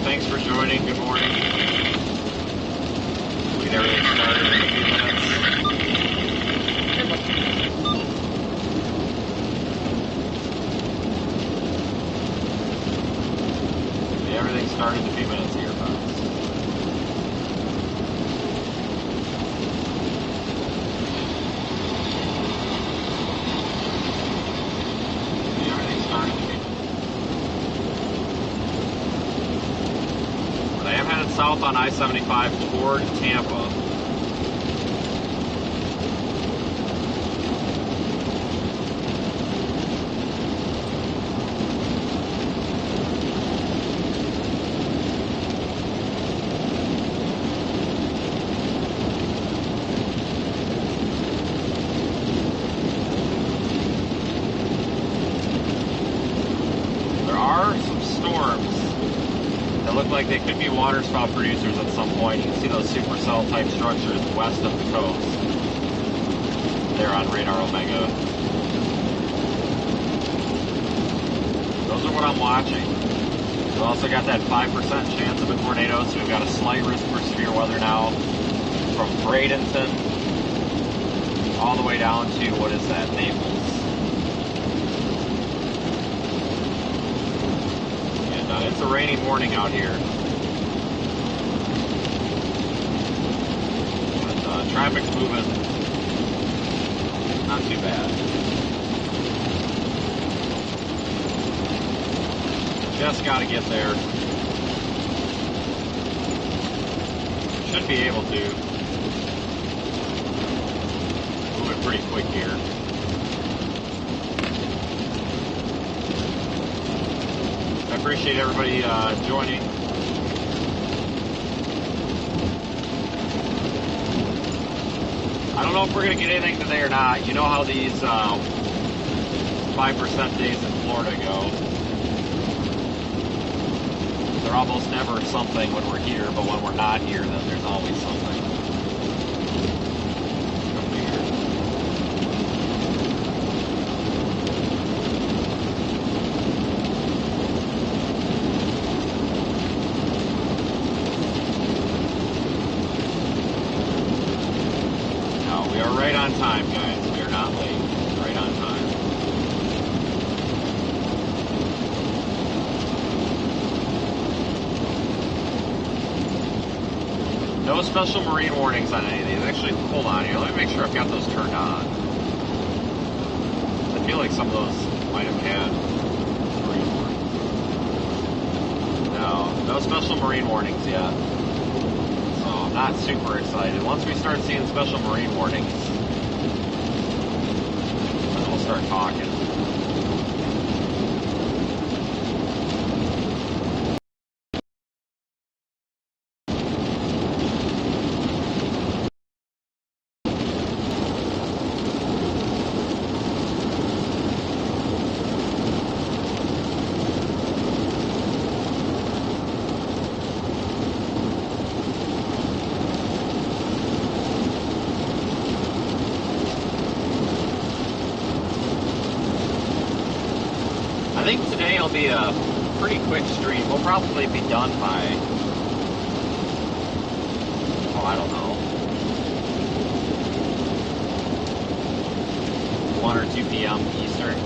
Thanks for joining. Good morning. We'll get everything started in a few minutes. We'll get everything started in a few minutes here, folks. We'll get everything started in a few minutes. I am headed south on I-75 toward Tampa. There are some storms that look like they could be waterspout producers at some point. You can see those supercell type structures west of the coast. There on Radar Omega. Those are what I'm watching. We've also got that 5% chance of a tornado, so we've got a slight risk for severe weather now from Bradenton all the way down to, what is that, Naples. It's a rainy morning out here. But traffic's moving. Not too bad. Just got to get there. Should be able to. Moving pretty quick here. I appreciate everybody joining. I don't know if we're going to get anything today or not. You know how these 5% days in Florida go. They're almost never something when we're here, but when we're not here, then there's always something. Right on time, guys. We are not late. Right on time. No special marine warnings on any of these. Actually, hold on here. Let me make sure I've got those turned on. I feel like some of those might have had marine warnings. No special marine warnings yet. So I'm not super excited. Once we start seeing special marine warnings, then we'll start talking. I think today will be a pretty quick stream. We'll probably be done by, I don't know, 1 or 2 p.m. Eastern.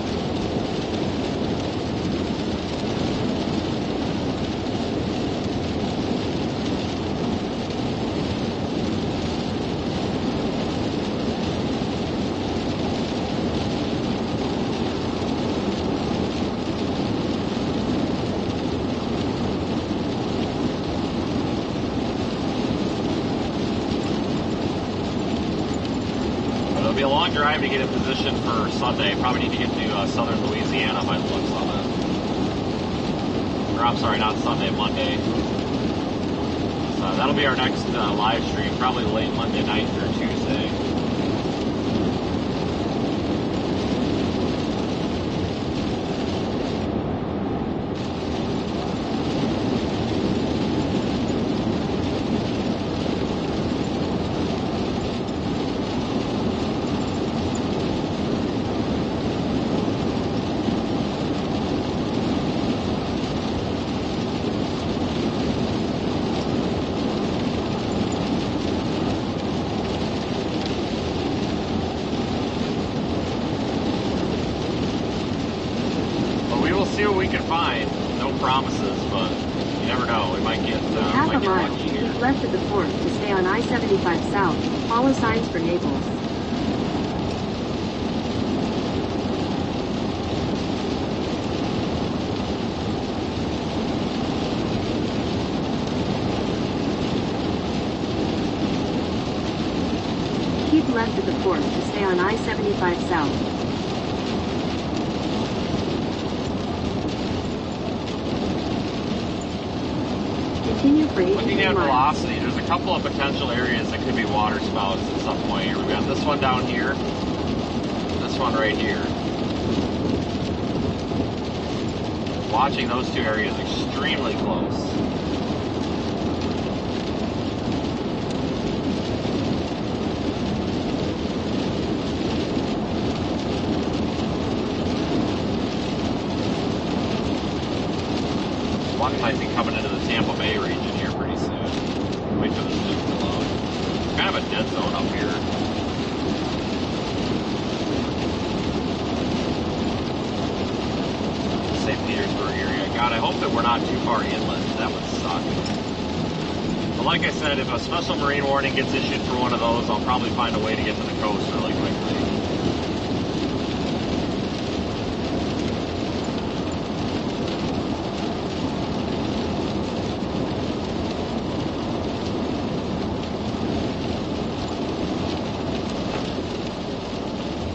Be a long drive to get in position for Sunday. Probably need to get to southern Louisiana by the looks of it. Or I'm sorry, not Sunday, Monday. So that'll be our next live stream, probably late Monday night or Tuesday. see what we can find. No promises, but you never know. We might get half a mile, lucky here. keep left at the fork to stay on I-75 South. Follow signs for Naples. Keep left at the fork to stay on I-75 South. Continue for 18 Looking at miles. velocity, there's a couple of potential areas that could be water spouts at some point here. We've got this one down here, this one right here. Watching those two areas extremely close. One might be coming into the Tampa Bay region here pretty soon. Wait for the zoom to load. It's kind of a dead zone up here. St. Petersburg area. God, I hope that we're not too far inland. That would suck. But like I said, if a special marine warning gets issued for one of those, I'll probably find a way to get to the coast really quickly.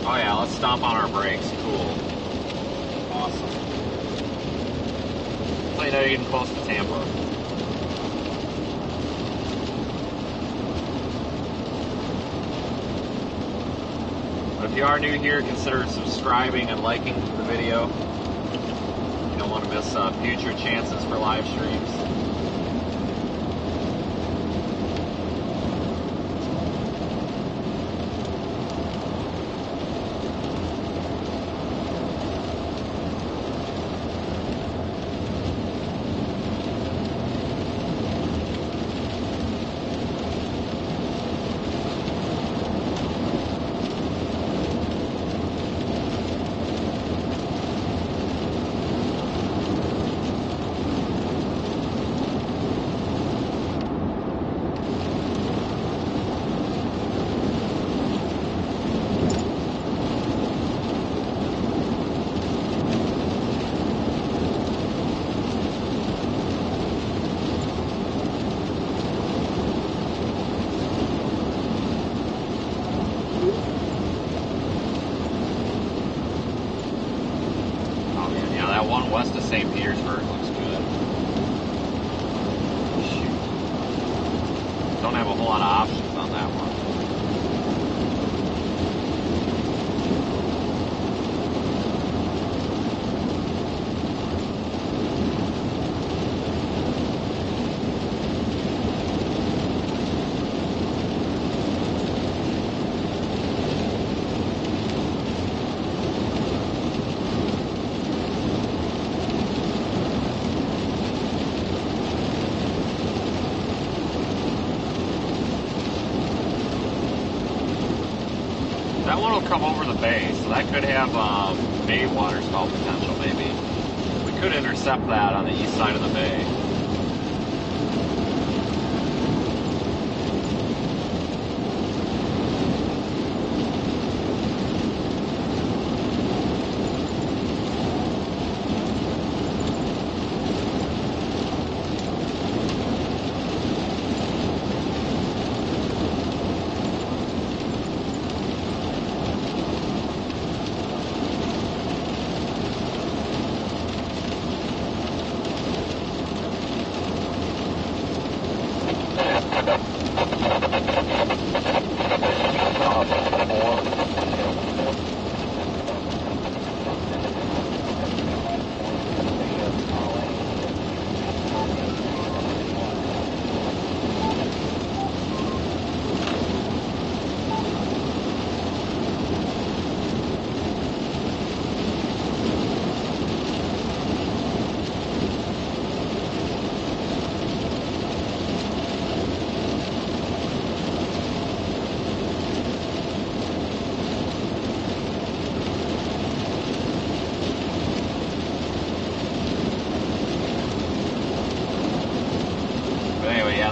Oh yeah, let's stomp on our brakes. Cool. Awesome. So you know you're getting close to Tampa. But if you are new here, consider subscribing and liking the video. You don't want to miss future chances for live streams. That one west of St. Petersburg looks good. Shoot. Don't have a whole lot of options on that one. That one will come over the bay, so that could have bay waterspout potential maybe. We could intercept that on the east side of the bay.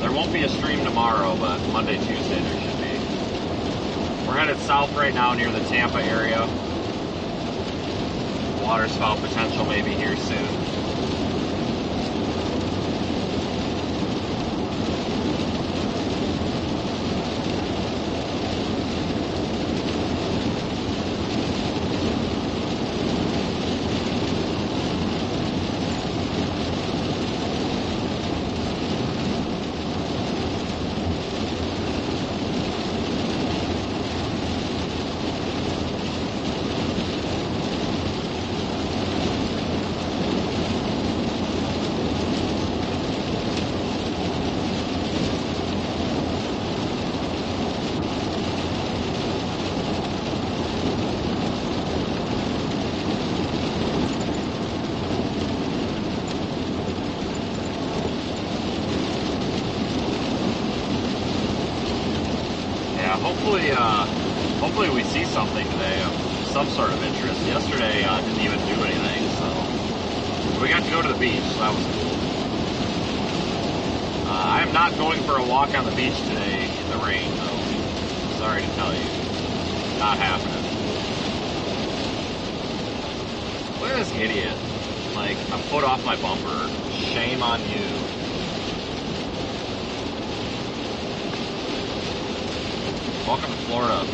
there won't be a stream tomorrow, but Monday, Tuesday there should be. We're headed south right now near the Tampa area. Waterspout potential maybe here soon. Hopefully we see something today of some sort of interest. Yesterday didn't even do anything, so we got to go to the beach, so that was cool. I am not going for a walk on the beach today in the rain, though. Sorry to tell you. Not happening. Look at this idiot. Like, a foot off my bumper. Shame on you. Welcome to Florida.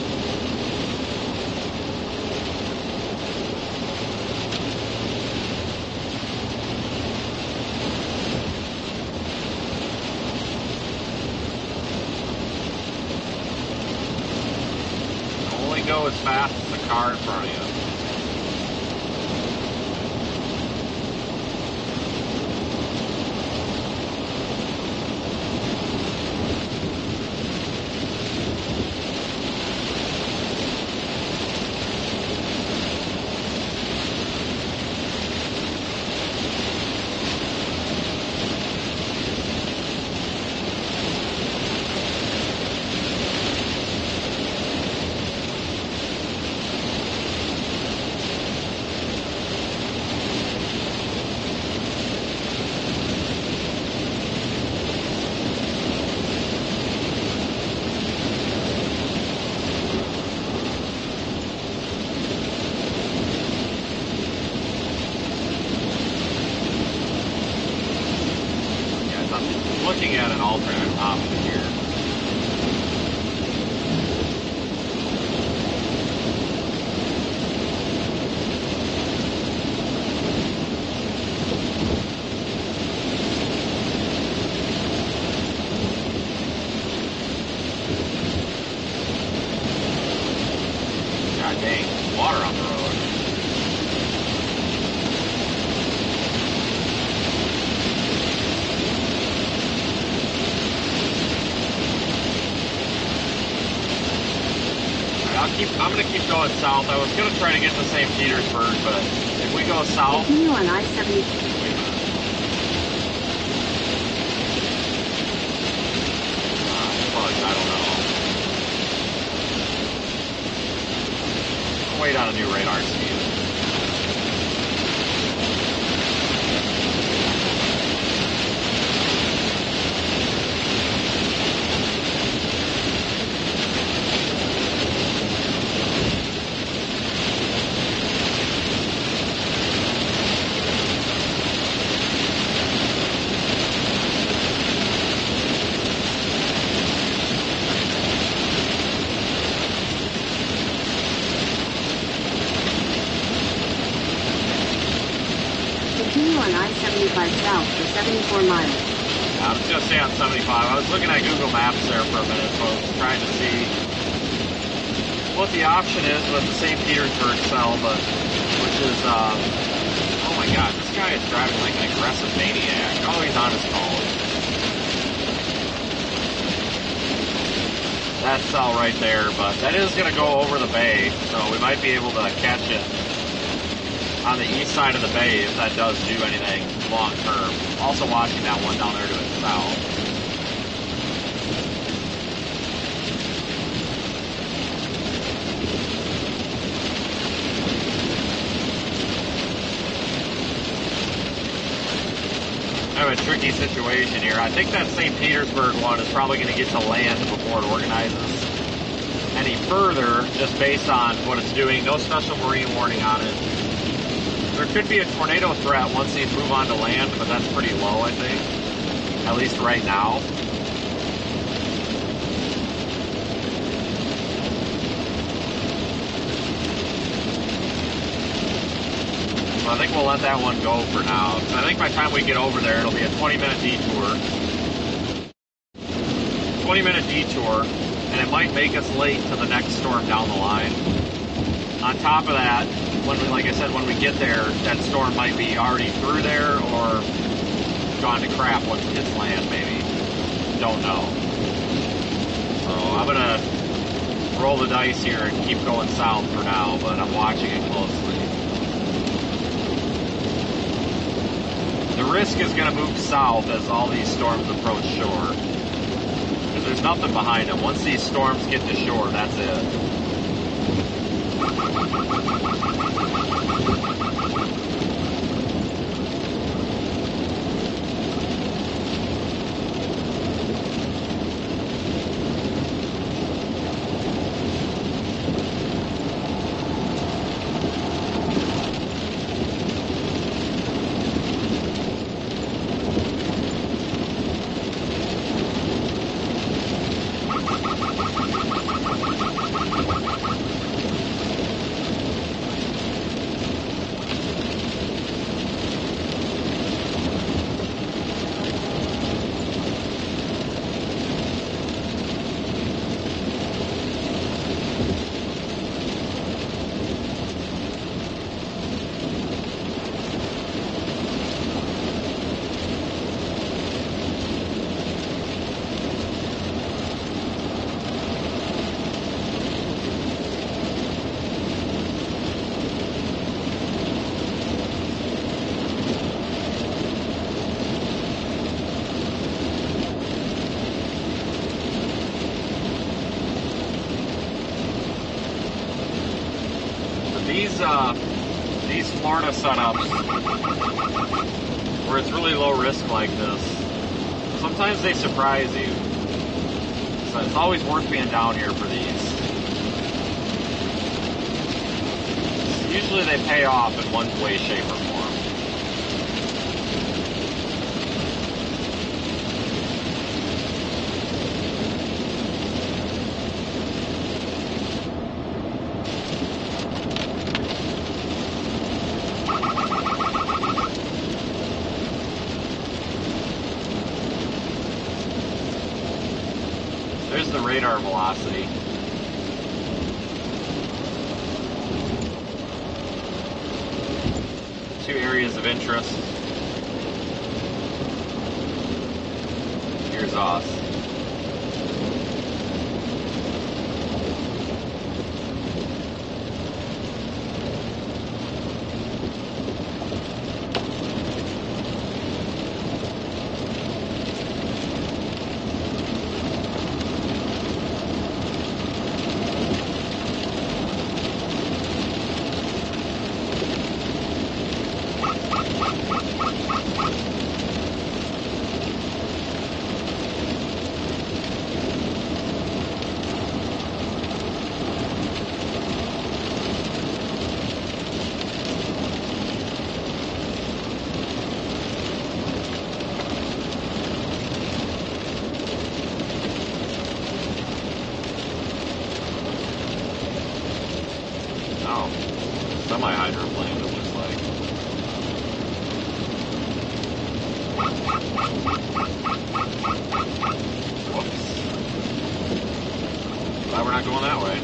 Only go as fast as the car in front of you. Looking at an alternate option here. God dang, water on the road. I'm going to keep going south. I was going to try to get to St. Petersburg, but if we go south... Continue on I-70. Wait a minute. Fudge, I don't know. I'll wait on a new radar scheme. Continue on I-75 south for 74 miles. I was going to stay on 75. I was looking at Google Maps there for a minute, folks, trying to see what the option is with the St. Petersburg cell, but which is, oh my God, this guy is driving like an aggressive maniac. Oh, he's on his phone. That cell right there, but that is going to go over the bay, so we might be able to catch it on the east side of the bay if that does do anything long term. Also watching that one down there to its south. kind of a tricky situation here. I think that St. Petersburg one is probably going to get to land before it organizes any further, just based on what it's doing. No special marine warning on it. There could be a tornado threat once these move on to land, but that's pretty low, I think. At least right now. So I think we'll let that one go for now. So I think by the time we get over there, it'll be a 20-minute detour. 20-minute detour, and it might make us late to the next storm down the line. On top of that, when we, like I said, when we get there, that storm might be already through there or gone to crap once it hits land, maybe. Don't know. So I'm gonna roll the dice here and keep going south for now, but I'm watching it closely. The risk is going to move south as all these storms approach shore. Because there's nothing behind them. Once these storms get to shore, that's it. These Florida setups, where it's really low risk like this, sometimes they surprise you. So it's always worth being down here for these. Usually they pay off in one way, shape, or form. There's the radar velocity. Two areas of interest. Here's us. Semi-hydroplane, it looks like. Whoops. Glad we're not going that way.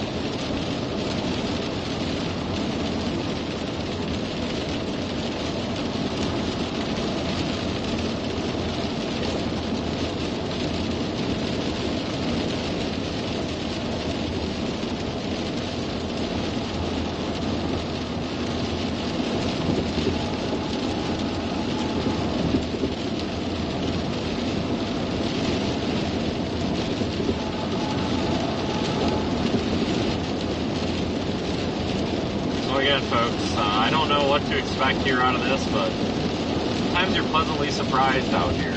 Again, folks, I don't know what to expect here out of this, but sometimes you're pleasantly surprised out here.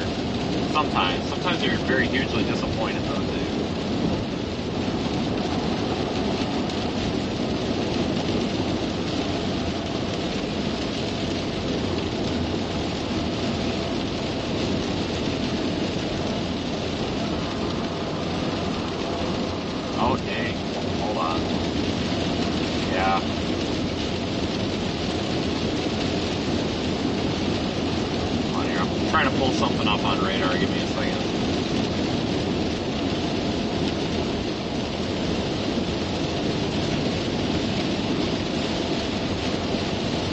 Sometimes you're very hugely disappointed though too. Oh dang, hold on. Yeah. Come on here, I'm trying to pull something up on radar, give me a second.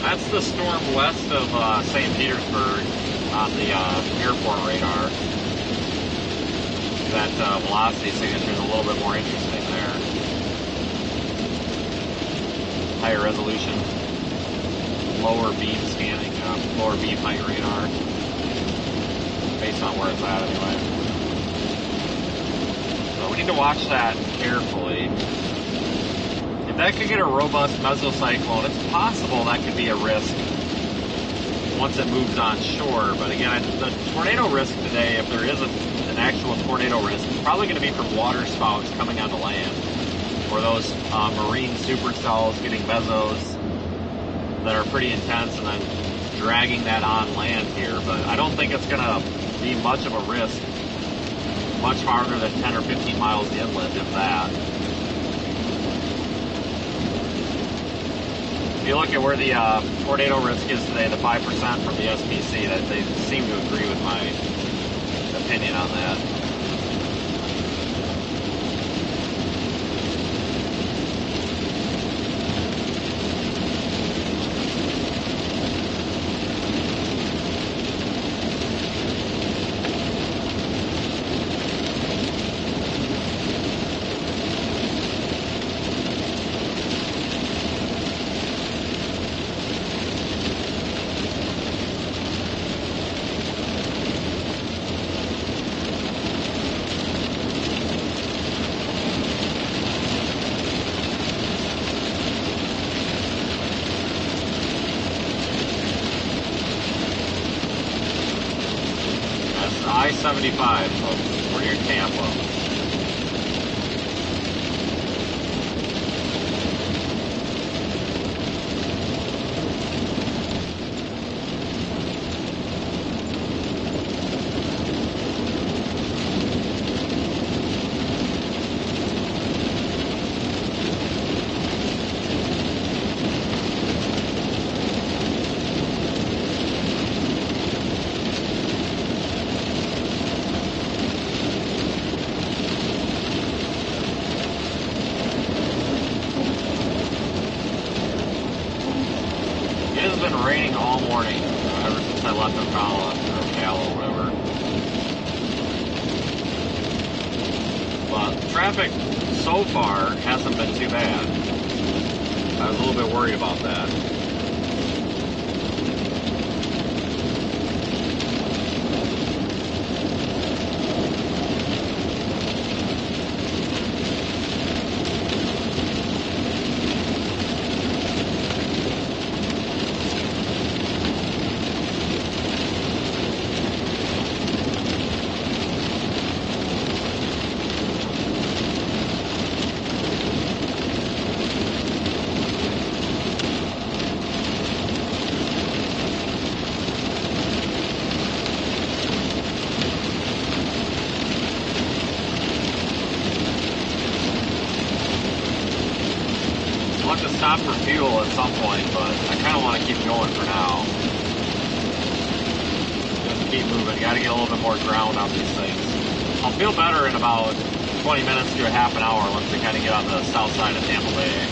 That's the storm west of St. Petersburg on the airport radar. That velocity signature is a little bit more interesting there. Higher resolution, lower beam scanning, lower beam height radar, based on where it's at anyway. So we need to watch that carefully. If that could get a robust mesocyclone, it's possible that could be a risk once it moves on shore. But again, the tornado risk today, if there is an actual tornado risk, it's probably going to be from waterspouts coming onto land, or those marine supercells getting mesos that are pretty intense and then dragging that on land here. But I don't think it's going to be much of a risk, much farther than 10 or 15 miles inland, if that. If you look at where the tornado risk is today, the 5% from the SPC, that they seem to agree with my opinion on that. I-75, so we're near Tampa. Raining all morning, ever since I left Ocala or Cal or whatever. But traffic so far hasn't been too bad. I was a little bit worried about that. I'll have to stop for fuel at some point, but I kind of want to keep going for now. Just keep moving. Got to get a little bit more ground on these things. I'll feel better in about 20 minutes to a half an hour once we kind of get on the south side of Tampa Bay.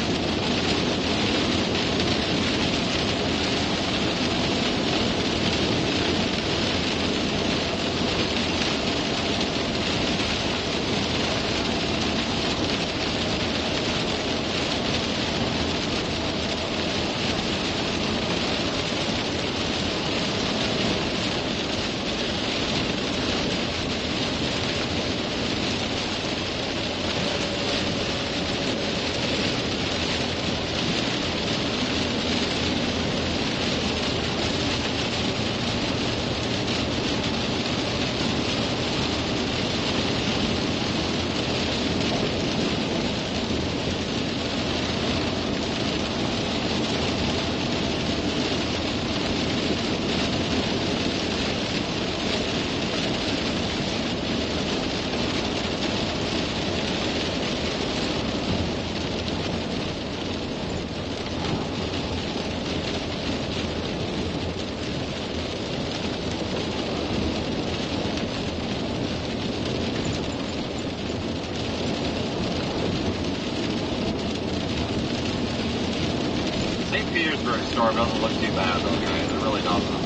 St. Petersburg storm doesn't look too bad though, guys. It really doesn't.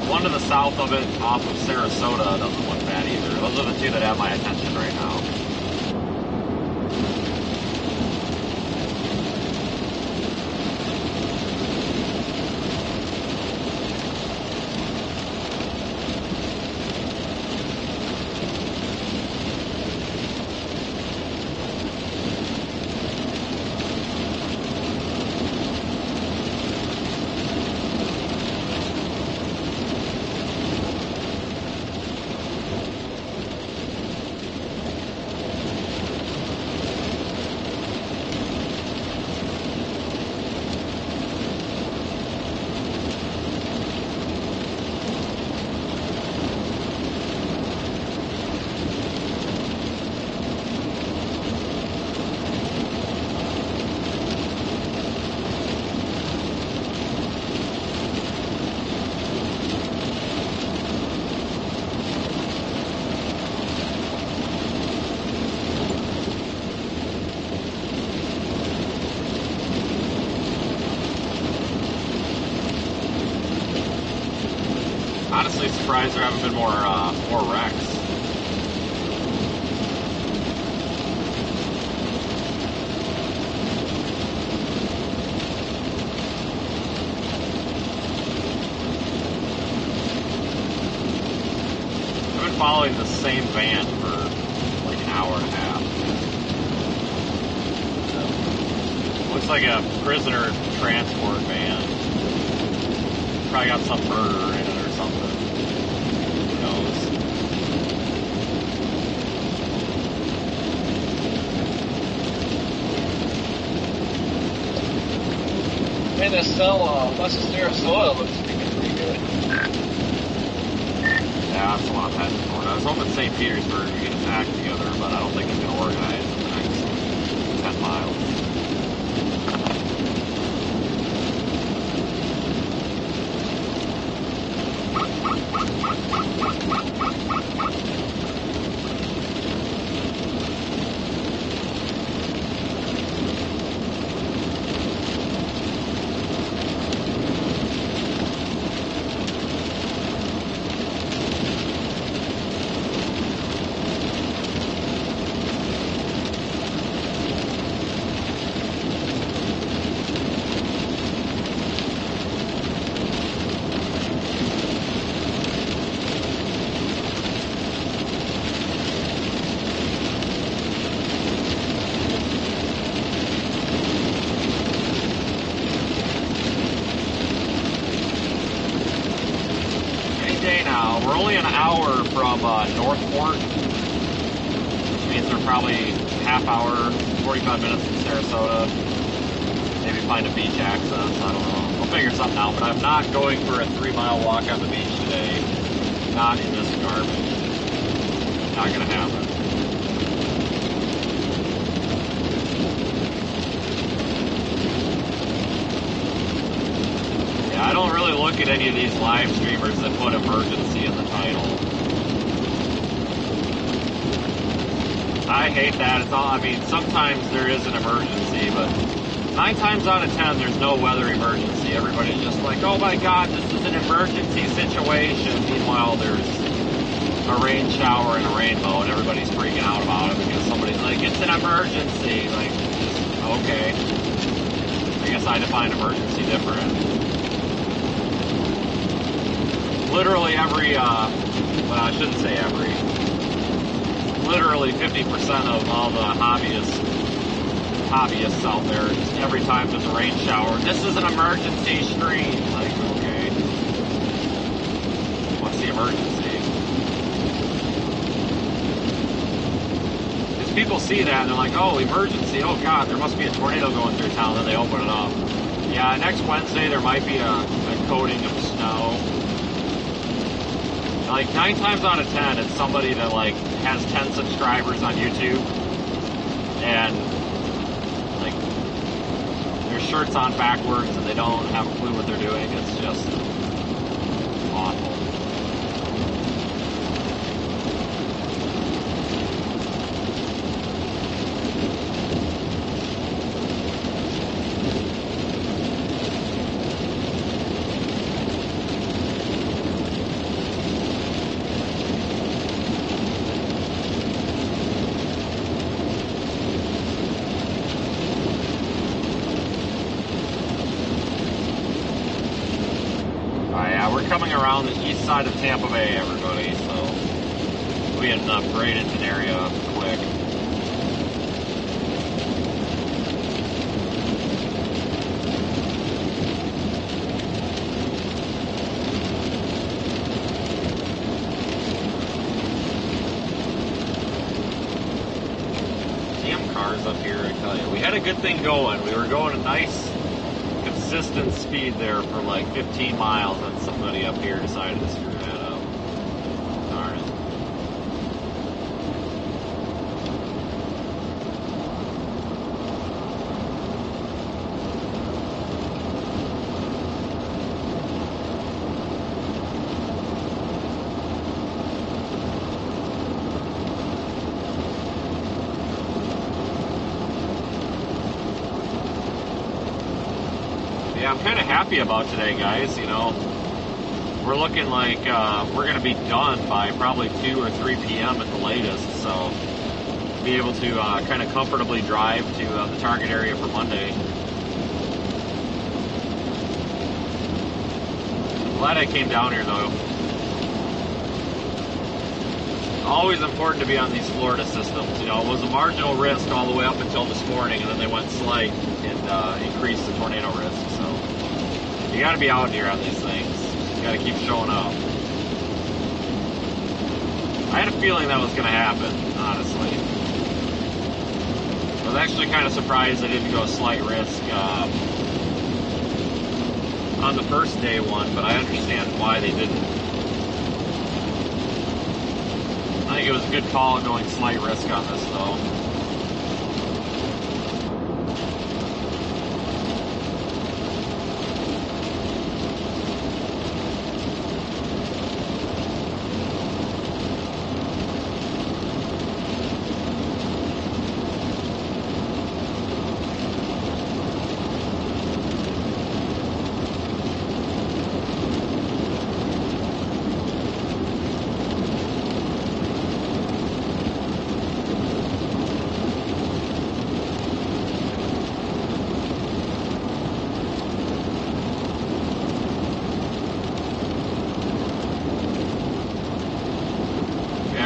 One to the south of it, off of Sarasota, doesn't look bad either. Those are the two that have my attention right now. Honestly surprised there haven't been more wrecks. I've been following the same van for like an hour and a half. Looks like a prisoner transport van. Probably got some murder in it or something. Who knows? Man, this cell west of Sarasota looks to be pretty good. Yeah, that's the one I'm heading for. I was hoping St. Petersburg would get its act together, but I don't think it's going to organize in the next 10 miles. We're only an hour from Northport, which means we're probably half hour, 45 minutes from Sarasota. Maybe find a beach access, I don't know. We'll figure something out, but I'm not going for a 3-mile walk on the beach today. Not in this garbage. Not gonna happen. I don't really look at any of these live streamers that put emergency in the title. I hate that. It's all, I mean, sometimes there is an emergency, but 9 times out of 10, there's no weather emergency. Everybody's just like, oh my God, this is an emergency situation. Meanwhile, there's a rain shower and a rainbow, and everybody's freaking out about it because somebody's like, it's an emergency. Like, okay. I guess I define emergency different. Literally every, well, I shouldn't say every, literally 50% of all the hobbyists out there, just every time there's a rain shower, this is an emergency stream. Like, okay. What's the emergency? Because people see that and they're like, oh, emergency, oh God, there must be a tornado going through town, and they open it up. Yeah, next Wednesday there might be a coating of snow. Like 9 times out of 10, it's somebody that like has 10 subscribers on YouTube, and like their shirt's on backwards and they don't have a clue what they're doing. It's just awful. Yeah, we're coming around the east side of Tampa Bay, everybody, so we ended up right into an area quick. Damn cars up here, I tell you. We had a good thing going. We were going a nice, consistent speed there for like 15 miles, and somebody up here decided to screw that up. Darn it. Yeah, I'm kind of happy about today, guys. You know, we're looking like we're going to be done by probably 2 or 3 p.m. at the latest, so be able to kind of comfortably drive to the target area for Monday. I'm glad I came down here, though. Always important to be on these Florida systems. You know, it was a marginal risk all the way up until this morning, and then they went slight and increased the tornado risk. So you got to be out here on these things. You got to keep showing up. I had a feeling that was going to happen, honestly. I was actually kind of surprised they didn't go slight risk on the first day one, but I understand why they didn't. I think it was a good call going slight risk on this, though.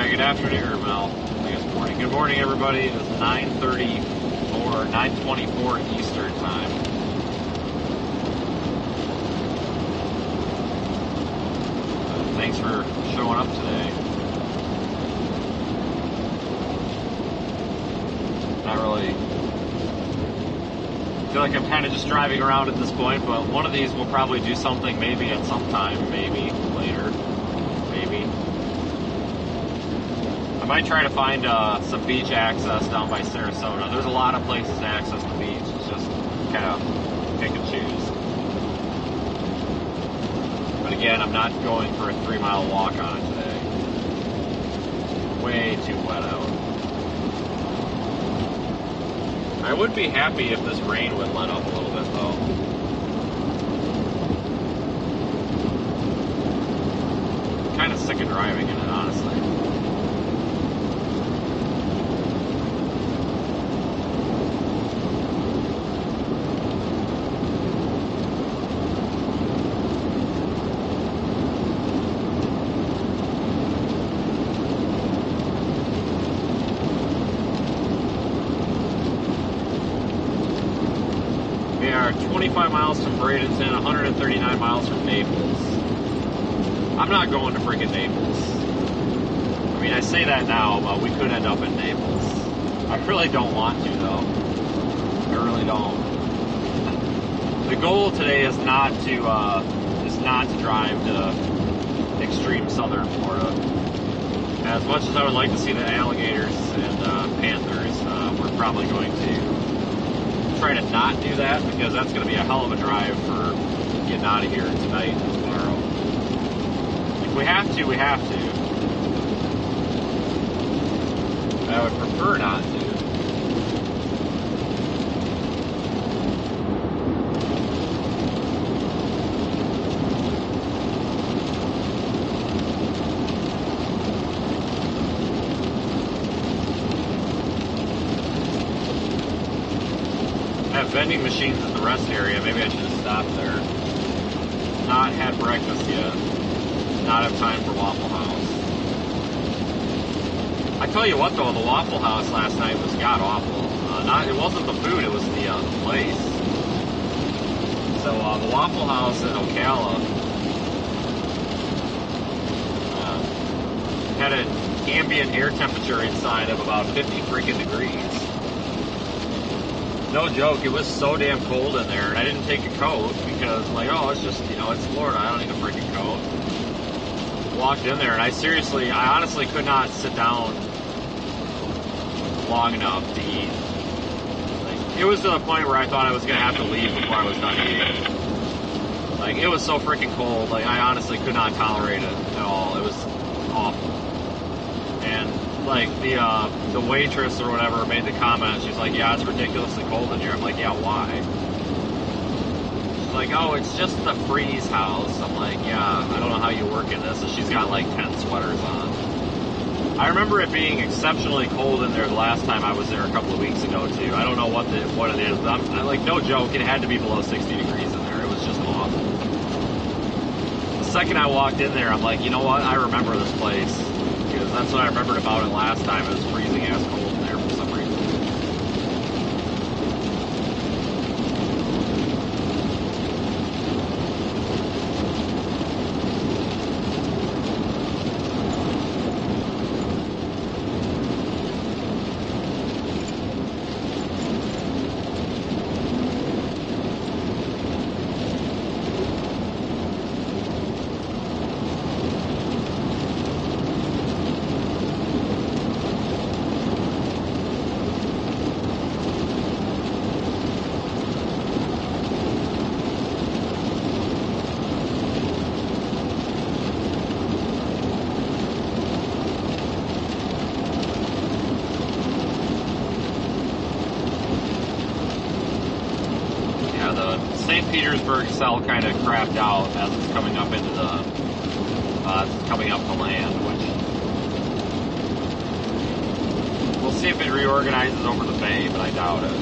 Good afternoon, or well, I guess morning. Good morning, everybody. It's 9:24 Eastern time. Thanks for showing up today. Not really. I feel like I'm kind of just driving around at this point, but one of these will probably do something maybe at some time, maybe later, maybe. I might try to find some beach access down by Sarasota. There's a lot of places to access the beach. It's just kind of pick and choose. But again, I'm not going for a 3-mile walk on it today. Way too wet out. I would be happy if this rain would let up a little bit, though. I'm kind of sick of driving in it, honestly. We are 25 miles from Bradenton, 139 miles from Naples. I'm not going to freaking Naples. I mean, I say that now, but we could end up in Naples. I really don't want to, though. I really don't. The goal today is not to drive to extreme southern Florida. As much as I would like to see the alligators and panthers, we're probably going to try to not do that, because that's going to be a hell of a drive for getting out of here tonight and tomorrow. If we have to, we have to. I would prefer not to. Vending machines at the rest area. Maybe I should have stopped there. not had breakfast yet. Not have time for Waffle House. I tell you what, though, the Waffle House last night was god awful. It wasn't the food; it was the place. So the Waffle House in Ocala had an ambient air temperature inside of about 50 freaking degrees. No joke, it was so damn cold in there, and I didn't take a coat because, like, oh, it's just, it's Florida, I don't need a freaking coat. Walked in there, and I honestly could not sit down long enough to eat. Like, it was to the point where I thought I was going to have to leave before I was done eating. Like, it was so freaking cold, like, I honestly could not tolerate it at all. It was awful. And, like, the waitress or whatever made the comment, she's like, yeah, it's ridiculously cold in here. I'm like, yeah, why? She's like, oh, it's just the freeze house. I'm like, yeah, I don't know how you work in this. And she's got like 10 sweaters on. I remember it being exceptionally cold in there the last time I was there a couple of weeks ago, too. I don't know what it is. I'm like, no joke, it had to be below 60 degrees in there. It was just awful. The second I walked in there, I'm like, you know what? I remember this place. Because that's what I remembered about it last time. It was freezing ass cold in there for some reason. St. Petersburg cell kind of crapped out as it's coming up into the land, which we'll see if it reorganizes over the bay, but I doubt it.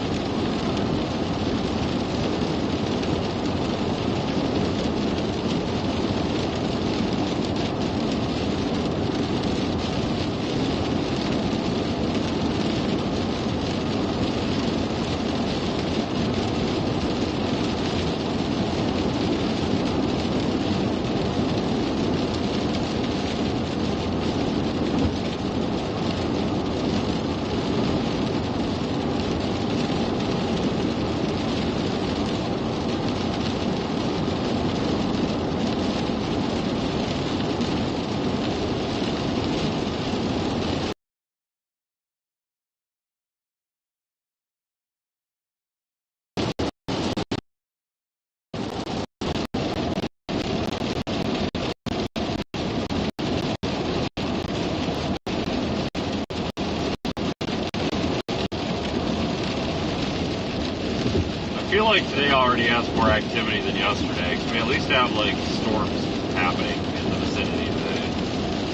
I feel like today already has more activity than yesterday. We at least have like storms happening in the vicinity today.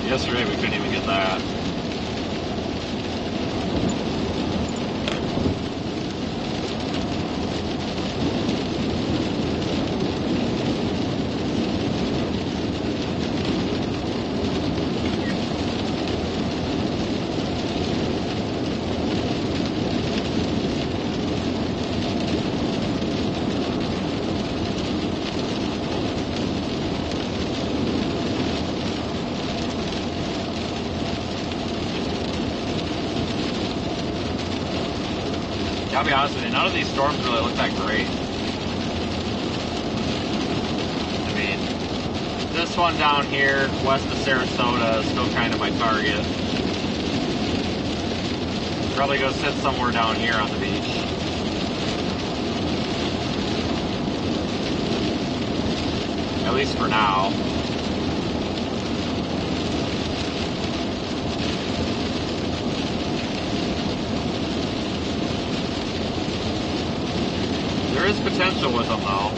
Yesterday we couldn't even get that. I'll be honest with you, none of these storms really look that great. I mean, this one down here, west of Sarasota, is still kind of my target. Probably go sit somewhere down here on the beach. At least for now. There is potential with them, though.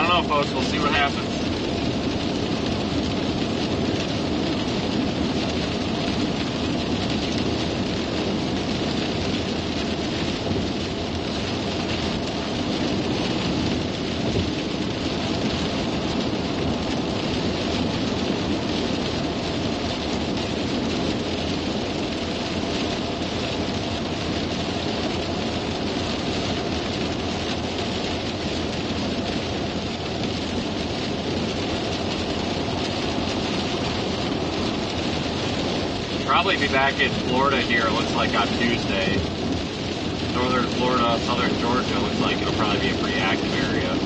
don't know, folks. We'll see what happens. Probably be back in Florida here, it looks like on Tuesday. Northern Florida, southern Georgia, looks like it'll probably be a pretty active area.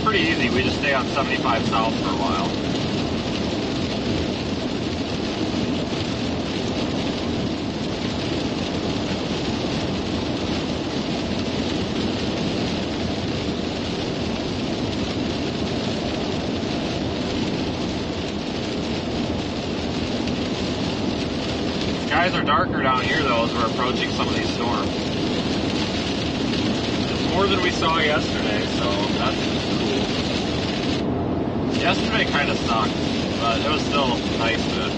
Pretty easy. We just stay on 75 south for a while. Skies are darker down here though as we're approaching some of these storms. It's more than we saw yesterday, so that's cool. Yesterday kind of sucked, but it was still nice to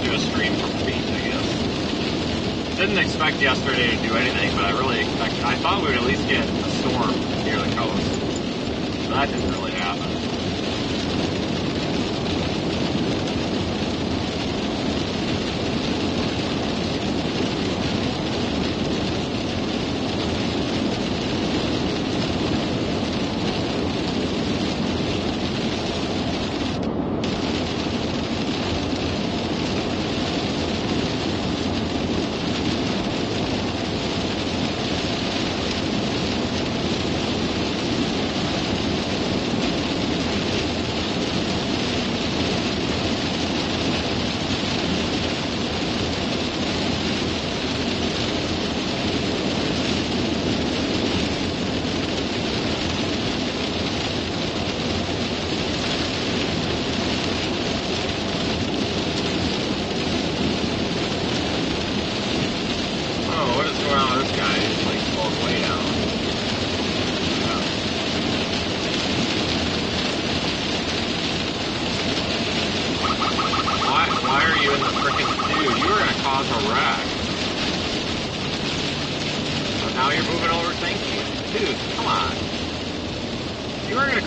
do a stream from the beach, I guess. Didn't expect yesterday to do anything, but I thought we would at least get a storm near the coast. But that didn't really happen.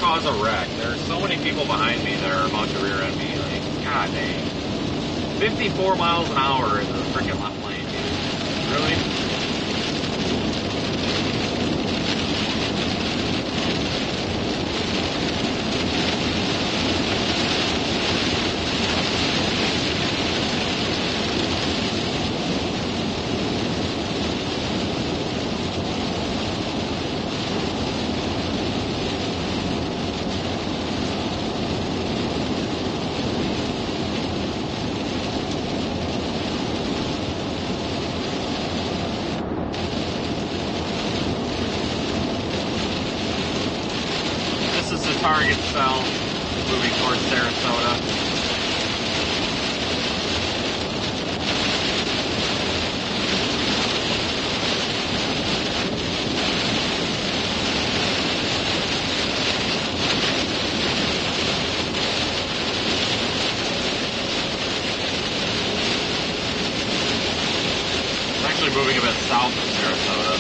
Cause a wreck. There's so many people behind me that are about to rear end me. Like, god dang. 54 miles an hour in the freaking left lane, dude. Really? Target cell, moving towards Sarasota. moving a bit south of Sarasota.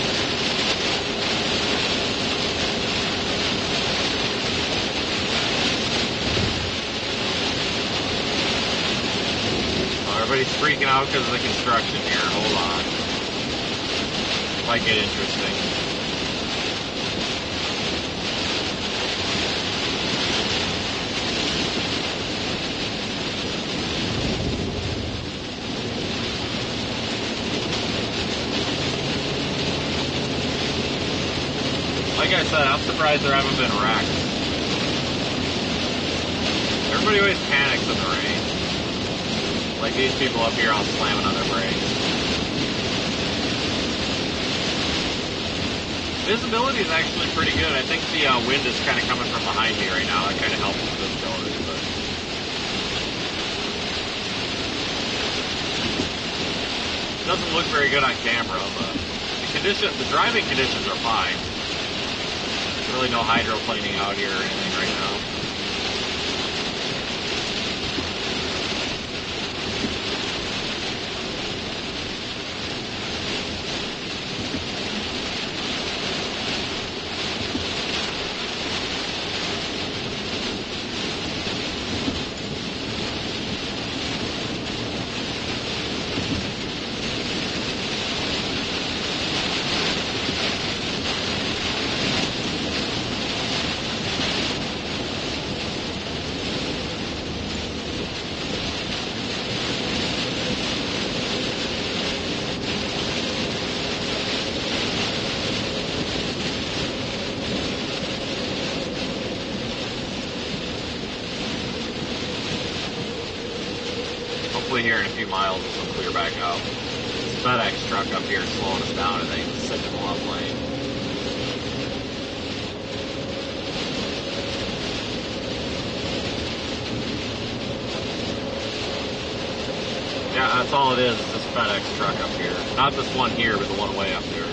Oh, everybody's freaking out because of the construction here. Hold on. Might get interesting. Like I said, I'm surprised there haven't been wrecks. Everybody always panics in the rain. Like these people up here all slamming on their brakes. Visibility is actually pretty good. I think the wind is kind of coming from behind me right now. That kind of helps with visibility. But it doesn't look very good on camera, but the driving conditions are fine. Really no hydroplaning out here or anything right now. Here in a few miles, this will clear back out. This FedEx truck up here is slowing us down, I think, sitting in the left lane. Yeah, that's all it is this FedEx truck up here. Not this one here, but the one way up there.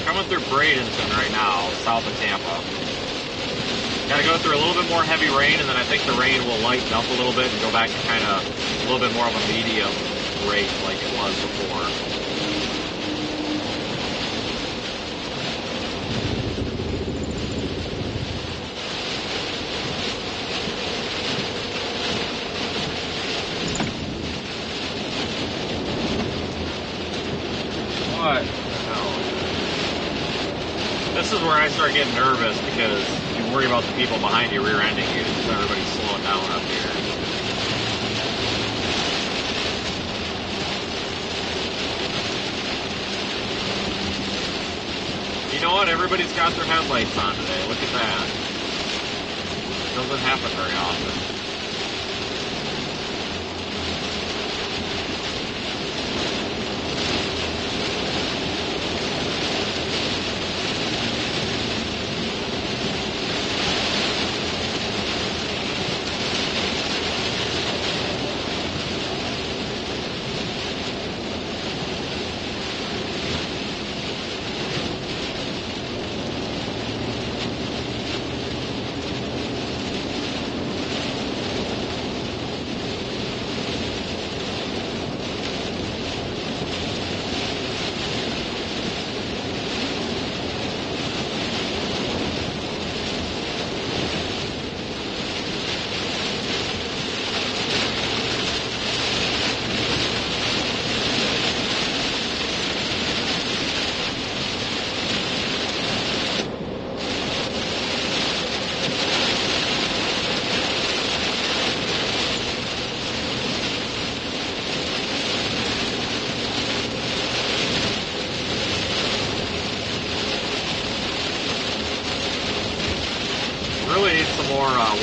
Coming through Bradenton right now, south of Tampa. Got to go through a little bit more heavy rain, and then I think the rain will lighten up a little bit and go back to kind of a little bit more of a medium rate like it was before. What the hell? This is where I start getting nervous because you worry about the people behind you rear-ending you, so everybody's slowing down up here. You know what? Everybody's got their headlights on today. Look at that. It doesn't happen very often.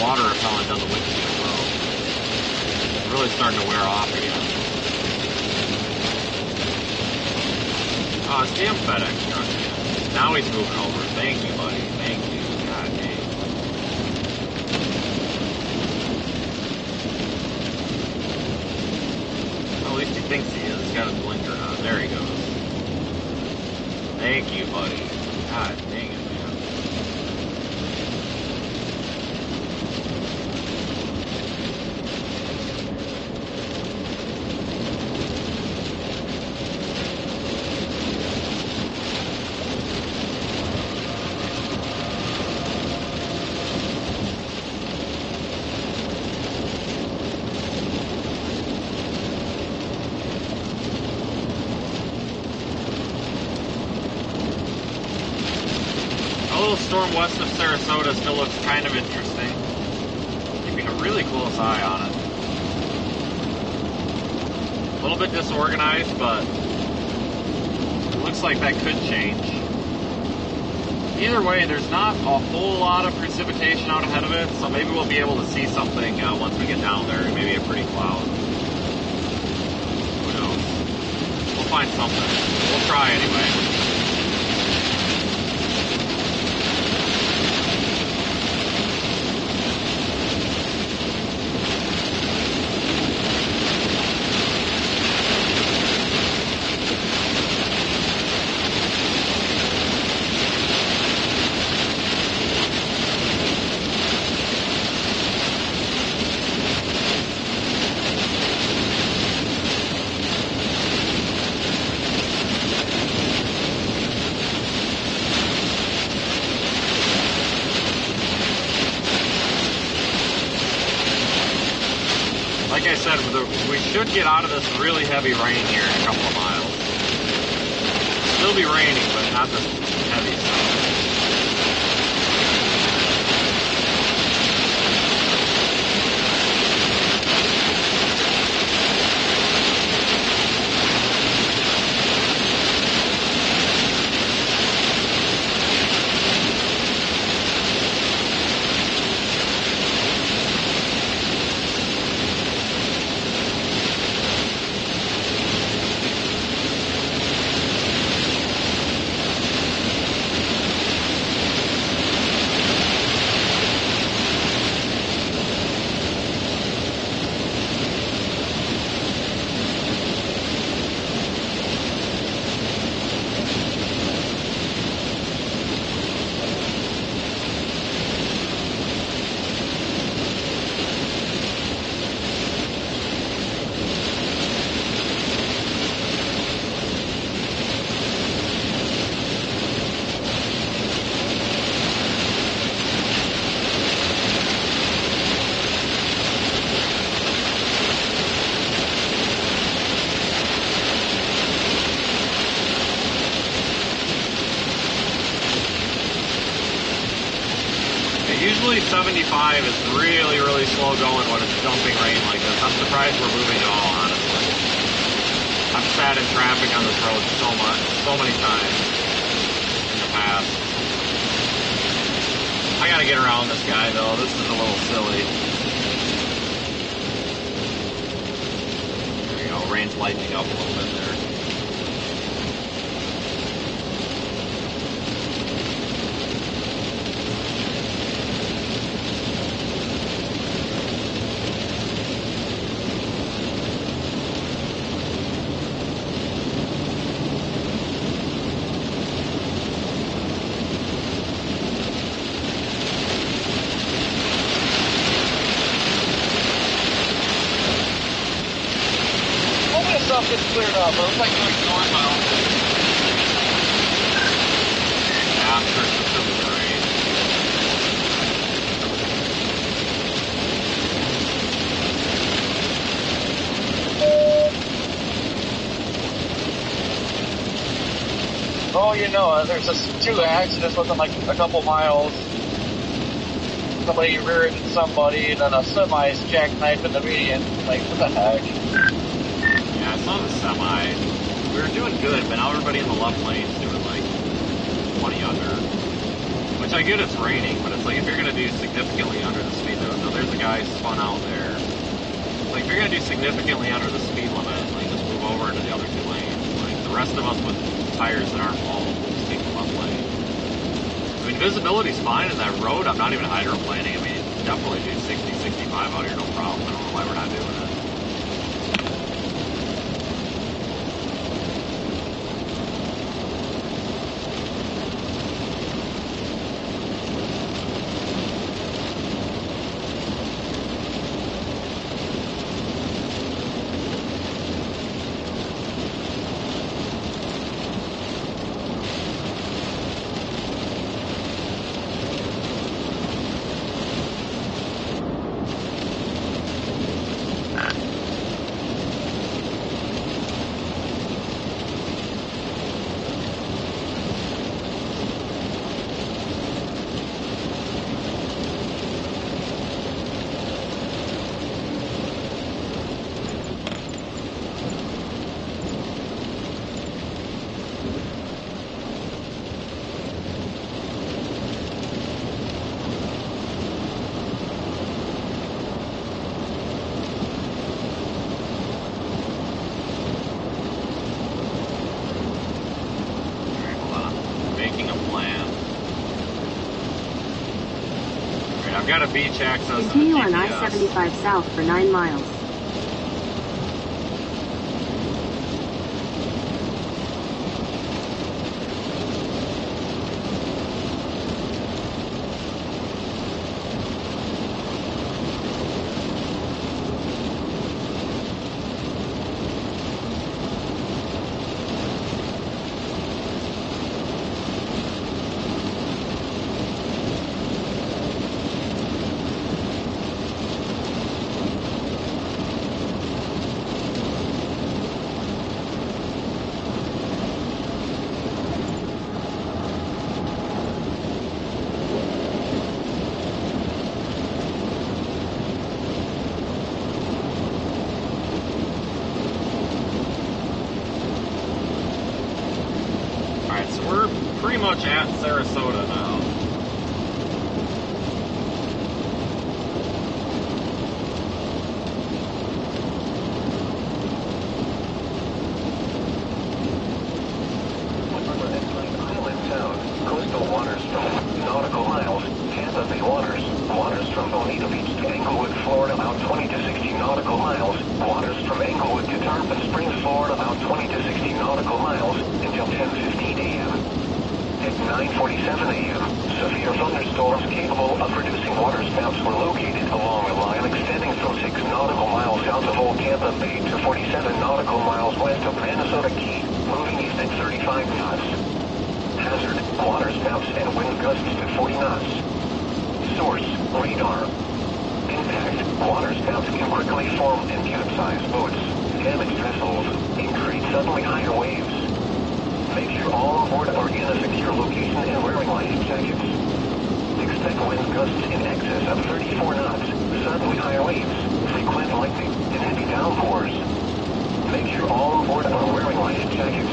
Water repellent on the windshield, though. It's really starting to wear off again. Oh, it's damn FedEx truck again. Now he's moving over. Thank you, buddy. Thank you. God dang. Well, at least he thinks he is. He's got his blinker on. There he goes. Thank you, buddy. God dang it, man. little storm west of Sarasota still looks kind of interesting. Keeping a really close eye on it. A little bit disorganized, but it looks like that could change. Either way, there's not a whole lot of precipitation out ahead of it, so maybe we'll be able to see something once we get down there. Maybe a pretty cloud. Who knows? We'll find something. We'll try anyway. Like I said, we should get out of this really heavy rain here in a couple of miles. Still be raining, but not this heavy stuff. Usually 75 is really, really slow going when it's dumping rain like this. I'm surprised we're moving at all, honestly. I've sat in traffic on this road so many times in the past. I gotta get around this guy though. This is a little silly. There you go. Rain's lightening up a little bit there. Stuff gets cleared up. It looks like going northbound. Yeah, I'm sure it's because of the rain. Oh, you know, there's just 2 accidents within like a couple miles. Somebody rear-ended somebody, and then a semi's jackknifed in the median. Like, what the heck? Yeah, I saw the semi. We were doing good, but now everybody in the left lane's doing like 20 under. Which I get it's raining, but it's like if you're going to do significantly under the speed limit, so there's a guy spun out there. Like if you're going to do significantly under the speed limit, like just move over into the other 2 lanes. Like the rest of us with tires that aren't full, just take the left lane. I mean, visibility's fine in that road. I'm not even hydroplaning. I mean, definitely do 60, 65 out here, no problem. I don't know why we're not doing it. I've got a beach access. Continue to the on GPS. I-75 south for 9 miles. Pretty much at Sarasota now. Island Sound, coastal waters from nautical miles, Tampa Bay waters, waters from Bonita Beach to Englewood, Florida, about 20 to 60 nautical miles, waters from Englewood to Tarpon Springs, Florida, about 20 to 60 nautical miles, until 10:15 a.m. At 9:47 a.m., severe thunderstorms capable of producing waterspouts were located along a line extending from 6 nautical miles south of Old Tampa Bay to 47 nautical miles west of Minnesota Key, moving east at 35 knots. Hazard, waterspouts and wind gusts to 40 knots. Source, radar. Impact, waterspouts can quickly form and capsize boats, damage vessels, and create suddenly higher waves. Make sure all on board are in a secure location and wearing life jackets. Expect wind gusts in excess of 34 knots, suddenly higher waves, frequent lightning, and heavy downpours. Make sure all on board are wearing life jackets.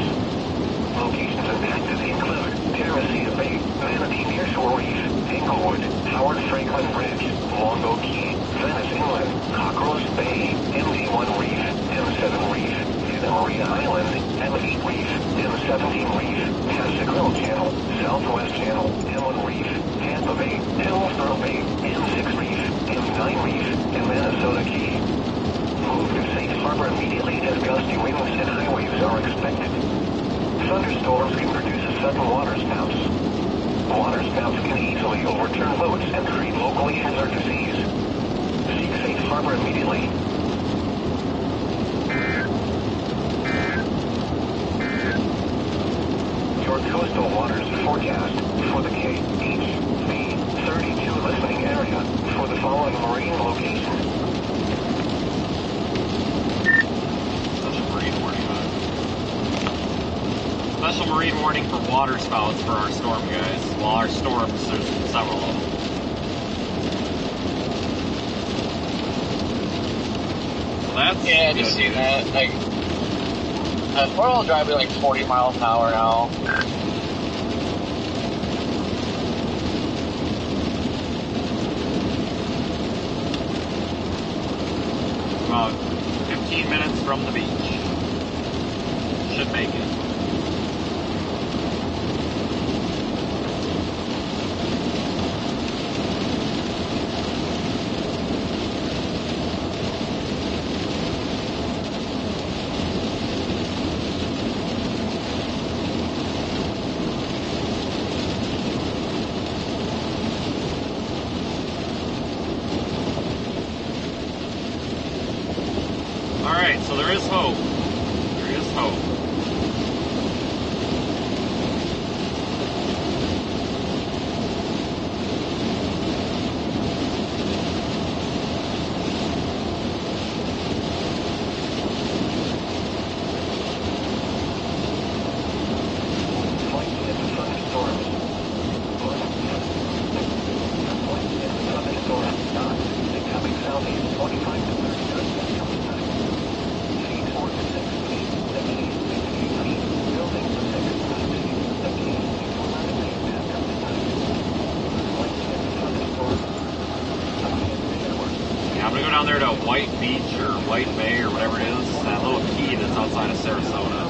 Locations impacted include Terracea Bay, Manatee Nearshore Reef, Englewood, Howard Franklin Bridge, Longboat Key, Venice Inlet, Cockroach Bay, MD1 Reef, M7 Reef, Santa Maria Island, M8 Reef, M17 Reef, Pascagoula Channel, Southwest Channel, M1 Reef, Tampa Bay, Hillsborough Bay, M6 Reef, M9 Reef, and Minnesota Key. Move to safe harbor immediately as gusty winds and high waves are expected. Thunderstorms can produce sudden waterspouts. Waterspouts can easily overturn boats and create locally hazardous seas. Seek safe harbor immediately. Your coastal waters forecast for the KHV32 listening area for the following marine location. Such a marine warning, man. Special marine warning for waterspouts for our storm, guys. Well, our storms, there's several of them. So that's Yeah, I good. just see that. Like, we're all driving like 40 miles an hour now. About 15 minutes from the beach. Should make it. Alright, so there is hope. There is hope. I'm gonna go down there to White Beach or White Bay or whatever it is, that little key that's outside of Sarasota.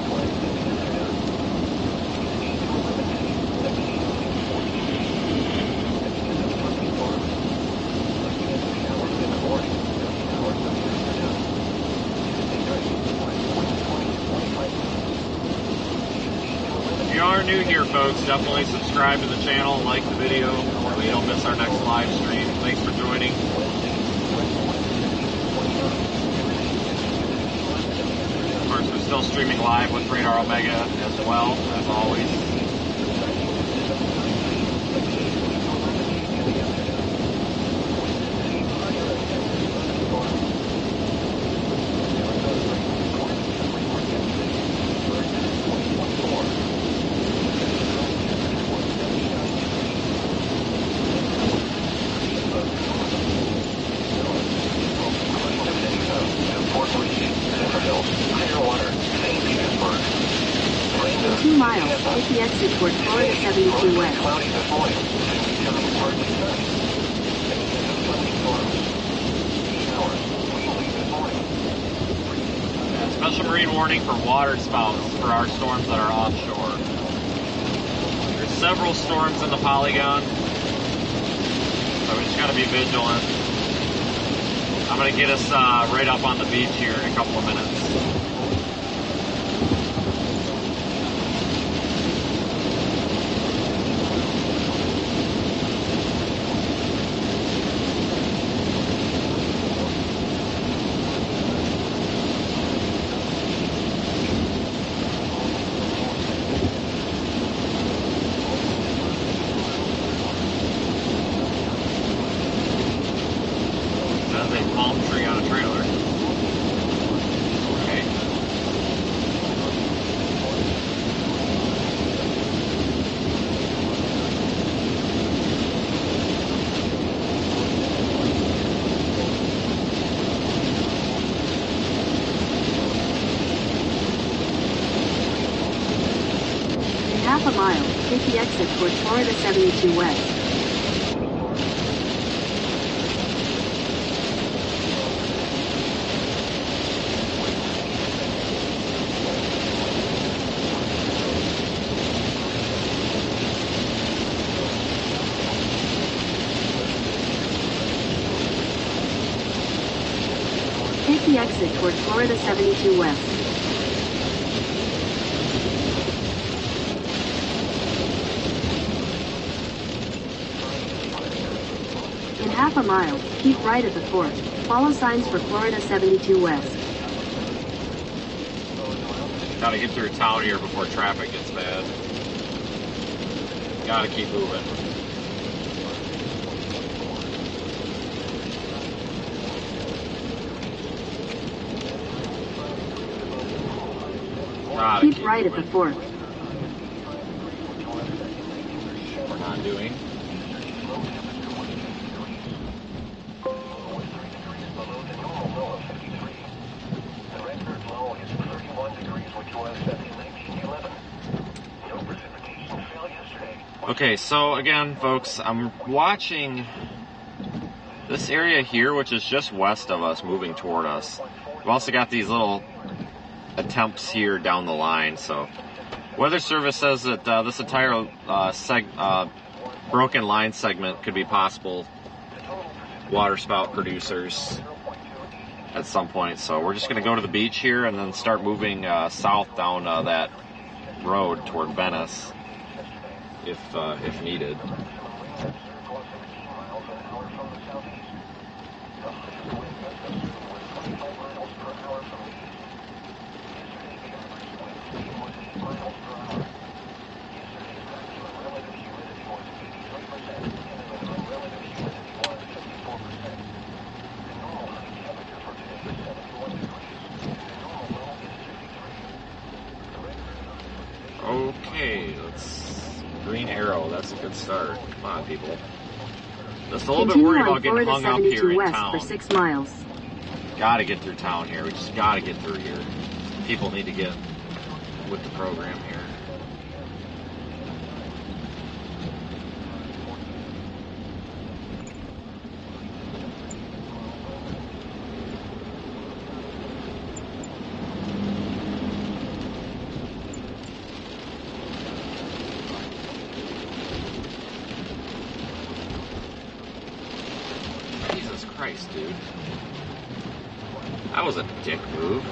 If you are new here, folks, definitely subscribe to the channel and like the video so you don't miss our next live stream. Thanks for joining. Of course, we're still streaming live with Radar Omega as well, as always. Exit toward Florida 72 West. Special marine warning for waterspouts for our storms that are offshore. There's several storms in the polygon, so we just got to be vigilant. I'm going to get us right up on the beach here in a couple of minutes. Half a mile, take the exit toward Florida 72 West. Take the exit toward Florida 72 West. Half a mile, keep right at the fort. Follow signs for Florida 72 West. Gotta get through town here before traffic gets bad. Gotta keep moving. Keep right at the fort. We're not doing. Okay, so again, folks, I'm watching this area here, which is just west of us, moving toward us. We've also got these little attempts here down the line. So, Weather Service says that this entire broken line segment could be possible waterspout producers at some point. So we're just going to go to the beach here and then start moving south down that road toward Venice. If needed. Okay, green arrow, that's a good start. Come on, people. Just a little bit worried about getting hung up here in town. For 6 miles. Gotta get through town here. We just gotta get through here. People need to get with the program here. Christ, dude. That was a dick move.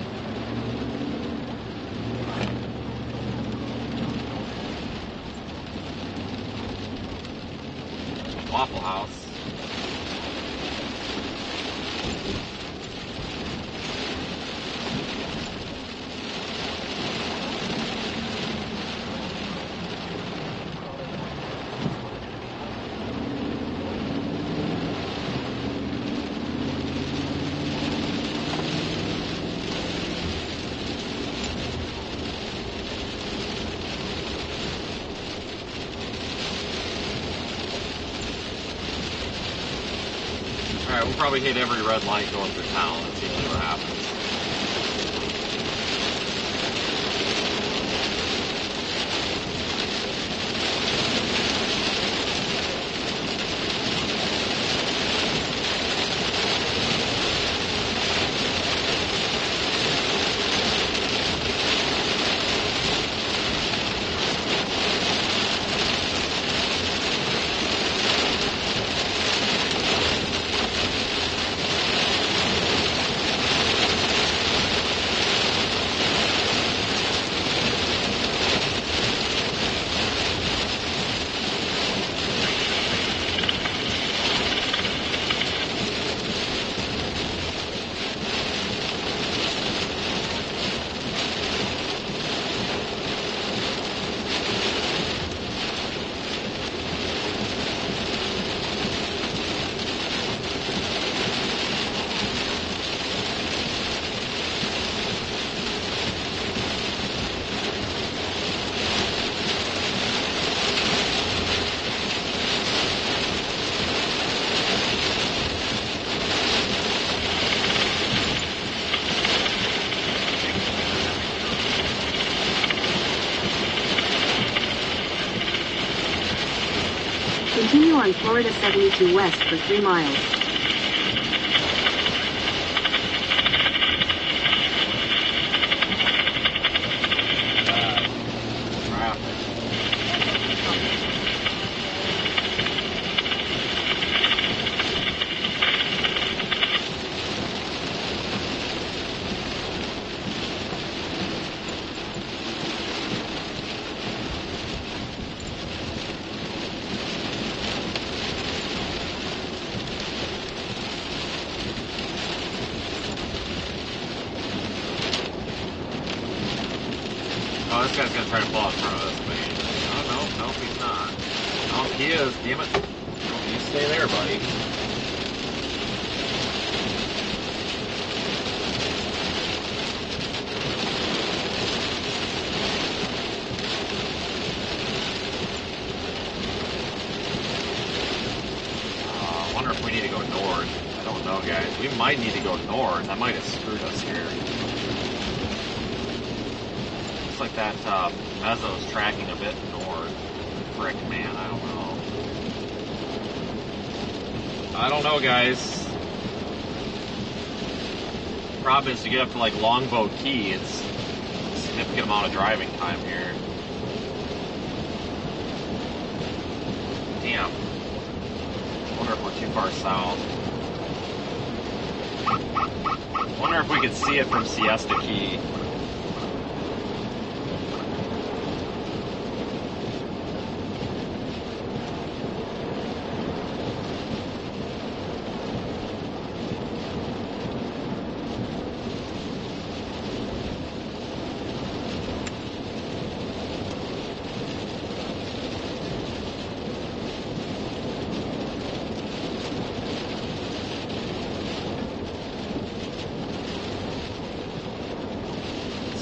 Waffle House. Alright, we'll probably hit every red light going through town. Let's see what happens. Continue on Florida 72 West for 3 miles. Oh, this guy's gonna try to pull out in front of us, but oh, no, he's not. Oh, he is, damn it. Oh, you stay there, buddy. I wonder if we need to go north. I don't know, guys. We might need to go north. I might have screwed us here. Looks like that mezzo's tracking a bit north. Frick, man, I don't know. I don't know, guys. Problem is, to get up to like Longboat Key, it's a significant amount of driving time here. Damn. Wonder if we're too far south. Wonder if we could see it from Siesta Key.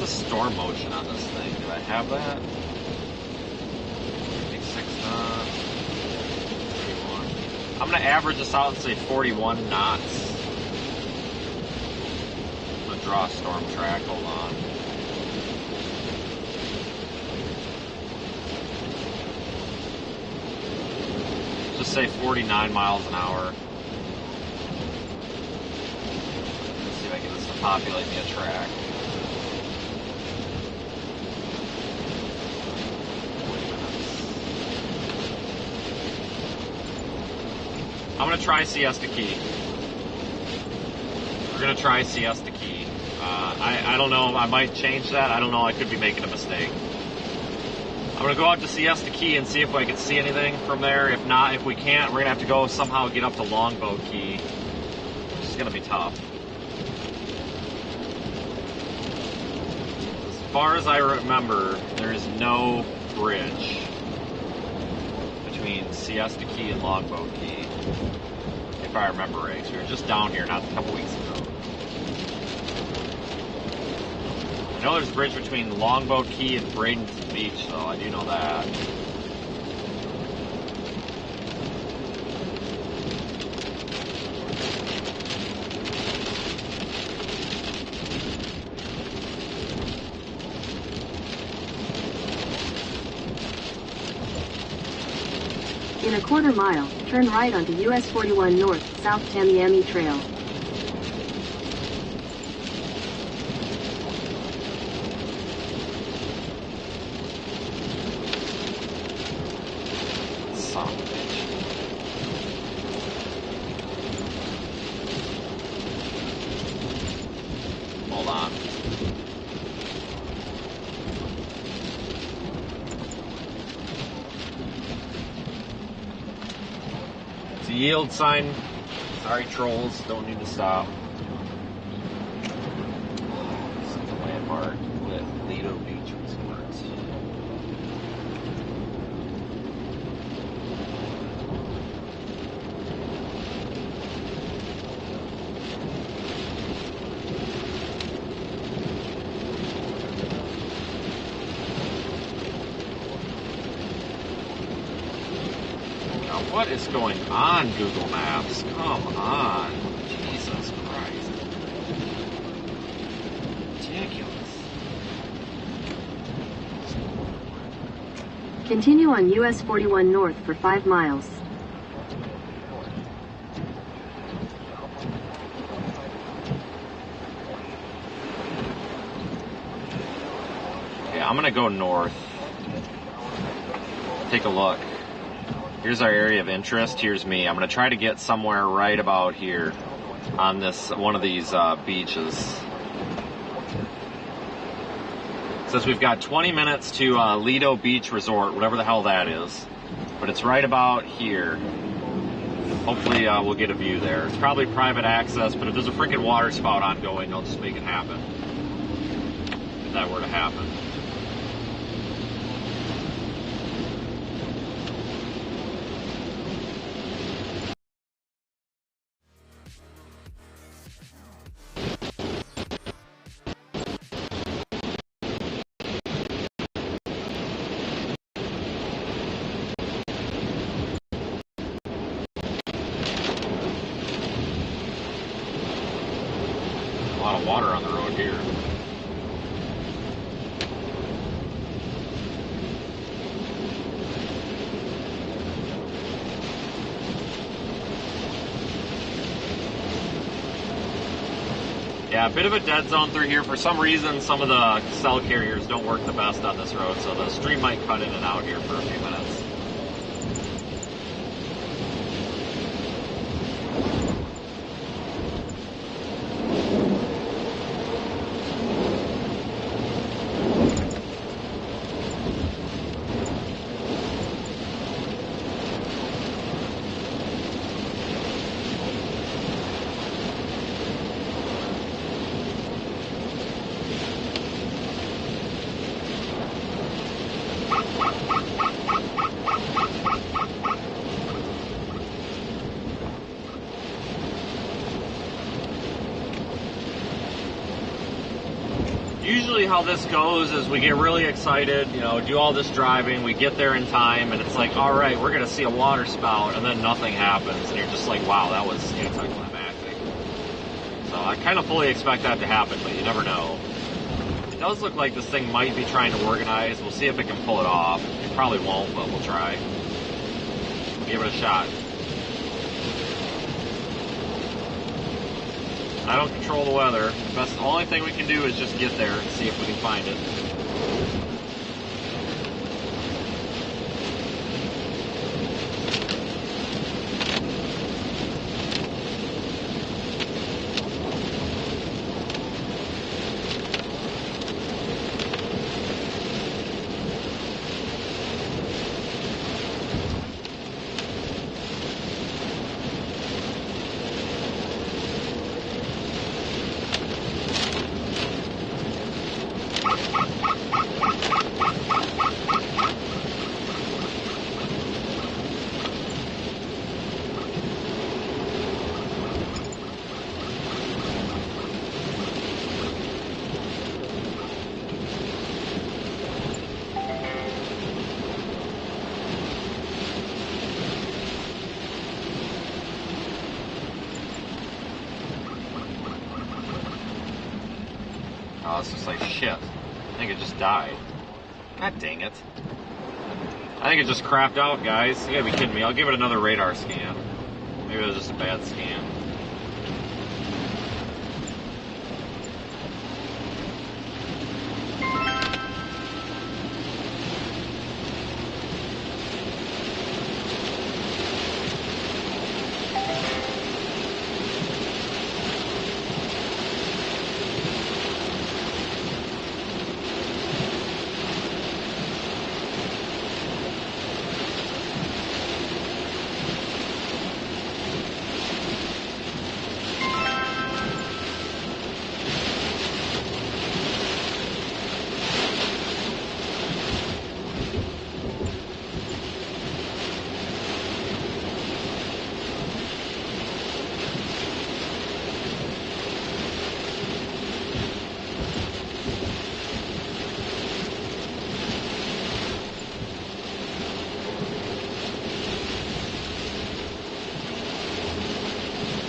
Storm motion on this thing. Do I have that? 6 knots. 41. I'm going to average this out and say 41 knots. I'm going to draw a storm track. Hold on. Just say 49 miles an hour. Let's see if I can get this to populate me a track. I'm going to try Siesta Key. We're going to try Siesta Key. I don't know. I might change that. I don't know. I could be making a mistake. I'm I'm gonna go out to Siesta Key and see if I can see anything from there. If not, if we can't, we're gonna have to go somehow get up to Longboat Key, which is gonna be tough. As far as I remember, there is no bridge between Siesta Key and Longboat Key, if I remember right. So we were just down here not a couple weeks ago. I know there's a bridge between Longboat Key and Bradenton Beach, though. I do know that. In a quarter mile, turn right onto US 41 North, South Tamiami Trail. Son of a bitch. Hold on. It's a yield sign. Sorry, trolls. Don't need to stop. This is the landmark with Lido Beach Resorts. What is going on, Google Maps? Come on. Jesus Christ. Ridiculous. Continue on US 41 North for 5 miles. Yeah, I'm gonna go north. Take a look. Here's our area of interest. Here's me. I'm going to try to get somewhere right about here on this one of these beaches. It says we've got 20 minutes to Lido Beach Resort, whatever the hell that is. But it's right about here. Hopefully we'll get a view there. It's probably private access, but if there's a freaking water spout ongoing, they'll just make it happen. If that were to happen. A lot of water on the road here. Yeah, a bit of a dead zone through here. For some reason, some of the cell carriers don't work the best on this road, so the stream might cut in and out here for a few minutes. Usually how this goes is we get really excited, you know, do all this driving, we get there in time, and it's like, all right, we're going to see a water spout, and then nothing happens, and you're just like, wow, that was anticlimactic. So I kind of fully expect that to happen, but you never know. It does look like this thing might be trying to organize. We'll see if it can pull it off. It probably won't, but we'll try. Give it a shot. I don't control the weather. The only thing we can do is just get there and see if we can find it. Oh, it's just like shit. I think it just died. God dang it. I think it just crapped out, guys. You gotta be kidding me. I'll give it another radar scan. Maybe it was just a bad scan.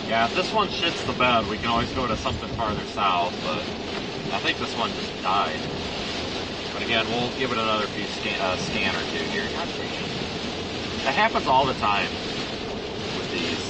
Yeah, if this one shits the bed, we can always go to something farther south, but I think this one just died. But again, we'll give it another few scan or two here. God dang it. That happens all the time with these.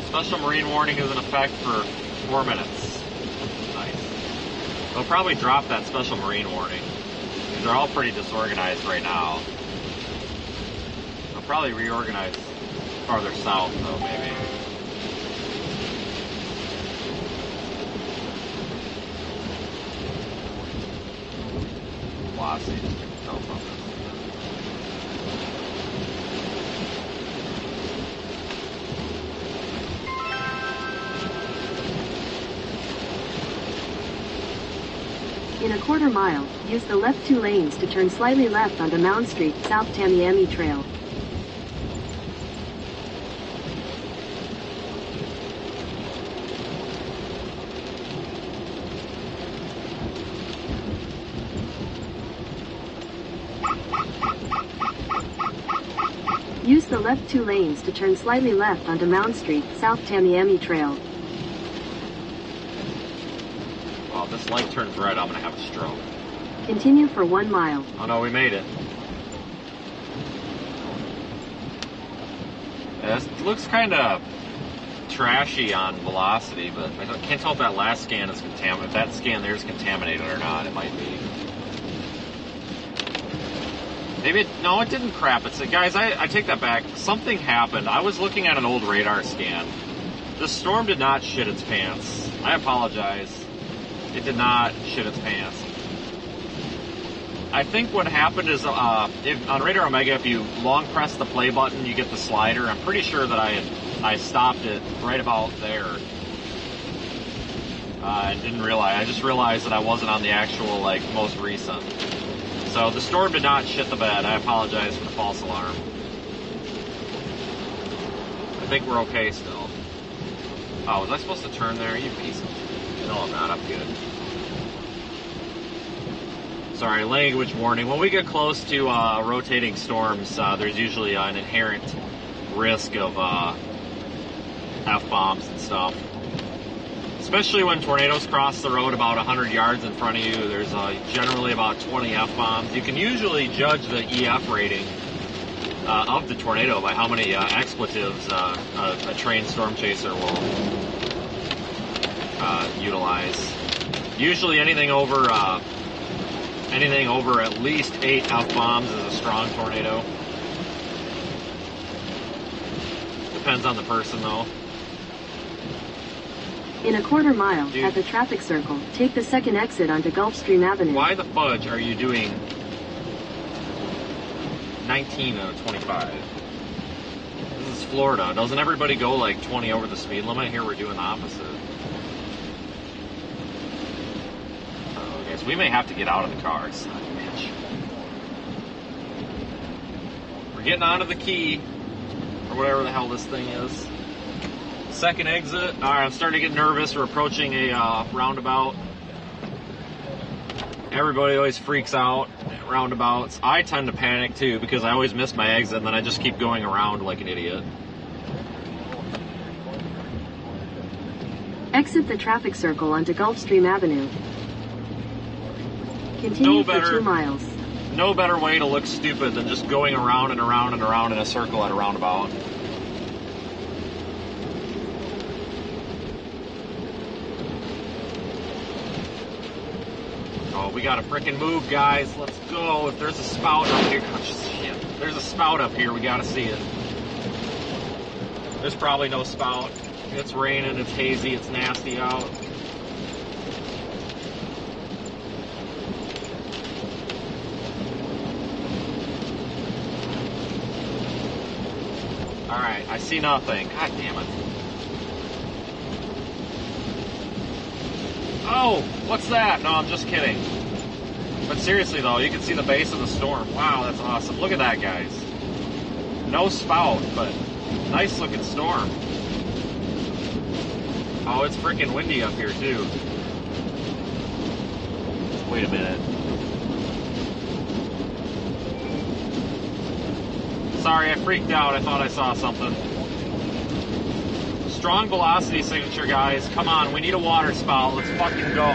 Special marine warning is in effect for 4 minutes. Nice. They'll probably drop that special marine warning. They're all pretty disorganized right now. They'll probably reorganize farther south, though, maybe. Waelti. In a quarter mile, use the left 2 lanes to turn slightly left onto Mound Street, South Tamiami Trail. Use the left 2 lanes to turn slightly left onto Mound Street, South Tamiami Trail. Well, if this light turns red, I'm going to have a stroke. Continue for 1 mile. Oh no, we made it. Yeah, it looks kind of trashy on velocity, but I can't tell if that last scan is contaminated. If that scan there is contaminated or not, it might be. Maybe no, it didn't crap. It's guys, I take that back. Something happened. I was looking at an old radar scan. The storm did not shit its pants. I apologize. It did not shit its pants. I think what happened is, on Radar Omega, if you long press the play button, you get the slider. I'm pretty sure that I stopped it right about there. I didn't realize. I just realized that I wasn't on the actual, most recent. So the storm did not shit the bed. I apologize for the false alarm. I think we're okay still. Oh, was I supposed to turn there? You piece of shit. No, I'm not. I'm good. Sorry, language warning. When we get close to rotating storms, there's usually an inherent risk of F-bombs and stuff. Especially when tornadoes cross the road about 100 yards in front of you, there's generally about 20 F-bombs. You can usually judge the EF rating of the tornado by how many expletives a trained storm chaser will utilize. Usually anything over at least 8 F-bombs is a strong tornado. Depends on the person, though. In a quarter mile, at the traffic circle, take the second exit onto Gulfstream Avenue. Why the fudge are you doing... 19 out of 25. This is Florida. Doesn't everybody go like 20 over the speed limit? Here we're doing the opposite. Okay, so we may have to get out of the car. Son of a bitch. We're getting onto the key, or whatever the hell this thing is. Second exit. Alright, I'm starting to get nervous. We're approaching a roundabout. Everybody always freaks out at roundabouts. I tend to panic too because I always miss my exit and then I just keep going around like an idiot. Exit the traffic circle onto Gulfstream Avenue. Continue for 2 miles. No better way to look stupid than just going around and around and around in a circle at a roundabout. Oh, we gotta frickin' move, guys. Let's go. If there's a spout up here, oh, shit. There's a spout up here. We gotta see it. There's probably no spout. It's raining. It's hazy. It's nasty out. Alright, I see nothing. God damn it. Oh, what's that? No, I'm just kidding. But seriously though, you can see the base of the storm. Wow, that's awesome. Look at that, guys. No spout, but nice looking storm. Oh, it's freaking windy up here too. Wait a minute. Sorry, I freaked out. I thought I saw something. Strong velocity signature, guys. Come on, we need a water spout. Let's fucking go.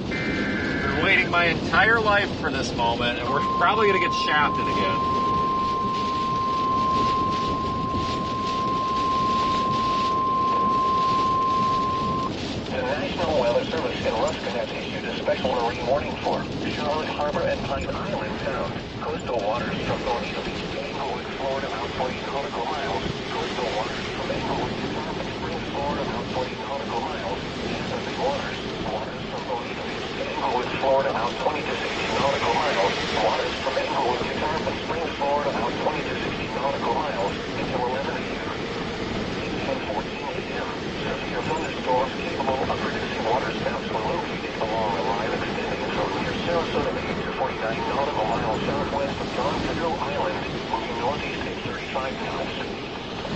Been waiting my entire life for this moment, and we're probably gonna get shafted again. The National Weather Service in Ruskin has issued a special marine warning for Charlotte Harbor and Pine Island Sound. Coastal waters from Bonita Beach to Englewood, Florida, about 40 nautical miles. Coastal waters from Englewood to Tampa, Springs, Florida, about 40 nautical miles. Pacific waters. Waters from Bonita Beach to Englewood, Florida, about 20 to 60 nautical miles. Waters from Englewood to Tampa, Springs, Florida, about 20 to 60 nautical miles until 11 a.m. 10:14 a.m. Severe thunderstorms capable of producing waterspouts were located along a line extending from near Sarasota Bay to 49 nautical miles southwest of Don Pedro Island, moving northeast at 35 knots.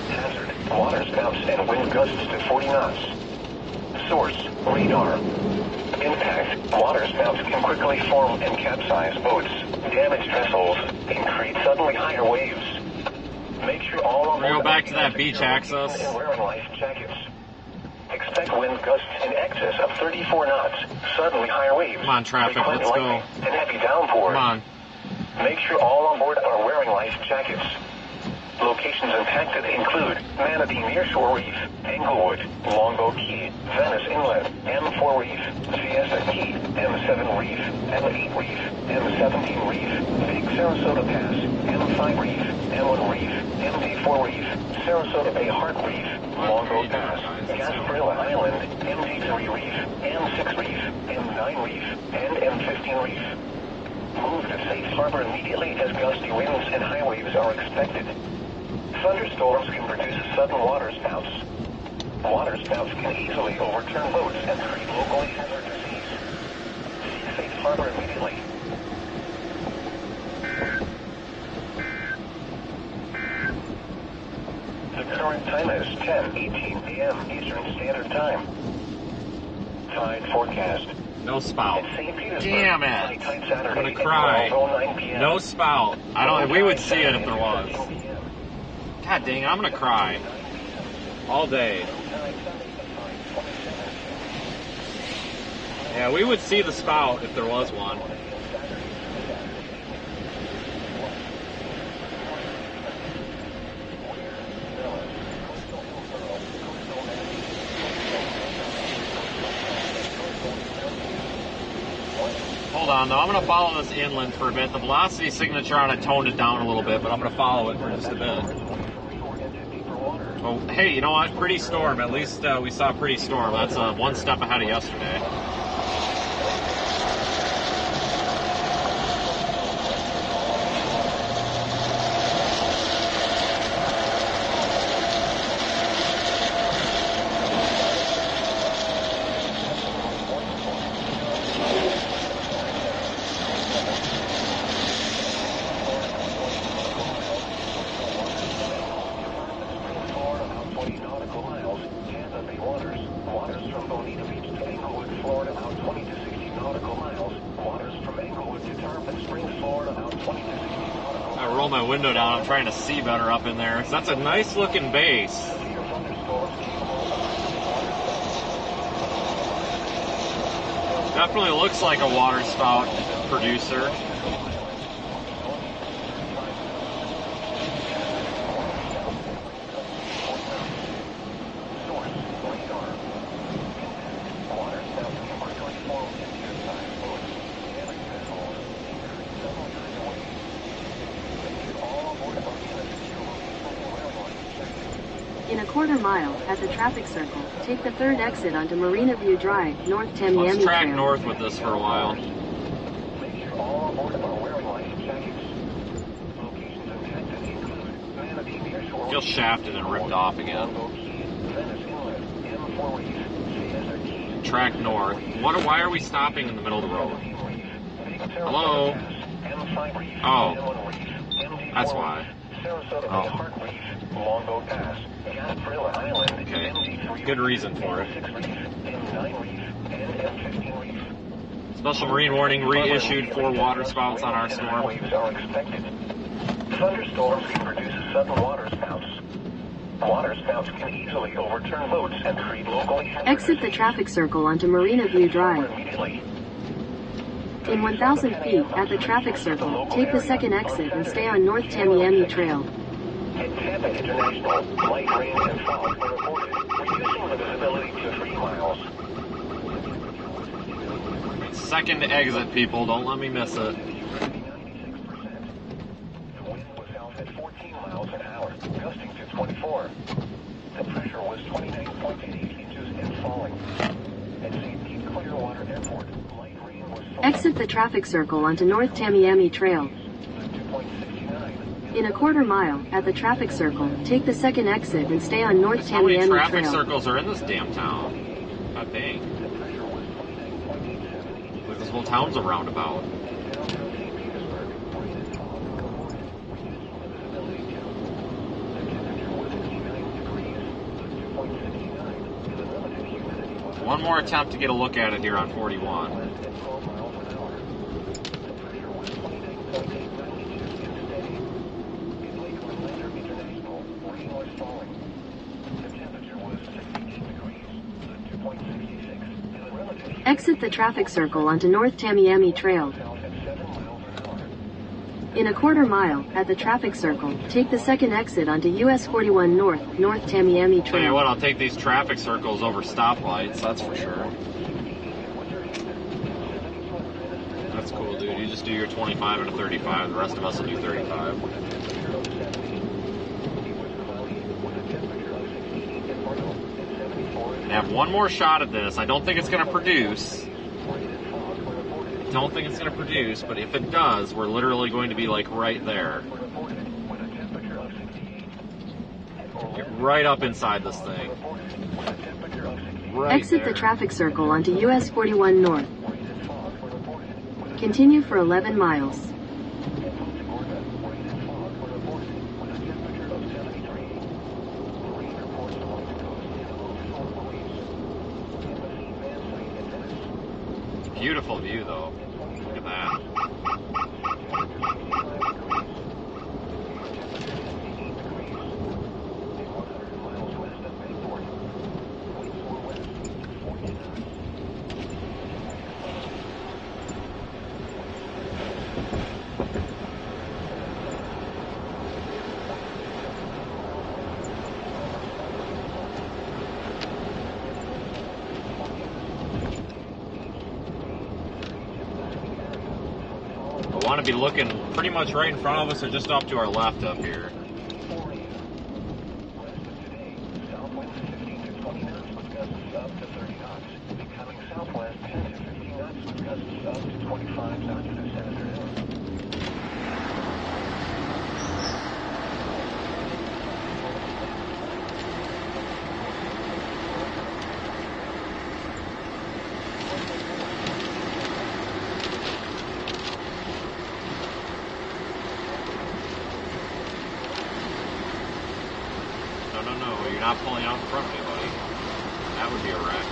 Hazard: waterspouts and wind gusts to 40 knots. Source: radar. Impact: waterspouts can quickly form and capsize boats, damage vessels, and create suddenly higher waves. Make sure all on board go back to that beach access. And wearing life jackets. Expect wind gusts in excess of 34 knots, suddenly higher waves. Come on, traffic, let's go. And heavy downpours. Come on. Make sure all on board are wearing life jackets. Locations impacted include Manatee Nearshore Reef, Englewood, Longboat Key, Venice Inlet, M4 Reef, Siesta Key, M7 Reef, M8 Reef, M17 Reef, Big Sarasota Pass, M5 Reef, M1 Reef, MD4 Reef, Sarasota Bay Heart Reef, Longboat Pass, Gasparilla Island, MD3 Reef, M6 Reef, M9 Reef, and M15 Reef. Move to safe harbor immediately as gusty winds and high waves are expected. Thunderstorms can produce sudden waterspouts. Waterspouts can easily overturn boats and create locally hazardous seas. Seek safe harbor immediately. The current time is 10:18 p.m. Eastern Standard Time. Tide forecast. No spout. St. Petersburg. Damn it. I'm gonna cry. No spout. I don't. We would see it if there was. God dang it, I'm gonna cry. All day. Yeah, we would see the spout if there was one. Hold on though, I'm going to follow this inland for a bit. The velocity signature on it toned it down a little bit, but I'm going to follow it for just a bit. Oh, hey, you know what? Pretty storm. At least we saw a pretty storm. That's one step ahead of yesterday. 20 to 60 nautical miles. Waters from Englewood to Tarpon Springs, Florida, about 20 to 60 nautical miles. I roll my window down. I'm trying to see better up in there. So that's a nice looking base. Definitely looks like a waterspout producer. In a quarter mile, at the traffic circle, take the third exit onto Marina View Drive, North Tamiami Let's track Trail. north with this for a while. Make sure all aboard are wearing life jackets. Locations in Texas include Manatee Nearshore, Feels shafted and ripped off again. Venice Inlet, M4 Reef, Siesta Keys, Track north. Why are we stopping in the middle of the road? Hello? M5 Reef, Oh. M1 Reef, MD4 That's why. Reef, Sarasota Oh. Bay Heart Reef, Longboat Pass, Gasparilla Island, Okay. MD3 Good reason for it. M6 Reef, M9 Reef, and M15 Reef. Special marine warning reissued for waterspouts on our storm. Waves are expected. Thunderstorms can produce sudden waterspouts. Waterspouts can easily overturn boats and create locally hazardous Exit the traffic circle onto Marina View Drive. immediately. In 1,000 feet, at the traffic circle, take the second exit and stay on North Tamiami Trail. At Tampa International, light rain and fog were reported, reducing the visibility to 3 miles. Second exit, people. Don't let me miss it. 96%. The wind was out at 14 miles an hour, gusting to 24. The pressure was 29.8 inches and falling. At St. Pete Clearwater Airport, light rain was falling. Exit the traffic circle onto North Tamiami Trail. 2.69. In a quarter mile, at the traffic circle, take the second exit and stay on North How many Tamiami traffic Trail. circles are in this damn town? I think. Like this whole town's a roundabout. One more attempt to get a look at it here on 41. Exit the traffic circle onto North Tamiami Trail. In a quarter mile, at the traffic circle, take the second exit onto US 41 North, North Tamiami Tell you Trail. what, I'll take these traffic circles over stoplights, that's for sure. That's cool, dude. You just do your 25 and a 35. The rest of us will do 35. I have one more shot at this. I don't think it's going to produce. Don't think it's going to produce, but if it does, we're literally going to be like right there. Get right up inside this thing. Right Exit there. the traffic circle onto US 41 North. Continue for 11 miles. Beautiful view, though. Look at that. I want to be looking pretty much right in front of us or just off to our left up here. No, you're not pulling out in front of me, buddy. That would be a wreck.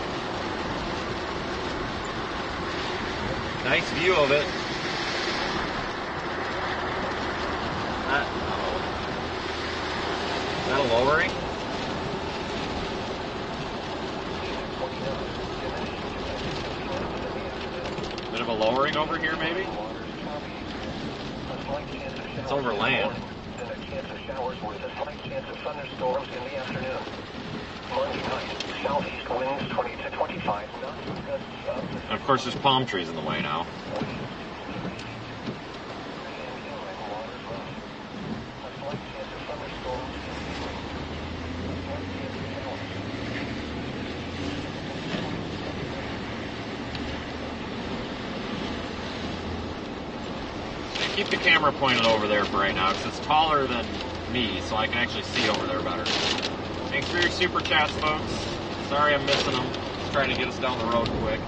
Nice view of it. Is that a lowering? Bit of a lowering over here, maybe? It's over land. Then a chance of showers with a slight chance of thunderstorms in the afternoon. Monday night, southeast winds 20 to 25 knots. And of course, there's palm trees in the way now. Keep the camera pointed over there for right now, because it's taller than me, so I can actually see over there better. Thanks for your super chats, folks. Sorry I'm missing them. Just trying to get us down the road quick.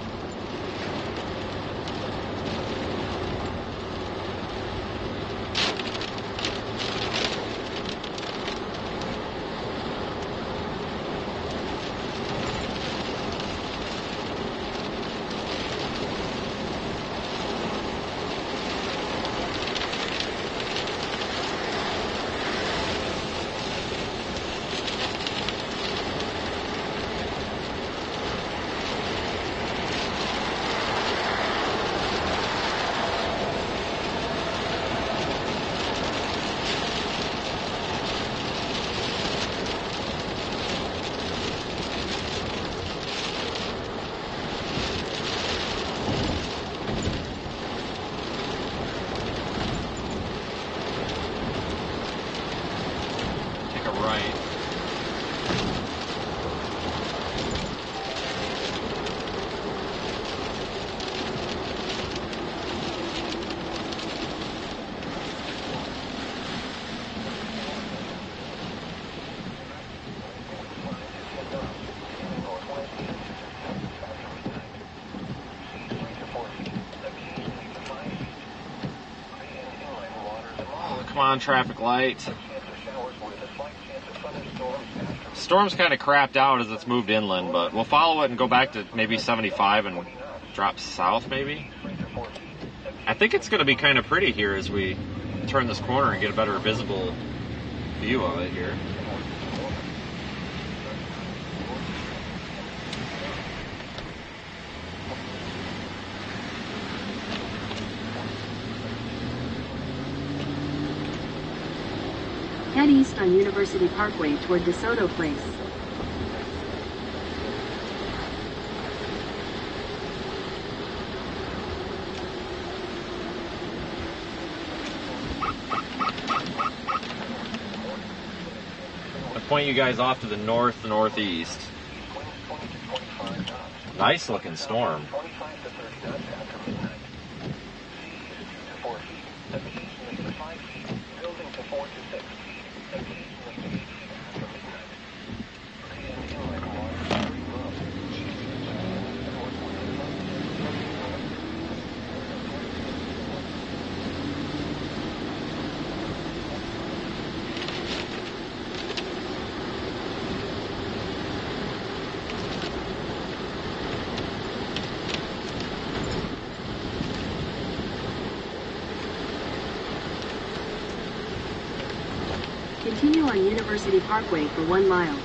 Come on, traffic light. Storm's kind of crapped out as it's moved inland, but we'll follow it and go back to maybe 75 and drop south, maybe. I think it's going to be kind of pretty here as we turn this corner and get a better visible view of it here. Head east on University Parkway toward DeSoto Place. I'll point you guys off to the northeast. Nice looking storm. Continue on University Parkway for 1 mile.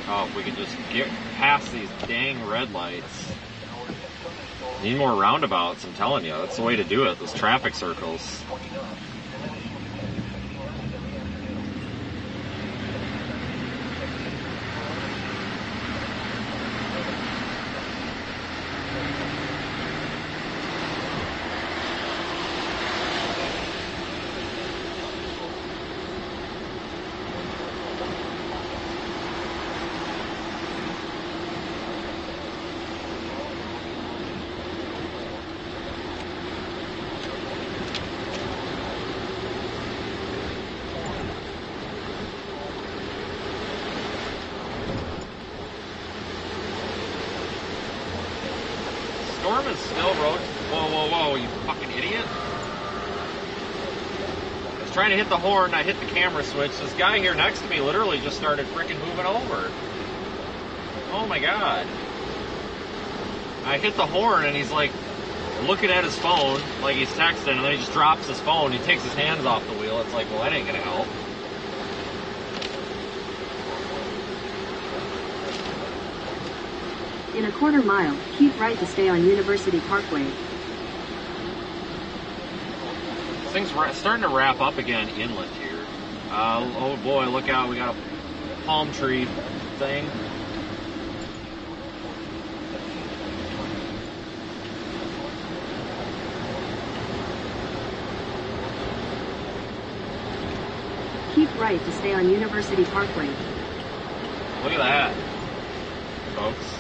Oh, if we could just get past these dang red lights. Need more roundabouts, I'm telling you. That's the way to do it, those traffic circles. Storm is still road. Whoa, you fucking idiot. I was trying to hit the horn, I hit the camera switch. This guy here next to me literally just started freaking moving over. Oh my god. I hit the horn and he's like looking at his phone, like he's texting, and then he just drops his phone. He takes his hands off the wheel. It's like, well, that ain't gonna help. In a quarter mile, keep right to stay on University Parkway. This thing's starting to wrap up again inland here. Oh boy, look out, we got a palm tree thing. Keep right to stay on University Parkway. Look at that, folks.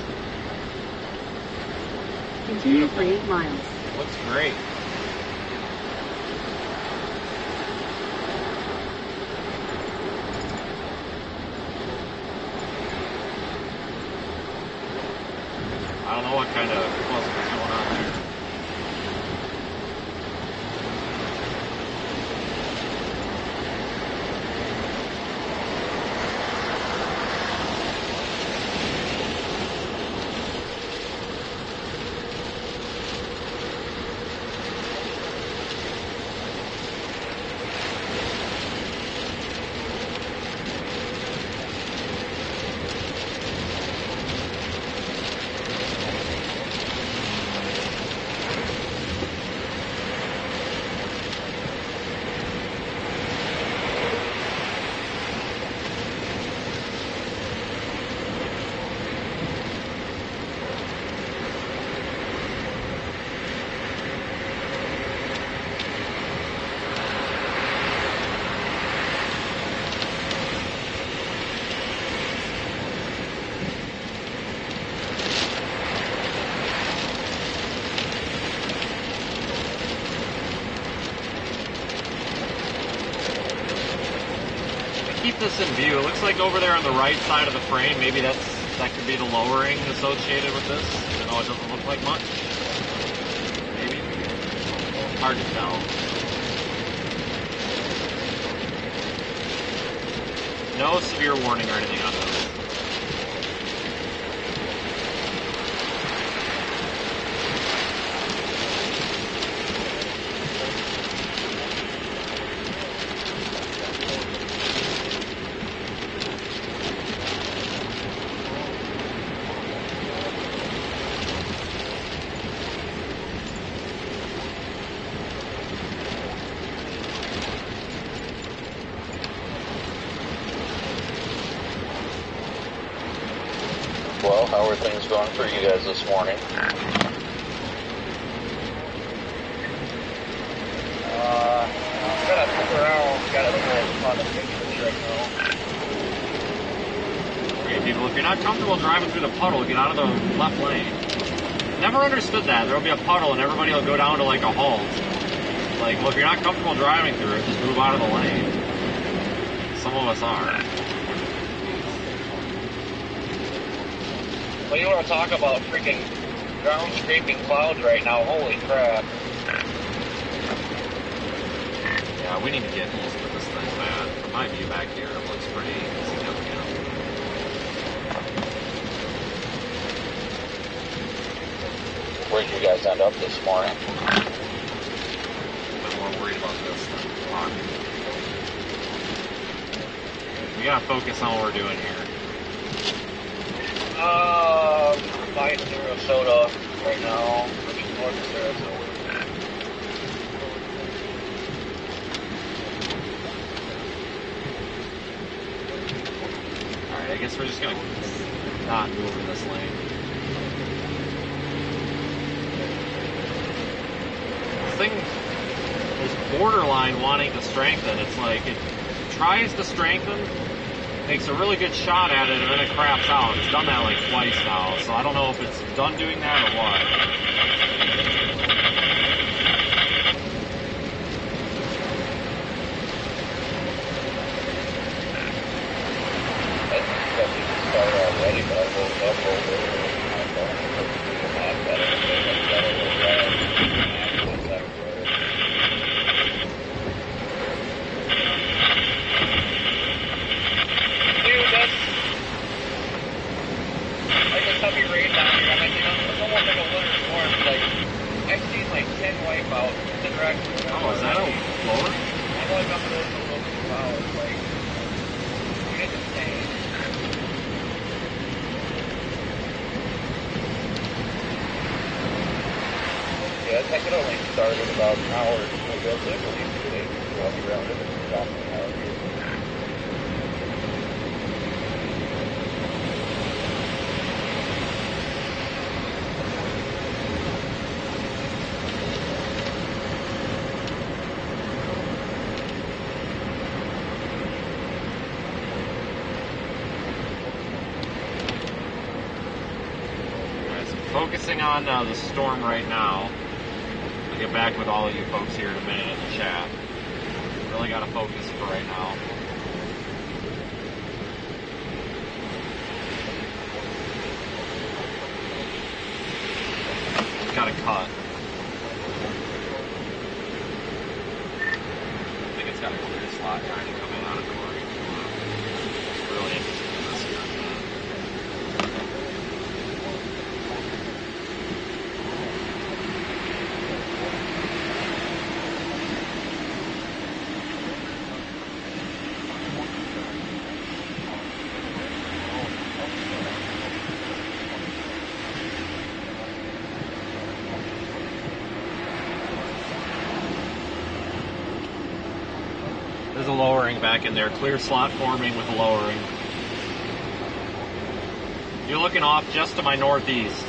Continue for 8 miles. Looks great. I don't know what kind of puzzle is going on there. Keep this in view. It looks like over there on the right side of the frame, maybe that could be the lowering associated with this. Even though it doesn't look like much. Maybe. Hard to tell. No severe warning or anything on this. Well, how are things going for you guys this morning? I'm gonna move around, got a little on the pictures right now. Okay, people, if you're not comfortable driving through the puddle, get out of the left lane. Never understood that. There'll be a puddle and everybody will go down to like a halt. Like, well, if you're not comfortable driving through it, just move out of the lane. Some of us are. Well, you want to talk about freaking ground scraping clouds right now? Holy crap. Yeah, we need to get east of this thing, man. From my view back here, it looks pretty significant. Where'd you guys end up this morning? I'm more worried about this than talking. We gotta focus on what we're doing here. By Sarasota right now, which is north of Sarasota. Alright, I guess we're just gonna not move in this lane. This thing is borderline wanting to strengthen. It's like it tries to strengthen, makes a really good shot at it, and then it craps out. It's done that like twice now, so I don't know if it's done doing that or what. Already, but I woke up over heavy rain down here. I mean, it's almost like a winter Heck, it only started about an hour or two ago, so I believe today I'll be around it and stop an hour. Focusing on the storm right now. I'll get back with all of you folks here in a minute in the chat. Really got to focus for right now. Got to cut. I think it's got a clear slot trying to come in out of Corey. Really interesting in this here. There's a lowering back in there. Clear slot forming with a lowering. You're looking off just to my northeast.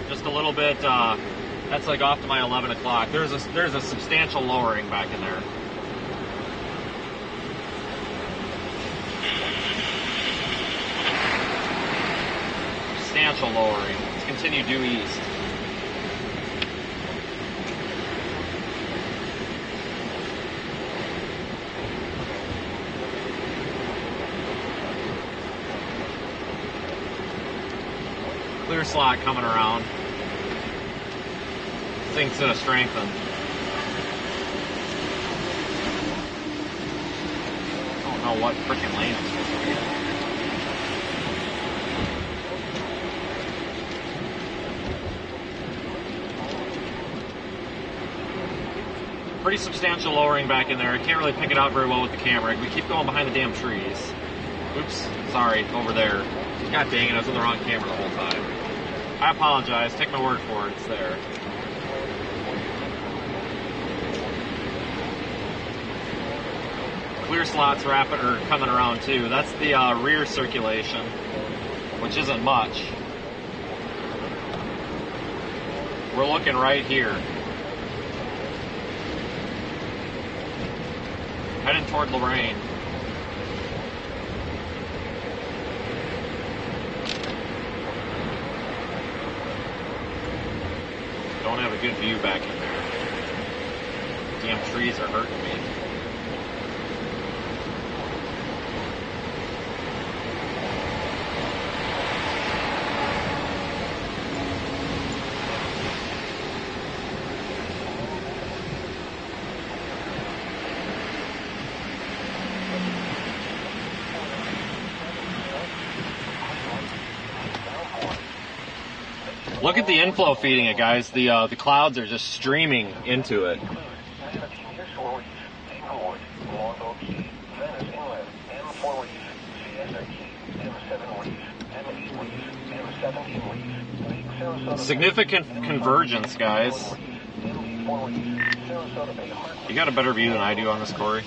Just a little bit, that's like off to my 11 o'clock. There's a substantial lowering back in there. Substantial lowering. Let's continue due east. Clear slot coming around. Things gonna strengthen. I don't know what freaking lane I'm supposed to be in. Pretty substantial lowering back in there. I can't really pick it out very well with the camera. We keep going behind the damn trees. Oops, sorry, over there. God dang it, I was on the wrong camera the whole time. I apologize, take my word for it, it's there. Clear slots coming around too. That's the rear circulation, which isn't much. We're looking right here. Heading toward Lorraine. Don't have a good view back in there. Damn trees are hurting me. Look at the inflow feeding it, guys. The clouds are just streaming into it. Significant convergence, guys. You got a better view than I do on this, Corey.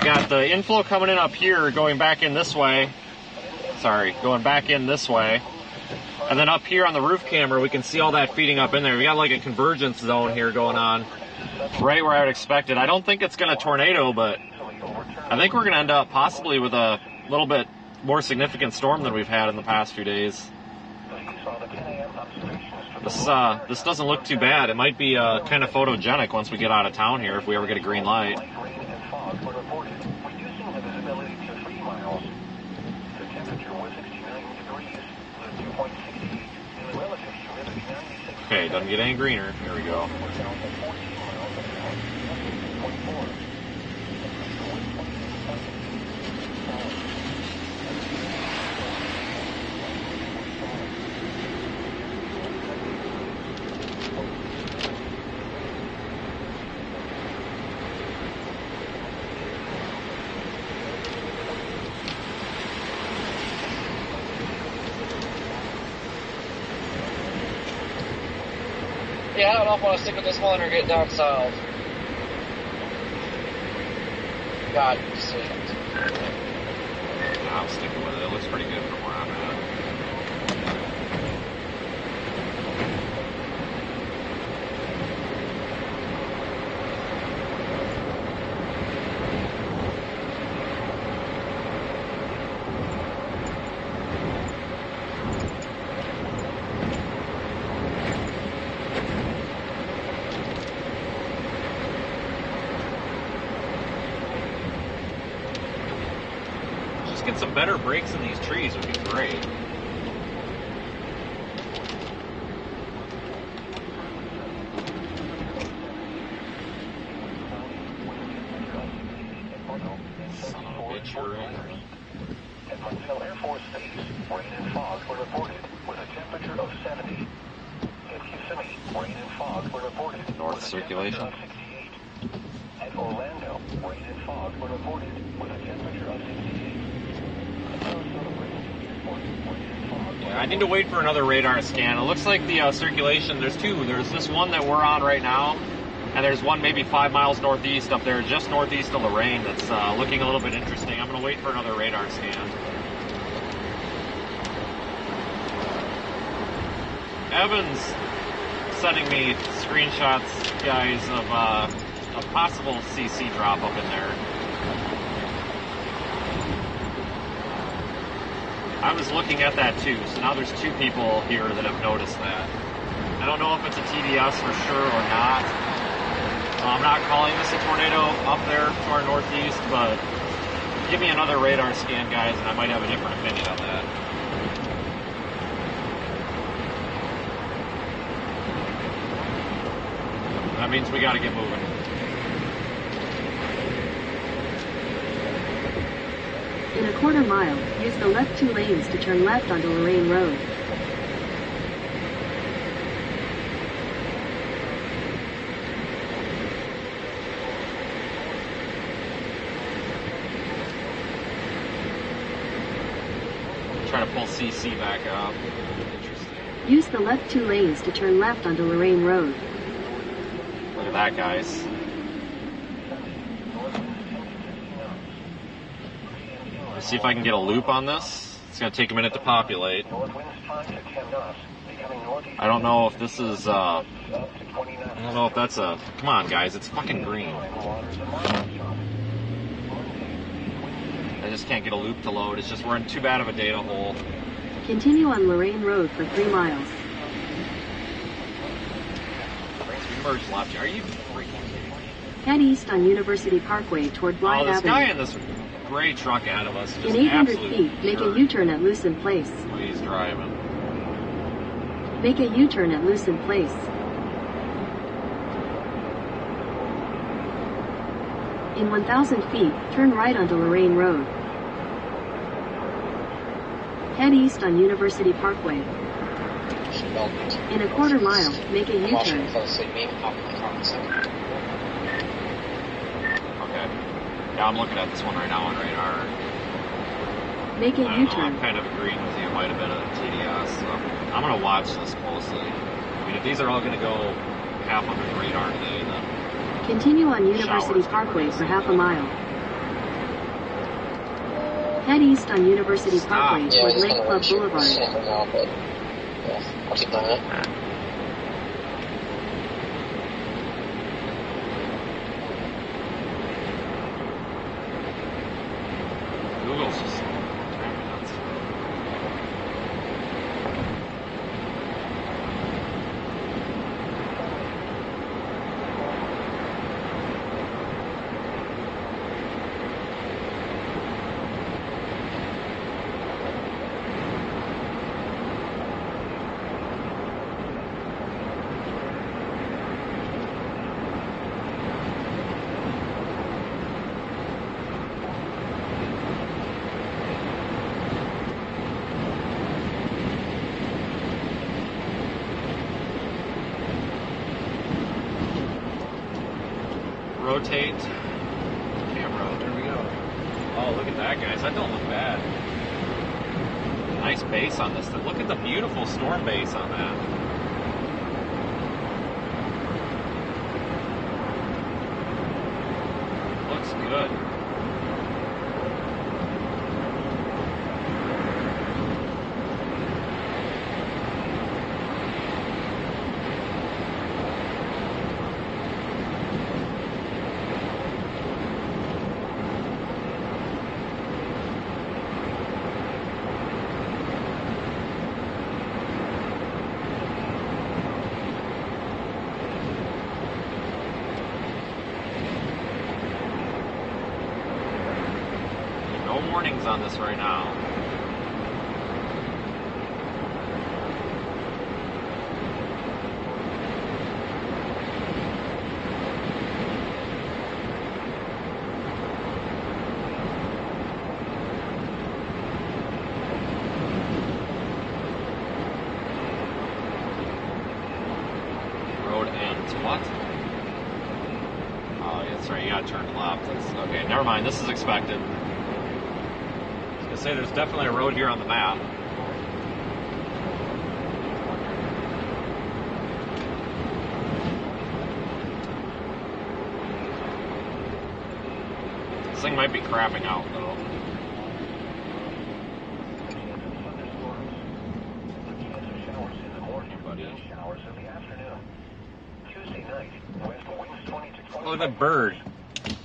Got the inflow coming in up here, going back in this way. Sorry, going back in this way. And then up here on the roof camera, we can see all that feeding up in there. We got like a convergence zone here going on, right where I would expect it. I don't think it's going to tornado, but I think we're going to end up possibly with a little bit more significant storm than we've had in the past few days. This doesn't look too bad. It might be kind of photogenic once we get out of town here if we ever get a green light. Okay, doesn't get any greener. Here we go. Yeah, I don't know if I want to stick with this one or get down south. God, decisions. I'm sticking with it. It looks pretty good from where I'm at. Get some better brakes in these trees would be great. Son of a bitch, you're in. At Montreal Air Force Base, rain and fog were reported with a temperature of 70. At Kissimmee, rain and fog were reported North with a circulation. temperature of 68. At Orlando, rain and fog were reported with a temperature of 68. Yeah, I need to wait for another radar scan. It looks like the circulation, there's two. There's this one that we're on right now, and there's one maybe 5 miles northeast up there, just northeast of Lorraine, that's looking a little bit interesting. I'm going to wait for another radar scan. Evan's sending me screenshots, guys, of a possible CC drop up in there. I was looking at that too, so now there's two people here that have noticed that. I don't know if it's a TDS for sure or not. I'm not calling this a tornado up there to our northeast, but give me another radar scan, guys, and I might have a different opinion on that. That means we gotta get moving. In a quarter mile, use the left 2 lanes to turn left onto Lorraine Road. Try to pull CC back up. Interesting. Use the left 2 lanes to turn left onto Lorraine Road. Look at that, guys. Let's see if I can get a loop on this. It's going to take a minute to populate. I don't know if this is, I don't know if that's a, come on guys, it's fucking green. I just can't get a loop to load. It's just we're in too bad of a data hole. Continue on Lorraine Road for 3 miles. We merged left here. Are you freaking kidding me? Head east on University Parkway toward Blythe this Avenue. guy in this gray truck ahead of us. Just In 800 absolute feet, make a jerk. U-turn at Lucent Place. He's driving. Make a U-turn at Lucent Place. In 1,000 feet, turn right onto Lorraine Road. Head east on University Parkway. In a quarter mile, make a U-turn. Okay. Yeah, I'm looking at this one right now on radar. Make a I don't know, U-turn. I'm kind of agreeing with you. It might have been a TDS. So I'm going to watch this closely. I mean, if these are all going to go half under the radar today, then Continue on University Parkway for half a mile. Head east on University Parkway toward Lake Club Boulevard. I'll keep doing it. Google's just driving me nuts. Rotate. Camera. There we go. Oh, look at that, guys. That don't look bad. Nice base on this. Look at the beautiful storm base on that. Good. No warnings on this right now. Road ends. What? Oh, yeah, that's right. You gotta turn left. Okay, never mind. This is expected. Say there's definitely a road here on the map. This thing might be crapping out though. Look at that bird. Seas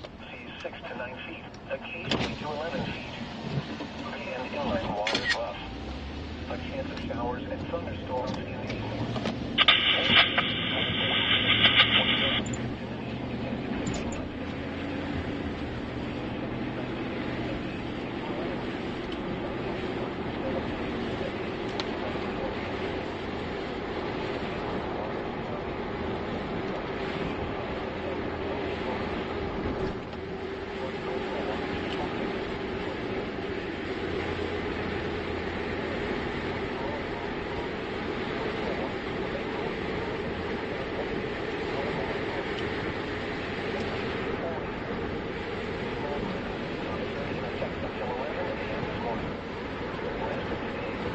6 to 9 feet, occasionally to 11 feet. Inland waters rough. A chance of showers and thunderstorms in the evening.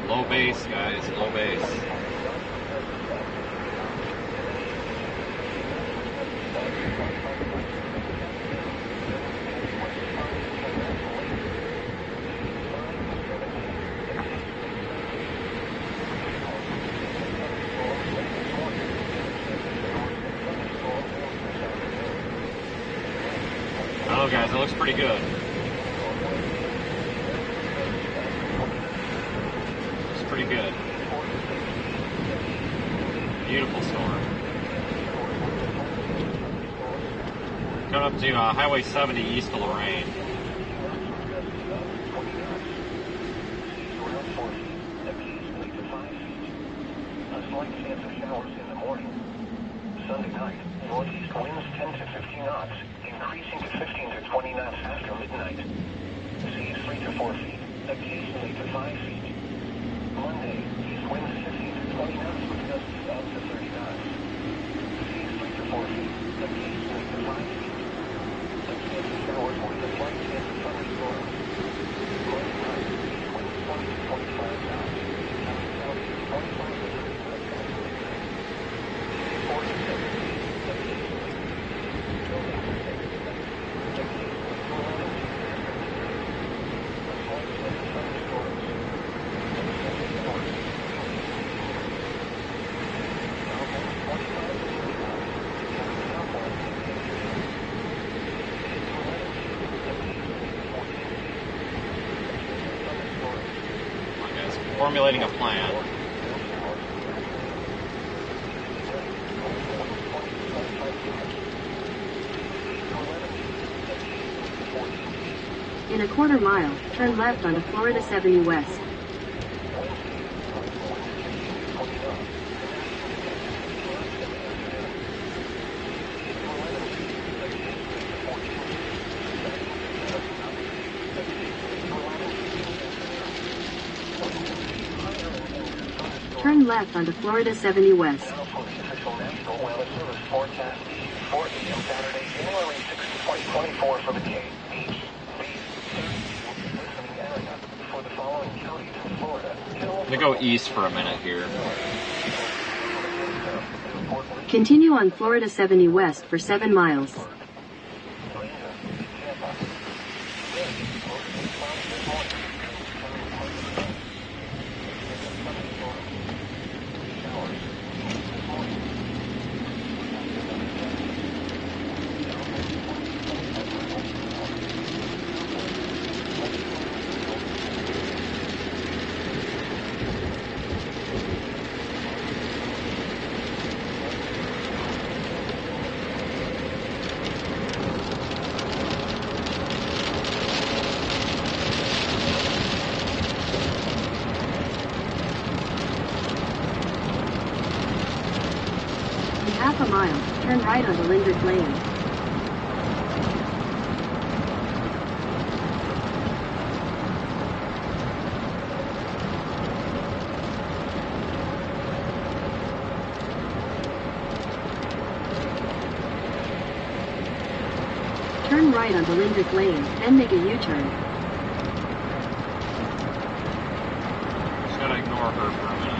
Low base, guys, low base. Oh, guys, it looks pretty good. Pretty good. Beautiful storm. Coming up to Highway 70 east of Lorraine. A slight chance of showers in the morning. Sunday night, northeast winds 10 to 15 knots, increasing to 15 to 20 knots after midnight. Seas 3 to 4 feet, occasionally to 5 feet. Monday, east winds 15 to 20 knots with gusts up to 30 knots. Seas 3 to 4 feet, occasionally to 5 feet. A chance of showers with a slight chance of thunderstorms. Monday night, east winds 20 to 25 knots. Coming southeast 25 to 30 knots after midnight. Seas 4 to 7 feet, occasionally. Building to 6 to 7 feet, occasionally to 11 feet after midnight. A slight chance of thunderstorms. Formulating a plan. In a quarter mile, turn left onto Florida 70 West. Turn left onto Florida 70 West. Now for the official National Weather Service forecast, 4 p.m. Saturday, January 6, 2024 for the K, H, B, 30 listening area for the following counties in Florida. I'm gonna go east for a minute here. Continue on Florida 70 West for 7 miles. Tampa, half a mile, turn right onto Lindrick Lane. Turn right onto Lindrick Lane, then make a U-turn. Just gotta ignore her for a minute.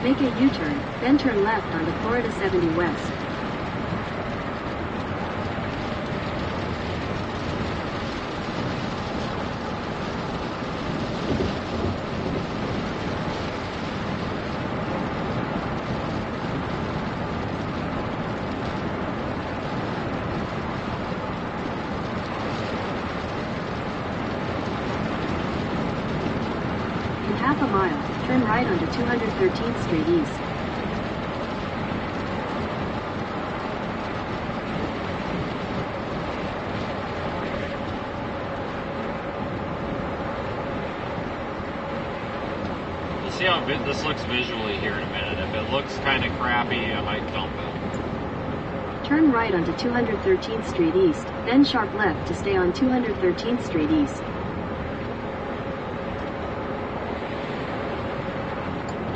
Make a U-turn, then turn left onto Florida 70 West. In half a mile, turn right onto 213th Street East. We'll see how this looks visually here in a minute. If it looks kind of crappy, I might dump it. Turn right onto 213th Street East, then sharp left to stay on 213th Street East.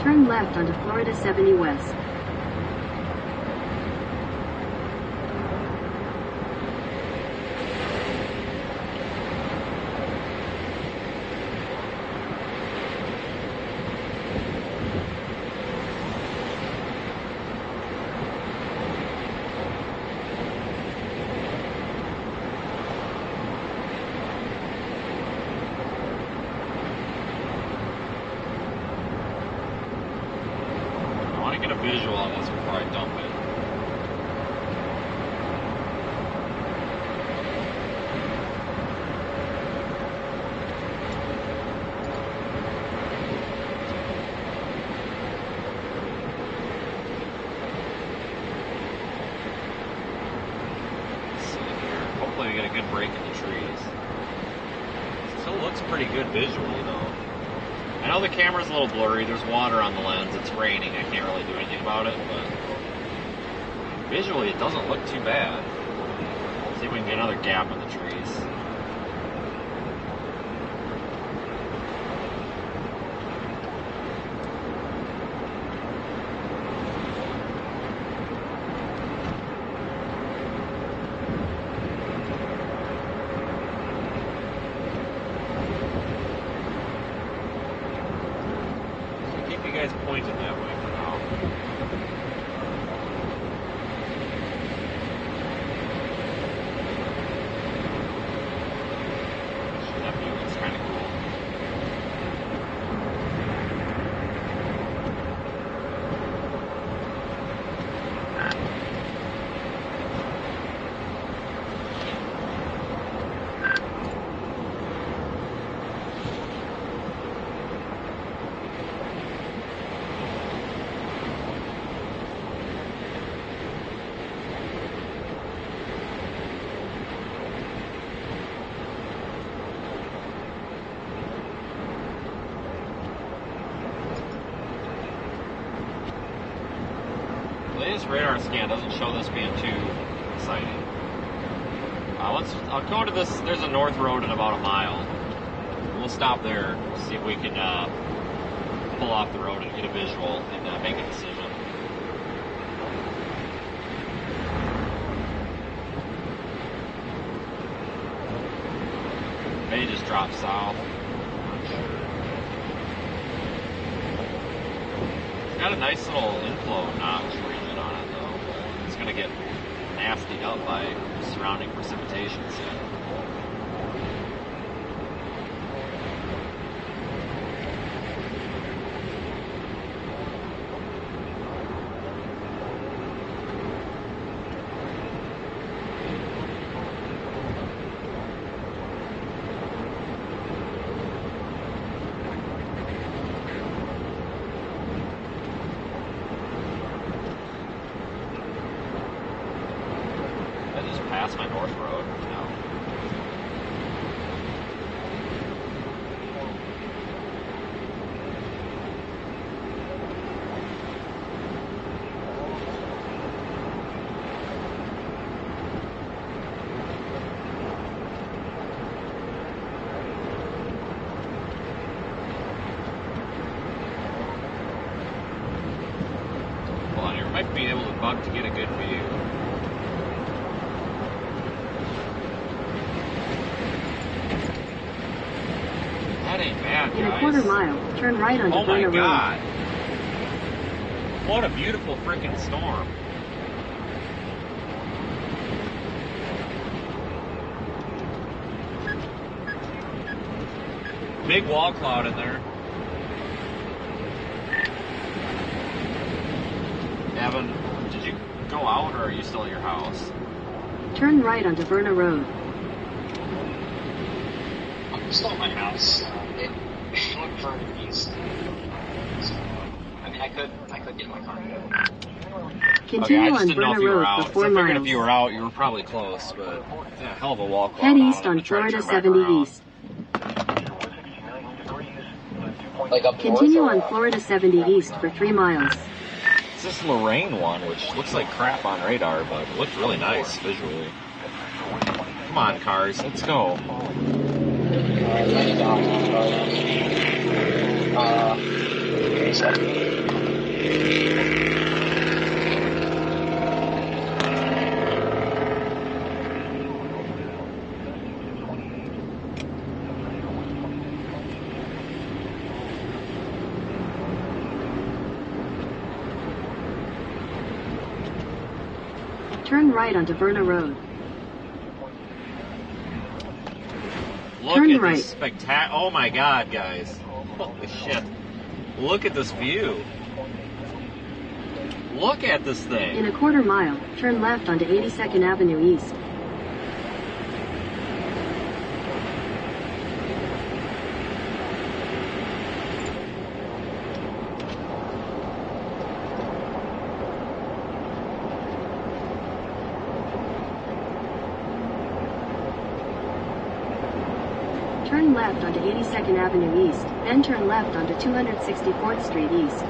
Turn left onto Florida 70 West. Get a visual on this before I dump it. Let's see here. Hopefully we get a good break in the trees. Still looks pretty good visually though. I know the camera's a little blurry, there's water on the lens, it's raining, I can't really do anything about it, but visually it doesn't look too bad. Let's see if we can get another gap in the trees. Guys pointed that way for now. That view looks kind of cool. The latest radar scan doesn't show this being too exciting. I'll go to this. There's a north road in about a mile. We'll stop there, see if we can pull off the road and get a visual and make a decision. May just drop south. It's got a nice little inflow notch region on it though. It's going to get nastied up by surrounding precipitation soon. Past my north road? No. buck to get a good view. That ain't bad, guys. In a quarter mile, turn right onto Oh my Verna Road. God. What a beautiful freaking storm. Big wall cloud in there. Evan, did you go out or are you still at your house? Turn right onto Verna Road. I'm still at my house. It looked further east. So, I mean, I could get my car. Continue Okay, I just on didn't know Verna if you were Road out. for 4 I figured miles. if you were out, you were probably close, but yeah, hell of a wall cloud. Head east I'm on gonna try to Florida turn back 70 around. East. Like up north Continue or on Florida 70 East for 3 miles. It's this Lorraine one, which looks like crap on radar, but it looks really nice visually. Come on, cars, let's go. Turn right onto Verna Road. Look Turn at right. this oh my God, guys. Holy shit. Look at this view. Look at this thing. In a quarter mile, turn left onto 82nd Avenue East. Turn left onto 82nd Avenue East, then turn left onto 264th Street East.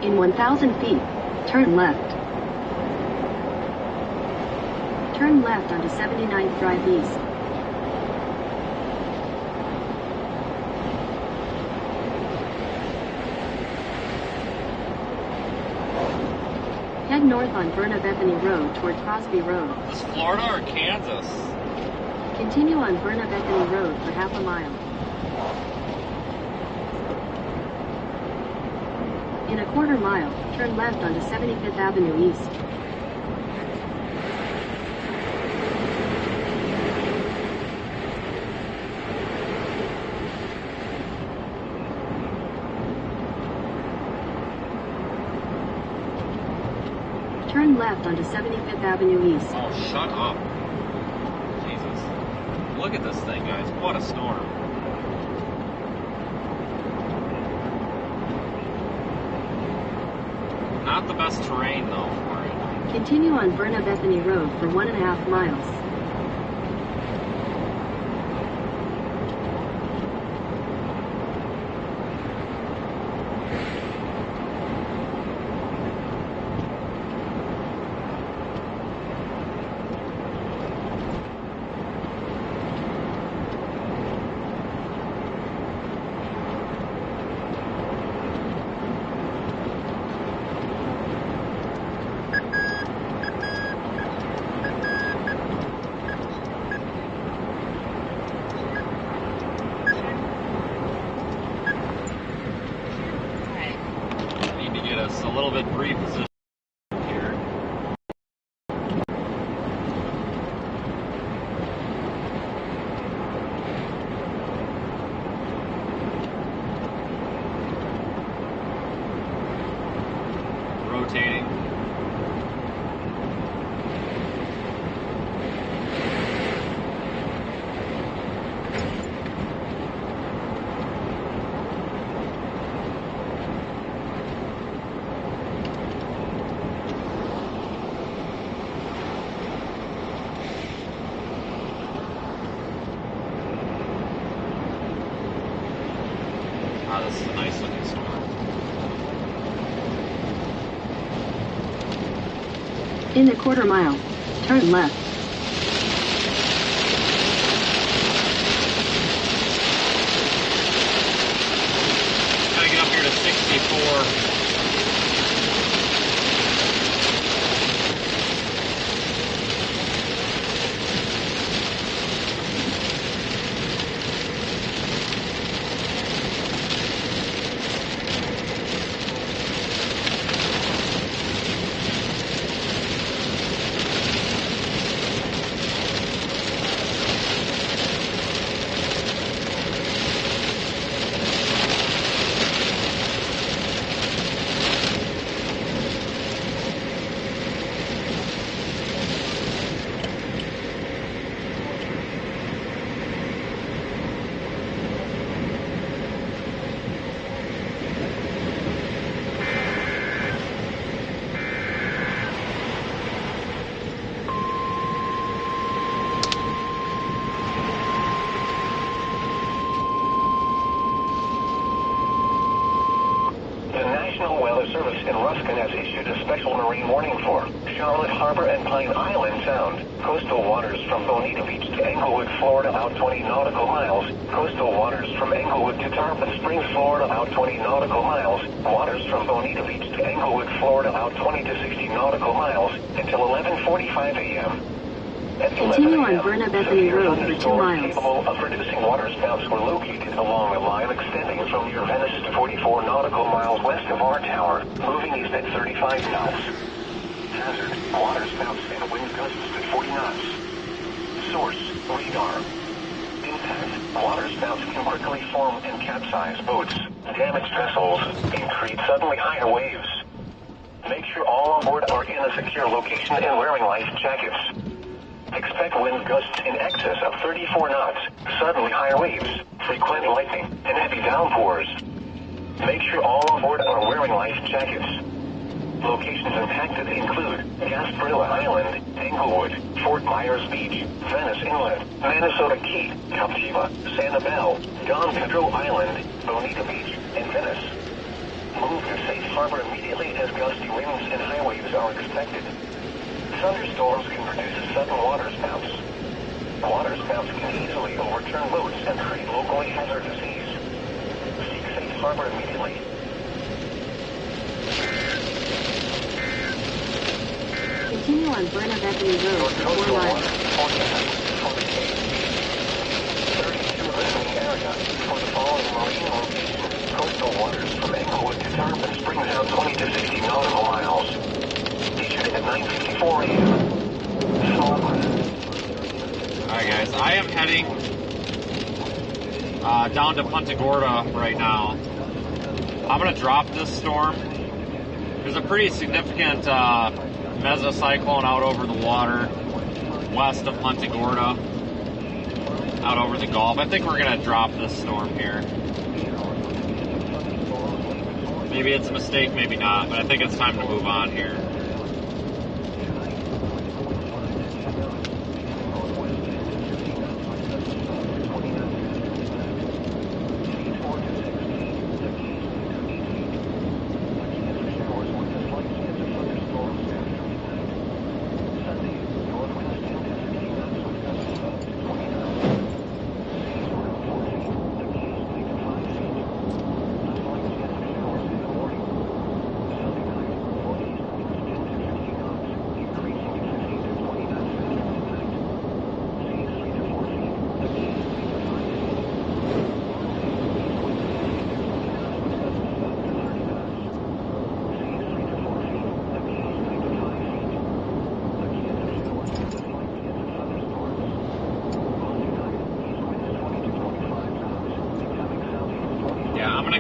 In 1,000 feet, turn left. Turn left onto 79th Drive East. Head north on Verna Bethany Road toward Crosby Road. Is this Florida or Kansas? Continue on Verna Bethany Road for half a mile. In a quarter mile, turn left onto 75th Avenue East. Turn left onto 75th Avenue East. Oh, shut up. Jesus. Look at this thing, guys. What a storm. Not the best terrain, though, for it. Continue on Verna Bethany Road for 1.5 miles. Need to get us a little bit pre-positioned here. Rotating. Wow, this is a nice looking storm. In a quarter mile, turn left. 54. Service in Ruskin has issued a special marine warning for Charlotte Harbor and Pine Island Sound. Coastal waters from Bonita Beach to Englewood, Florida, out 20 nautical miles. Coastal waters from Englewood to Tarpon Springs, Florida, out 20 nautical miles. Waters from Bonita Beach to Englewood, Florida, out 20 to 60 nautical miles until 11:45 a.m. Continue on Verna Bethany Road for 2 miles. Capable of producing waterspouts were located along a line extending from near Venice to 44 nautical miles west of our tower, moving east at 35 knots. Hazard: waterspouts and wind gusts at 40 knots. Source: radar. Impact: waterspouts can quickly form and capsize boats, damage vessels, and create suddenly higher waves. Make sure all on board are in a secure location and wearing life jackets. Expect wind gusts in excess of 34 knots, suddenly higher waves, frequent lightning, and heavy downpours. Make sure all on board are wearing life jackets. Locations impacted include Gasparilla Island, Englewood, Fort Myers Beach, Venice Inlet, Minnesota Key, Captiva, Sanibel, Don Pedro Island, Bonita Beach, and Venice. Move to safe harbor immediately as gusty winds and high waves are expected. Thunderstorms can produce sudden waterspouts. Waterspouts can easily overturn boats and create locally hazardous seas. Seek safe harbor immediately. Continue on Verna Bethany Road for 4 miles. 32 listening area for the following marine locations. Coastal waters from Englewood to Tarpon Springs out 20 to 60 nautical miles. Issued at 9:54 a.m. Alright guys, I am heading down to Punta Gorda right now. I'm going to drop this storm. There's a pretty significant mesocyclone out over the water west of Punta Gorda, out over the Gulf. I think we're going to drop this storm here. Maybe it's a mistake, maybe not, but I think it's time to move on here.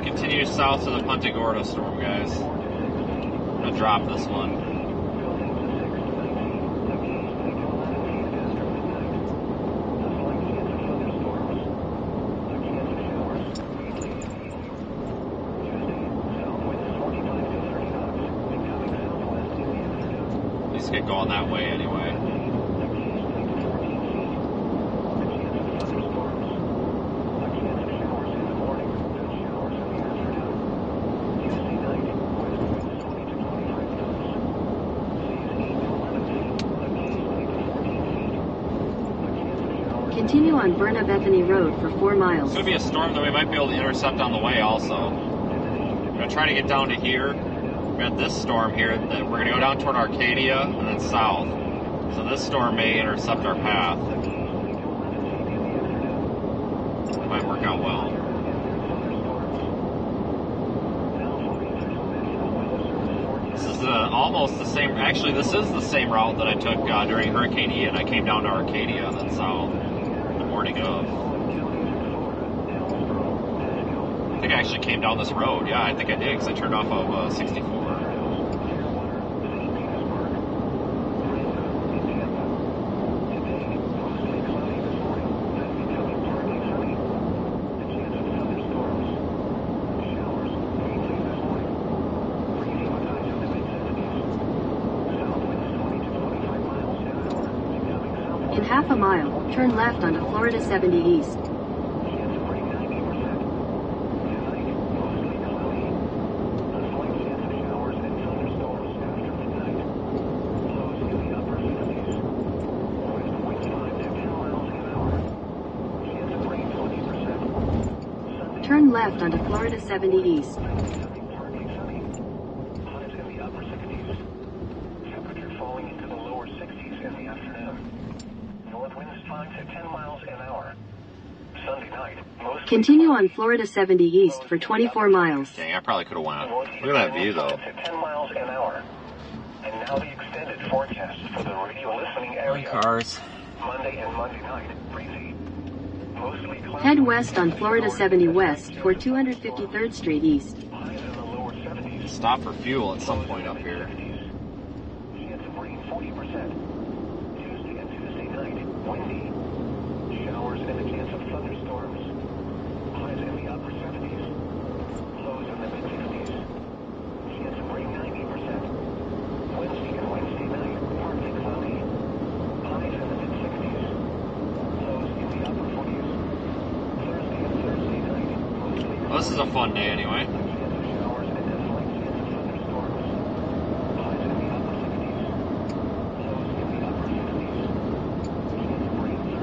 Continue south to the Punta Gorda storm, guys. I'm gonna drop this one. At least get going that way anyway. Continue on Verna Bethany Road for 4 miles. It's going to be a storm that we might be able to intercept on the way also. going to try to get down to here. We got this storm here. That we're going to go down toward Arcadia and then south. So this storm may intercept our path. It might work out well. This is almost the same. Actually, this is the same route that I took during Hurricane Ian. I came down to Arcadia and then south the morning of. I think I actually came down this road. Yeah, I think I did because I turned off of 64. In half a mile, turn left onto Florida 70 East. Turn left onto Florida 70 East. Temperature falling into the lower 60s in the afternoon. North winds 5 to 10 miles an hour. Sunday night, mostly Continue on Florida 70 East for 24 miles. Dang, I probably could have went. Look at that view, though. to 10 miles an hour. And now the extended forecast for the radio listening area. Cars. Monday and Monday night, breezy. Mostly cloudy. Head west on Florida 70 West for 253rd Street East. Highs in the lower 70s. Stop for fuel at some point up here. Chance of rain 40%. Tuesday and Tuesday night, windy. Showers and a chance of thunderstorms. Highs in the upper 70s. Lows in the mid 50s. Chance of rain 90%. Wednesday and Wednesday night, partly cloudy. Highs in the mid 60s. Lows in the upper 40s. Thursday and Thursday night, mostly Well, this is a fun day anyway. chance of showers and a slight chance of thunderstorms. Highs in the upper 60s. Lows in the upper 50s. Chance of rain 30%.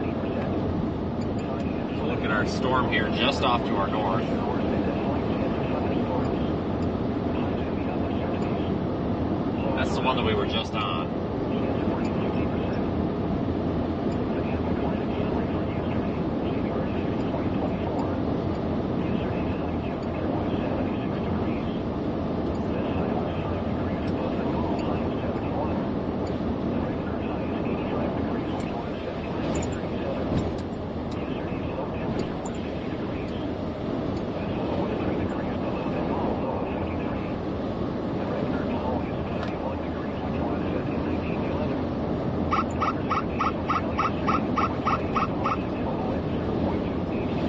Sunny and Look at our storm here just off to our north. showers and a slight chance of thunderstorms. Highs in the upper 70s. That's the one that we were just on. Chance of rain 50%. The Tampa climate summary for yesterday, January 6, 2024. Yesterday's high temperature was 76 degrees. This high was 5 degrees above the normal high of 71. The regular high is 85 degrees, which was 79 degrees south. Yesterday's low temperature was 60 degrees. This low was 3 degrees below the normal low of 53. The regular low is 31 degrees, which was set in 1911. Precipitation fell yesterday, which made the most total at 0.2 inches.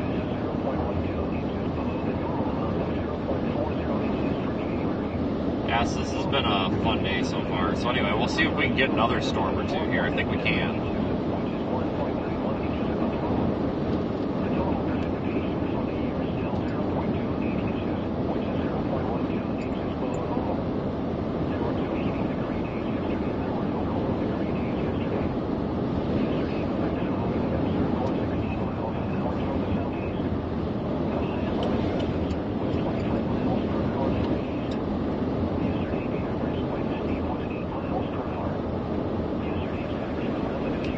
This is 0.12 inches below the normal amount of 0.40 inches for January. Yes, this has been a fun day so far. So anyway, we'll see if we can get another storm or two here. I think we can. Which is 1.91 inches above normal. The total precipitation for the year is still 0.28 inches, which is 0.12 inches below normal. There were 2 heating degree days yesterday, and there were no cold degree days yesterday. Yesterday, the maximum wind observed was 16 miles an hour from the southeast. The highest wind gust observed was 25 miles per hour from the east. Yesterday, the average wind speed was 8 miles per hour. Yesterday's maximum relative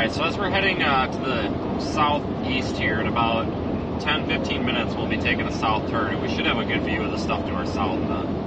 Alright, so as we're heading to the southeast here, in about 10-15 minutes we'll be taking a south turn, and we should have a good view of the stuff to our south then.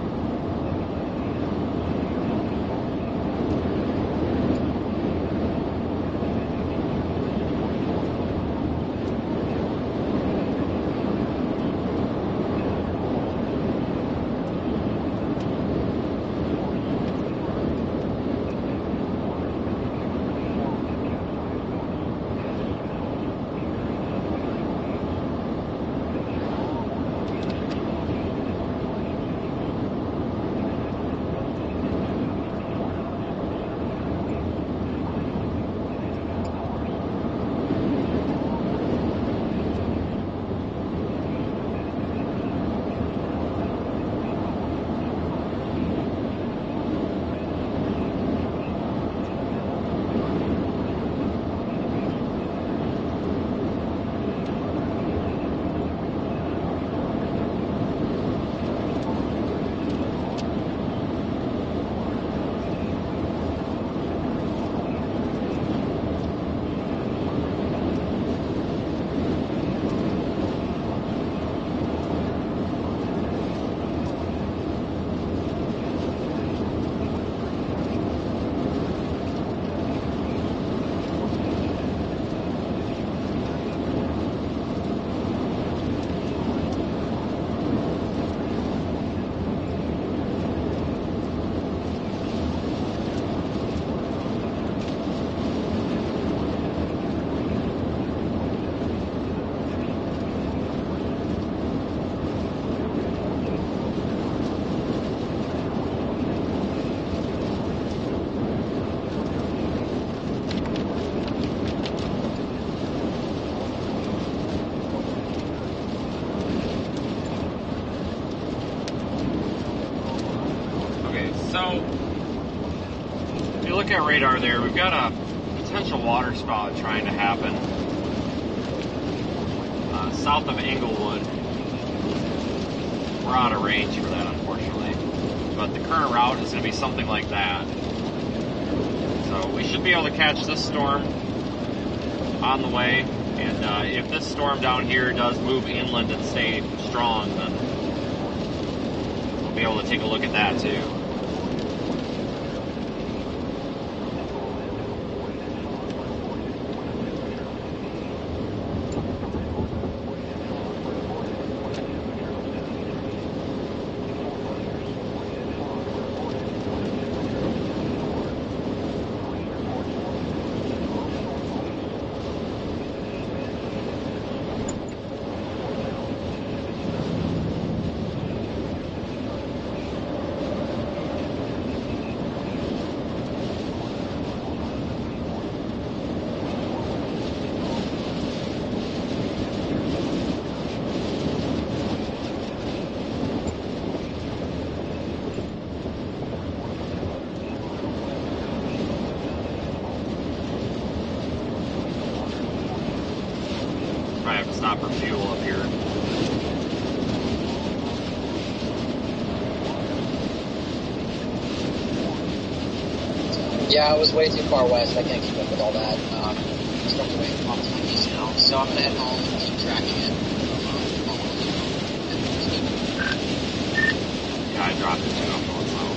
So, if you look at radar there, we've got a potential water spout trying to happen south of Englewood. We're out of range for that, unfortunately. But the current route is going to be something like that. So we should be able to catch this storm on the way. And if this storm down here does move inland and stay strong, then we'll be able to take a look at that too. Probably have to stop for fuel up here. Yeah, I was way too far west. I can't keep up with all that. Stuff away from my east now. So I'm going to head home and keep tracking it. Yeah, I dropped it too. I'm going slow.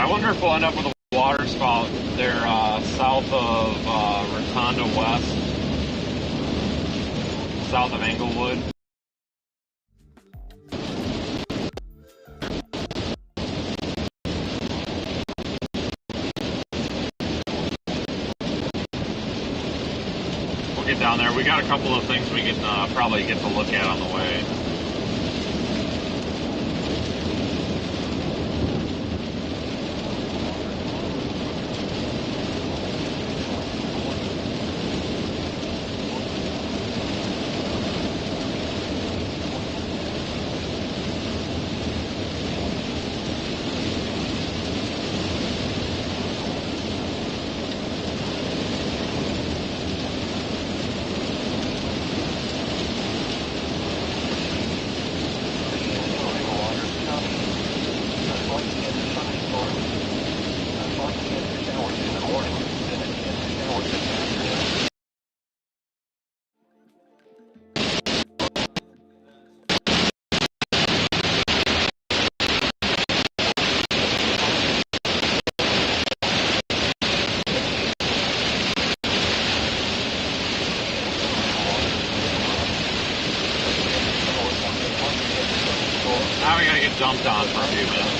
I wonder if we'll end up with a water spout there south of Rotonda West, south of Englewood. We'll get down there. We got a couple of things we can probably get to look at on the way. Now we gotta get dumped on for a few minutes.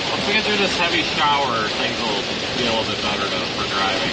Once we get through this heavy shower, things will be a little bit better for driving.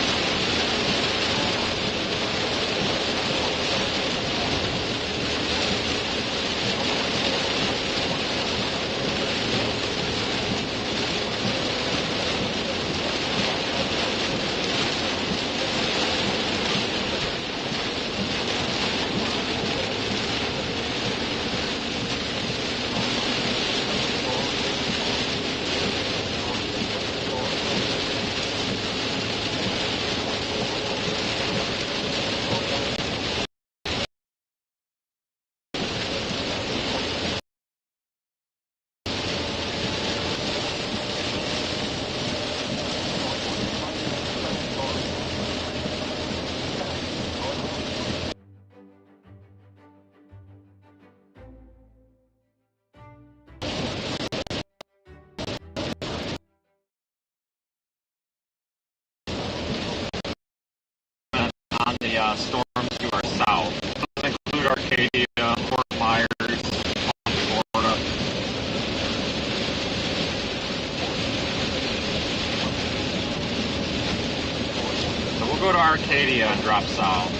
On the storms to our south. Those include Arcadia, Fort Myers, Florida. So we'll go to Arcadia and drop south.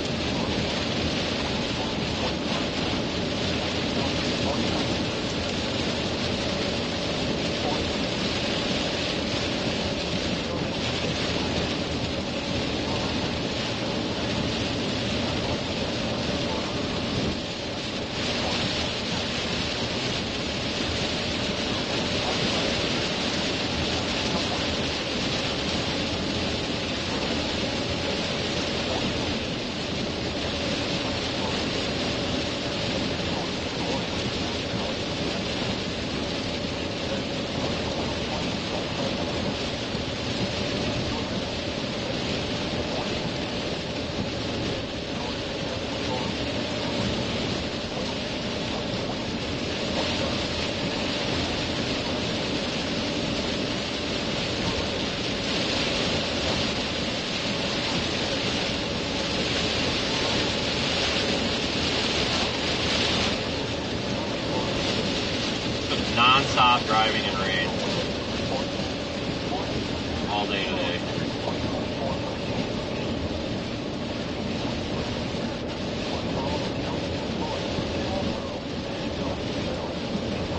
Non-stop driving in rain. all day today.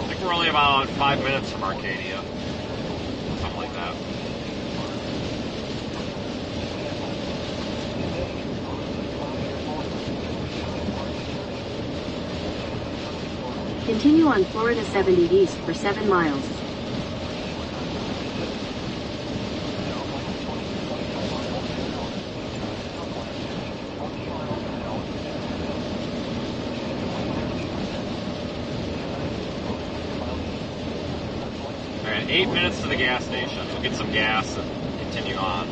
I think we're only about 5 minutes from Arcadia. Something like that. Continue on Florida 70 East for 7 miles. Alright, 8 minutes to the gas station. We'll get some gas and continue on.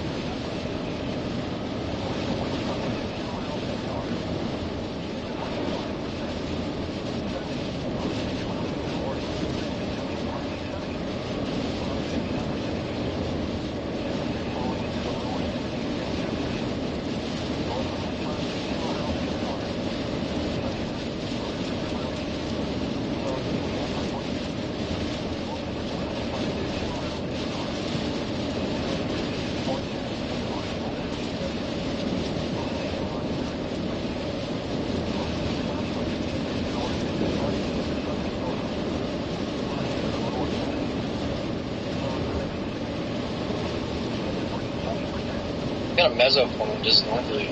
Got a mesophone just normally.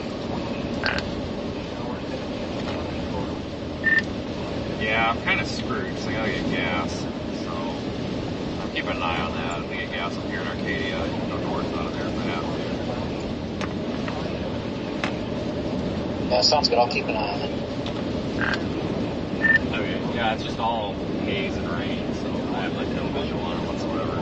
Yeah, I'm kind of screwed because I gotta get gas. So I'm keeping an eye on that. If we get gas up here in Arcadia, I can go north out of there if I have to. Yeah, sounds good. I'll keep an eye on it. Okay, yeah, it's just all haze and rain, so I have like no visual on it whatsoever.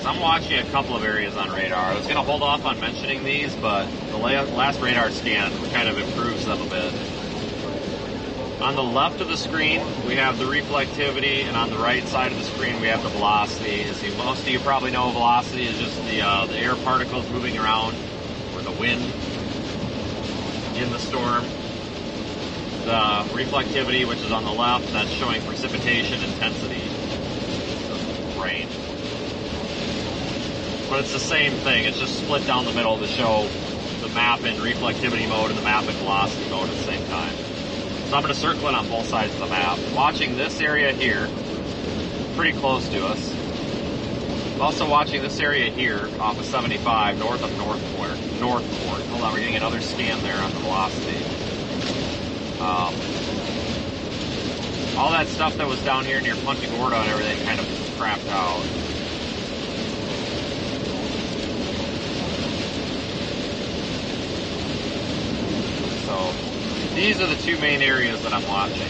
I'm watching a couple of areas on radar. I was going to hold off on mentioning these, but the last radar scan kind of improves them a bit. On the left of the screen, we have the reflectivity, and on the right side of the screen, we have the velocity. As most of you probably know, velocity is just the air particles moving around, or the wind in the storm. The reflectivity, which is on the left, that's showing precipitation intensity, so rain. But it's the same thing. It's just split down the middle to show the map in reflectivity mode and the map in velocity mode at the same time. So I'm going to circle it on both sides of the map. Watching this area here, pretty close to us. Also watching this area here off of 75, north of Northport. Hold on, we're getting another scan there on the velocity. All that stuff that was down here near Punta Gorda and everything kind of crapped out. So these are the two main areas that I'm watching.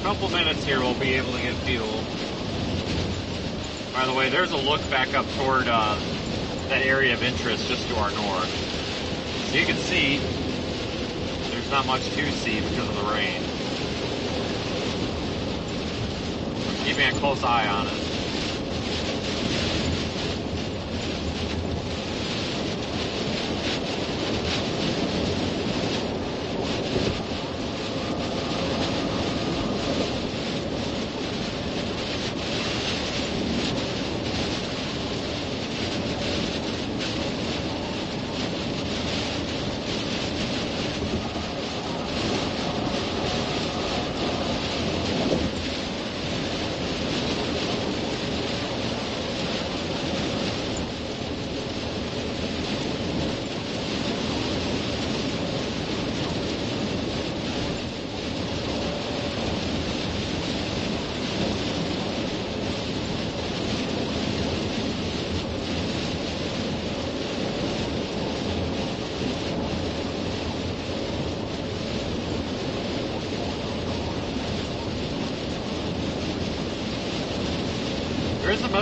Couple minutes here we'll be able to get fuel. By the way, there's a look back up toward that area of interest just to our north. So you can see there's not much to see because of the rain. Keeping a close eye on it.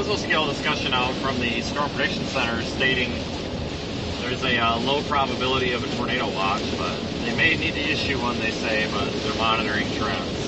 was supposed to get a discussion out from the Storm Prediction Center stating there's a low probability of a tornado watch, but they may need to issue one, they say, but they're monitoring trends.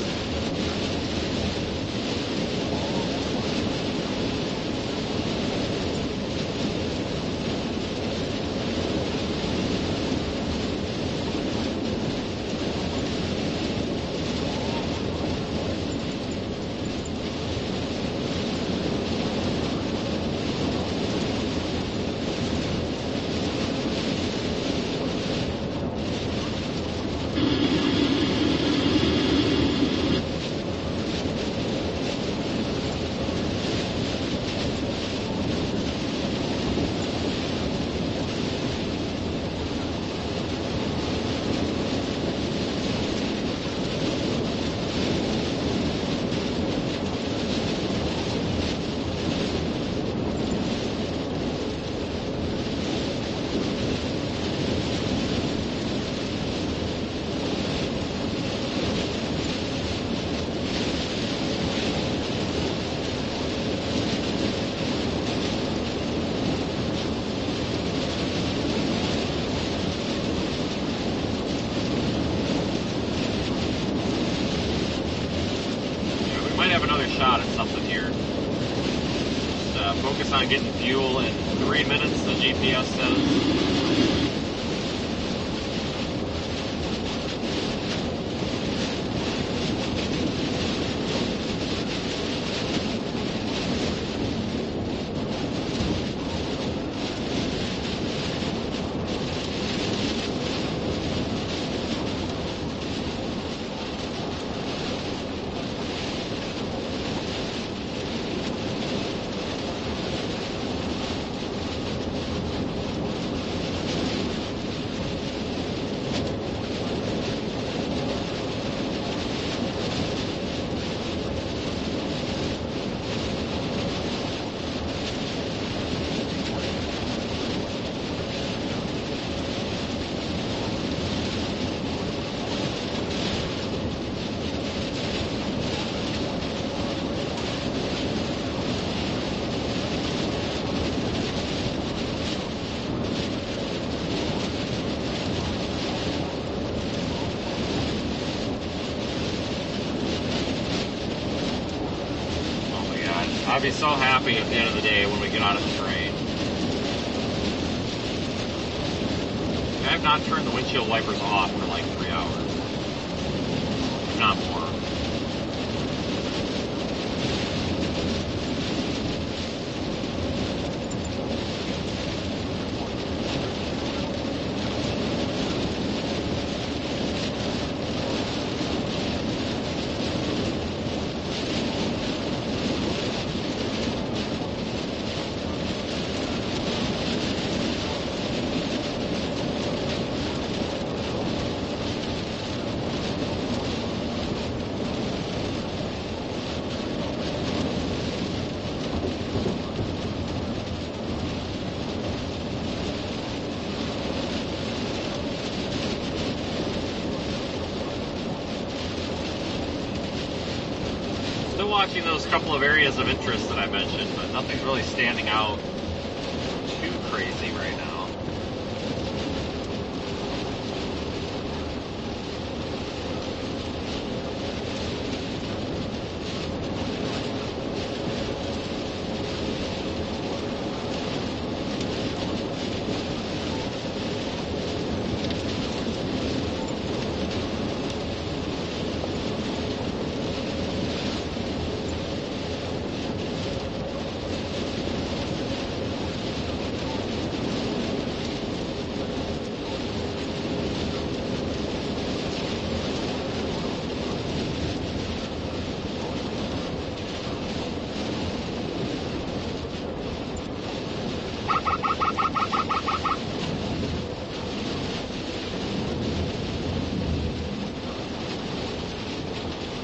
Shot at something here. Just focus on getting fuel in 3 minutes, the GPS says. I'll be so happy at the end of the day when we get out of the train. I have not turned the windshield wipers off for like 3 hours. If not more. Watching those couple of areas of interest that I mentioned, but nothing's really standing out too crazy right now.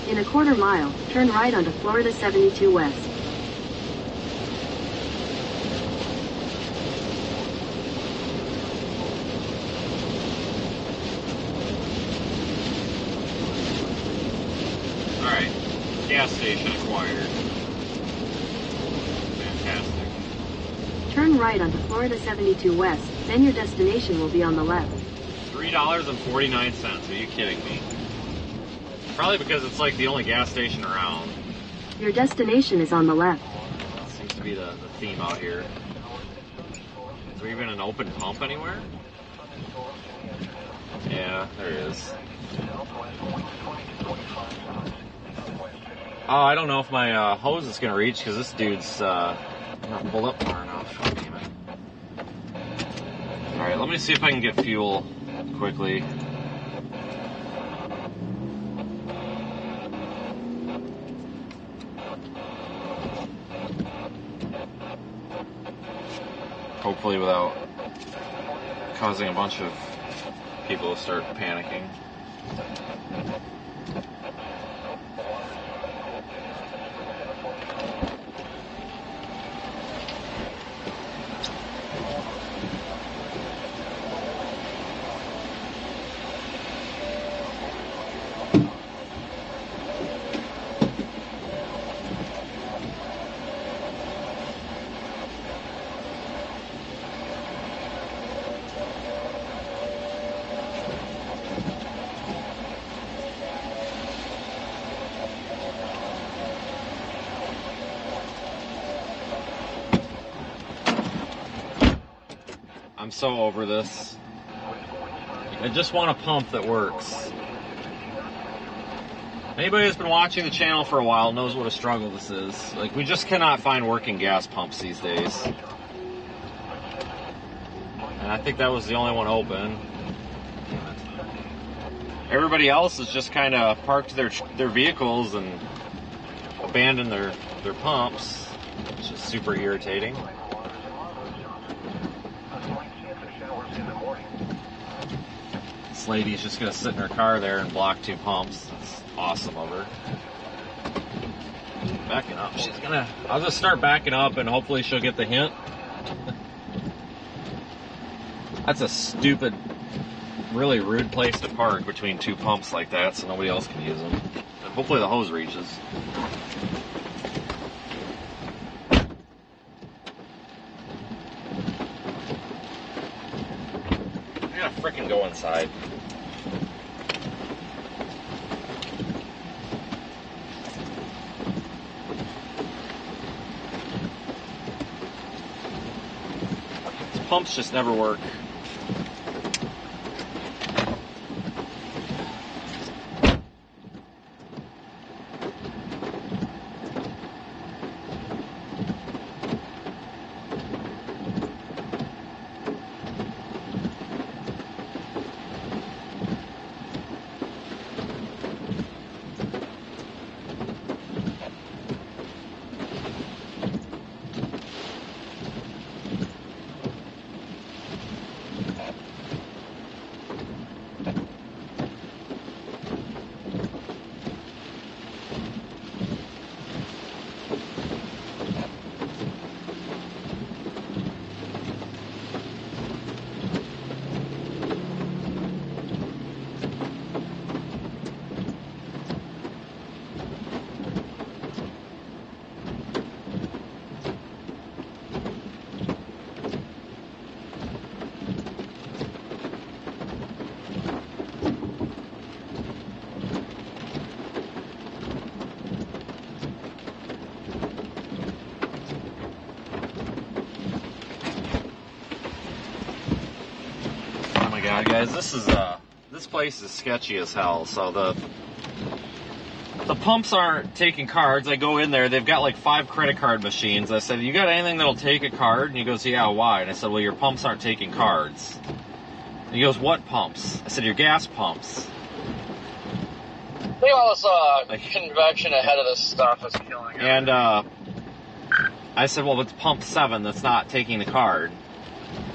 In a quarter mile, turn right onto Florida 72 West. Alright, gas station acquired. Turn right onto Florida 72 West, then your destination will be on the left. $3.49. Are you kidding me? Probably because it's like the only gas station around. Your destination is on the left. That seems to be the theme out here. Is there even an open pump anywhere? Yeah, there is. Oh, I don't know if my hose is going to reach because this dude's not pulled up far enough. God damn it. Alright, let me see if I can get fuel quickly. Hopefully without causing a bunch of people to start panicking. I'm so over this. I just want a pump that works. Anybody that's been watching the channel for a while knows what a struggle this is. Like, we just cannot find working gas pumps these days. And I think that was the only one open. Everybody else has just kind of parked their vehicles and abandoned their pumps. It's just super irritating. This lady's just gonna sit in her car there and block 2 pumps. It's awesome of her. Backing up. I'll just start backing up and hopefully she'll get the hint. That's a stupid, really rude place to park between 2 pumps like that so nobody else can use them. And hopefully the hose reaches. I gotta frickin' go inside. These pumps just never work. God, guys, this place is sketchy as hell. So the pumps aren't taking cards. I go in there, they've got like 5 credit card machines. I said, you got anything that'll take a card? And he goes, yeah, why? And I said, well, your pumps aren't taking cards. And he goes, what pumps? I said, your gas pumps. I think all this convection ahead of this stuff is killing it. And I said, well, it's pump 7 that's not taking the card.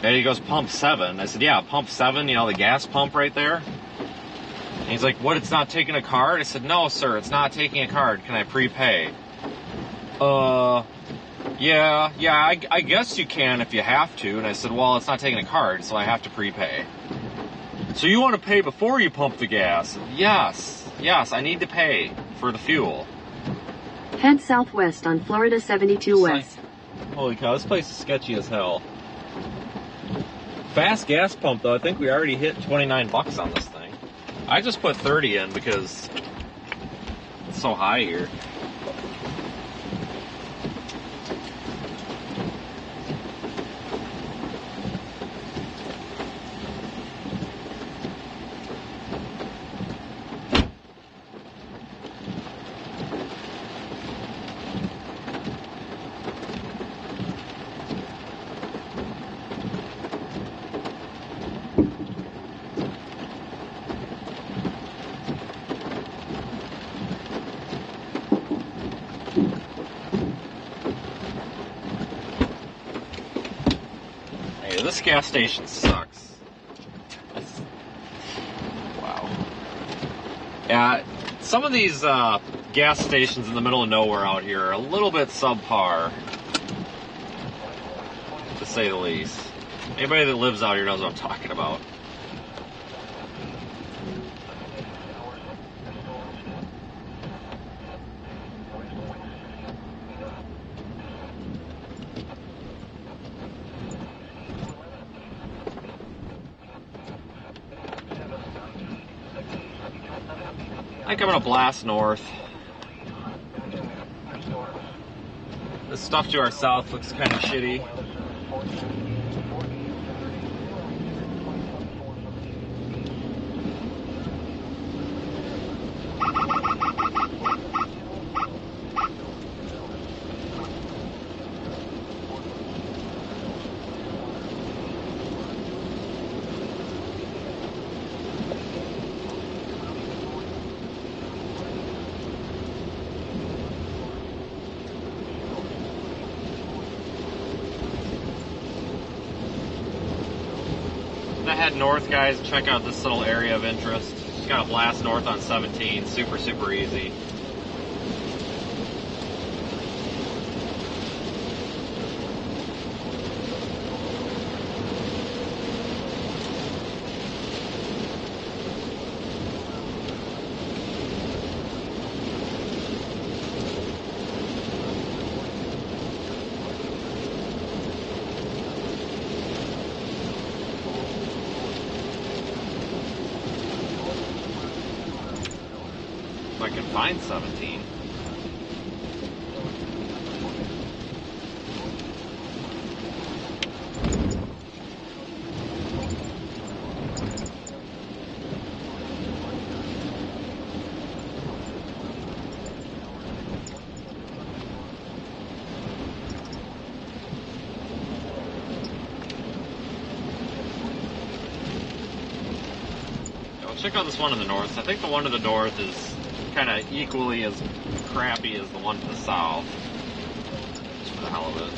And he goes, pump 7. I said, yeah, pump 7, you know, the gas pump right there. And he's like, what, it's not taking a card? I said, no, sir, it's not taking a card. Can I prepay? Yeah, I guess you can if you have to. And I said, well, it's not taking a card, so I have to prepay. So you want to pay before you pump the gas? Yes, I need to pay for the fuel. Head southwest on Florida 72 West. Holy cow, this place is sketchy as hell. Fast gas pump though, I think we already hit 29 bucks on this thing. I just put 30 in because it's so high here. This gas station sucks. Wow. Yeah, some of these gas stations in the middle of nowhere out here are a little bit subpar, to say the least. Anybody that lives out here knows what I'm talking about. I think I'm gonna blast north. The stuff to our south looks kind of shitty. Head north, guys, check out this little area of interest. Just got a blast north on 17, super easy. I can find 17. Check out this one to the north. I think the one to the north is kind of equally as crappy as the one to the south. Just for the hell of it.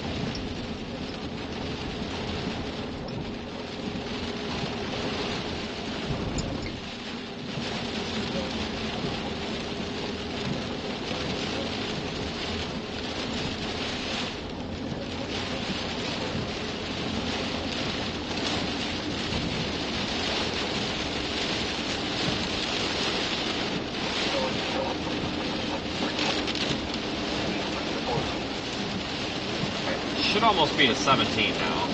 Should almost be a 17 now.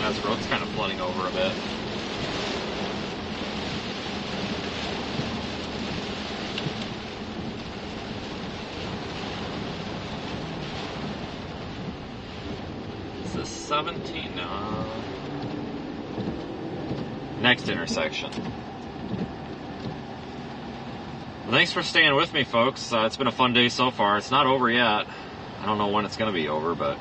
This road's kind of flooding over a bit. this? 17? No. Next intersection. Well, thanks for staying with me, folks. It's been a fun day so far. It's not over yet. I don't know when it's going to be over, but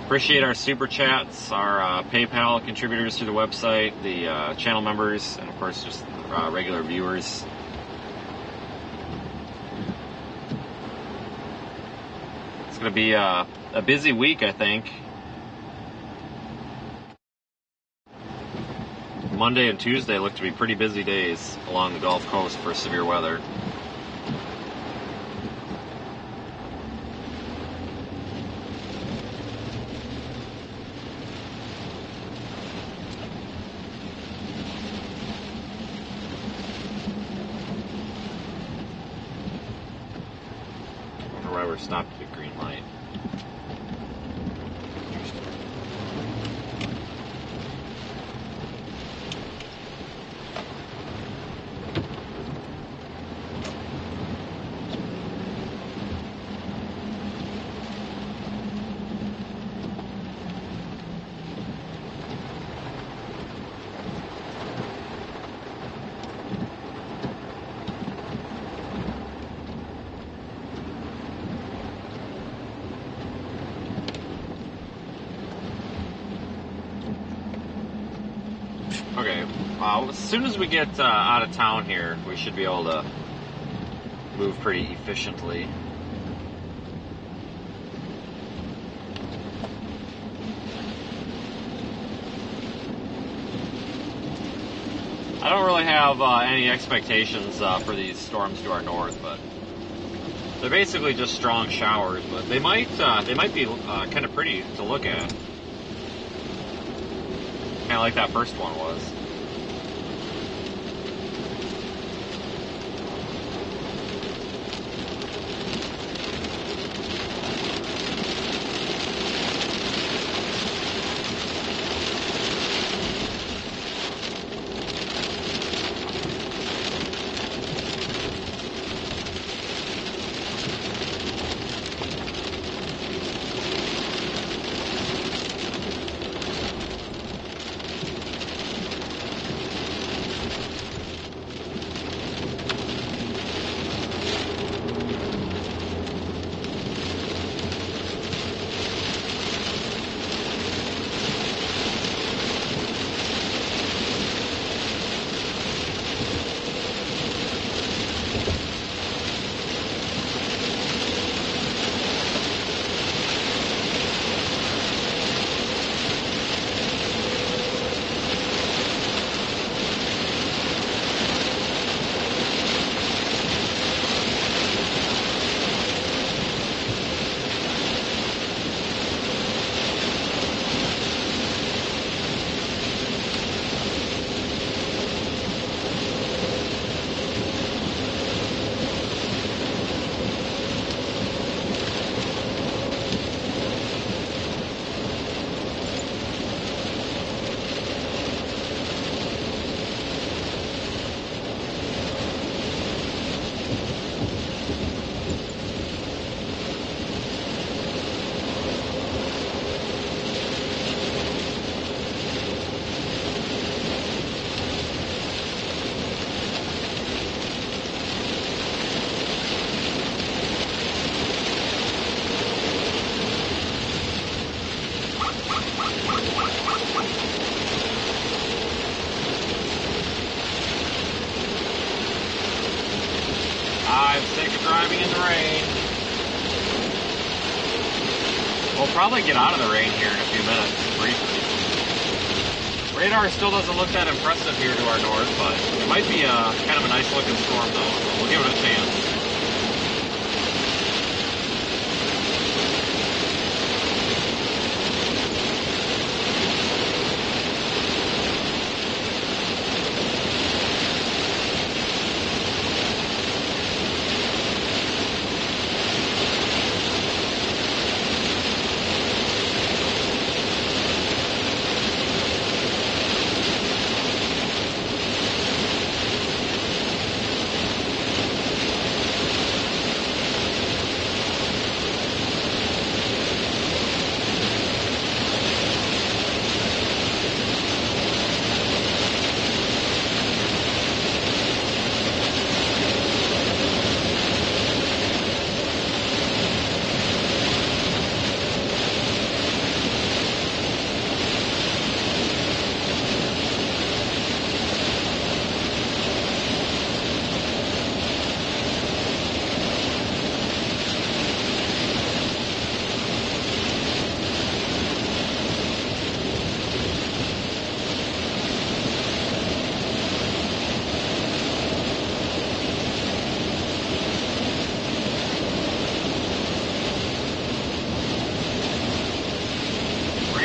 appreciate our super chats, our PayPal contributors through the website, the channel members, and of course just regular viewers. It's going to be a busy week, I think. Monday and Tuesday look to be pretty busy days along the Gulf Coast for severe weather. I wonder why we're stopped at the green light. Okay, as soon as we get out of town here, we should be able to move pretty efficiently. I don't really have any expectations for these storms to our north, but they're basically just strong showers. But they might be kind of pretty to look at. Kind of like that first one was. I'm sick of driving in the rain. We'll probably get out of the rain here in a few minutes, briefly. Radar still doesn't look that impressive here to our north, but it might be kind of a nice looking storm though, so we'll give it a chance.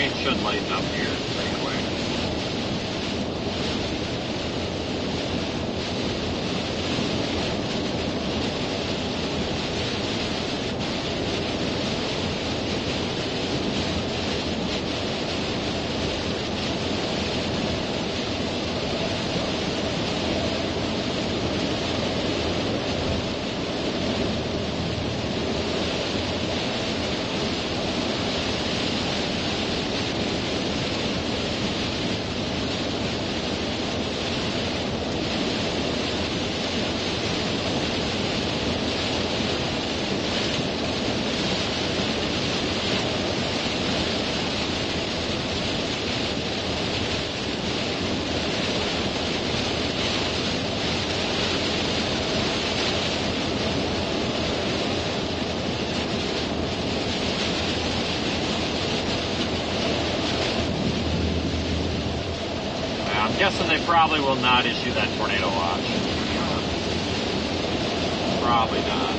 rain should lighten up here anyway. I'm guessing they probably will not issue that tornado watch. Probably not.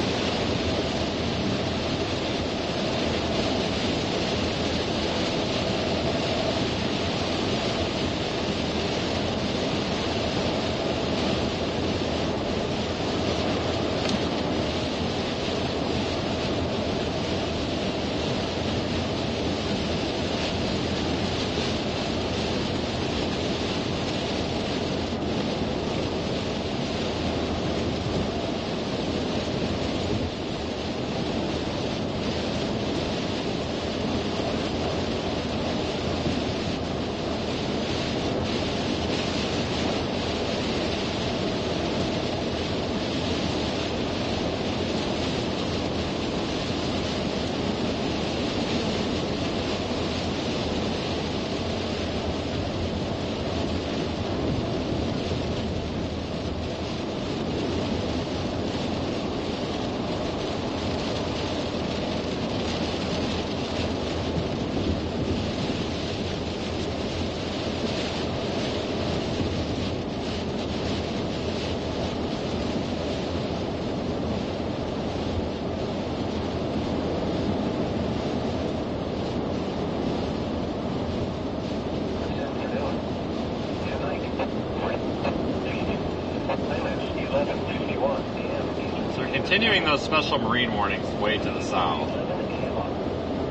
Continuing those special marine warnings way to the south,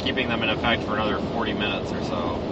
keeping them in effect for another 40 minutes or so.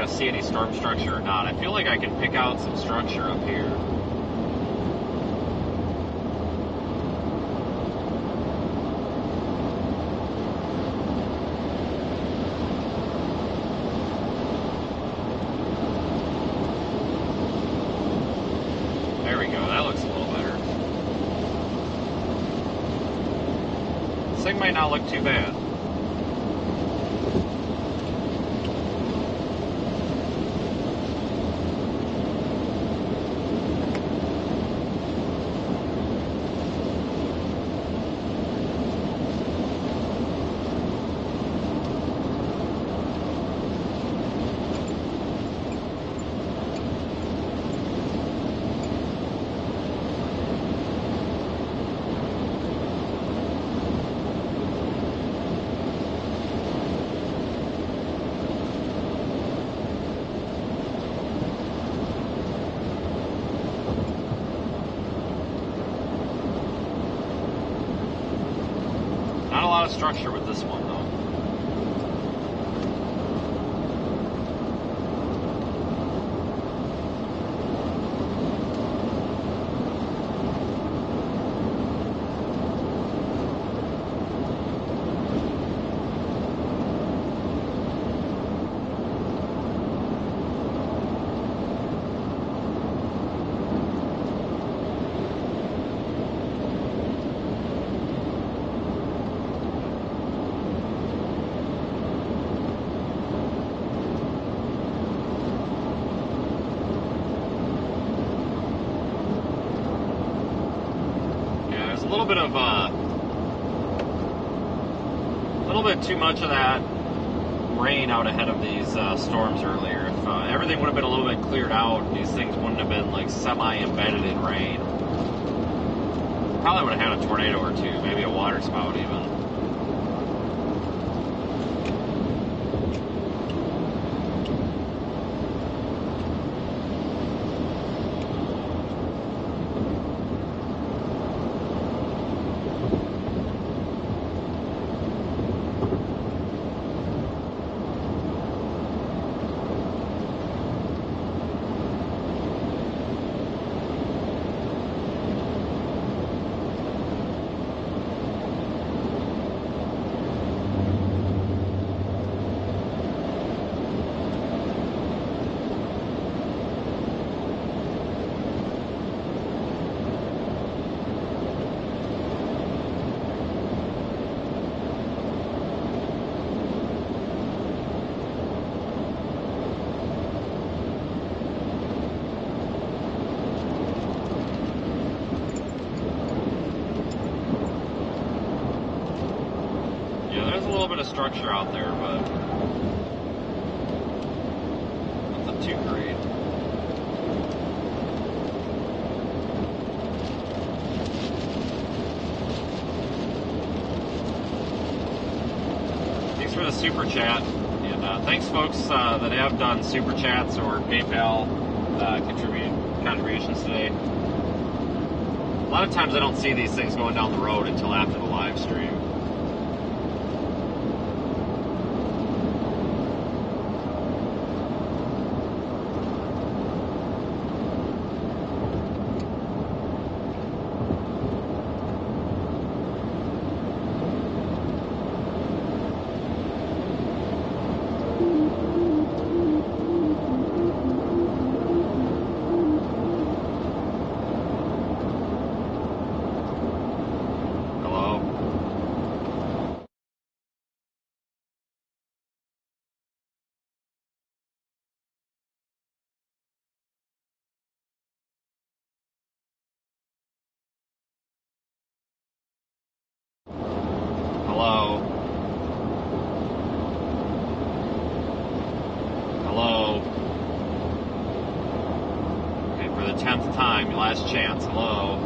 See any storm structure or not. I feel like I can pick out some structure up here. There we go. That looks a little better. This thing might not look too bad. structure with this one, though. A little bit too much of that rain out ahead of these storms earlier. If everything would have been a little bit cleared out, these things wouldn't have been like semi-embedded in rain. Probably would have had a tornado or two, maybe a waterspout even. Structure out there, but nothing too great. Thanks for the super chat, and thanks folks that have done super chats or PayPal contributions today. A lot of times I don't see these things going down the road until after the live stream. Hello? Hello? Okay, for the 10th time, last chance. Hello?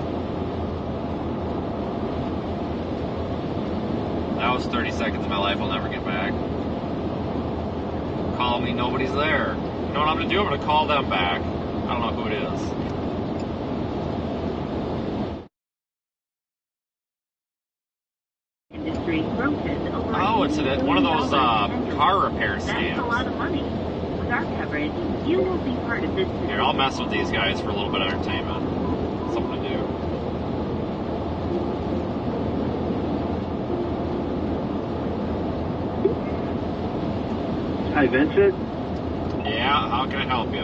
That was 30 seconds of my life I'll never get back. Call me, nobody's there. You know what I'm going to do? I'm going to call them back. I don't know who it is. Oh, it's one of those car repair scams. That's a lot of money. With our coverage, you will be part of this. Here, I'll mess with these guys for a little bit of entertainment. Something to do. Hi, Vincent. Yeah, how can I help you?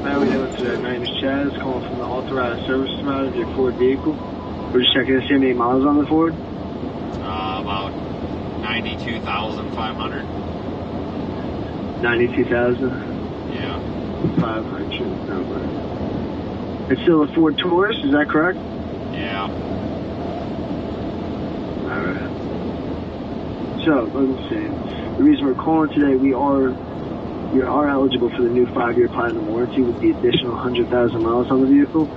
How are we doing today? My name is Chaz, calling from the Authorized Service Provider of your Ford vehicle. We're just checking to see how many miles on the Ford. About 92,500. 92,000? Yeah. 500. Okay. It's still a Ford Taurus, is that correct? Yeah. Alright. So, let's see. The reason we're calling today, we are eligible for the new 5-year platinum warranty with the additional 100,000 miles on the vehicle.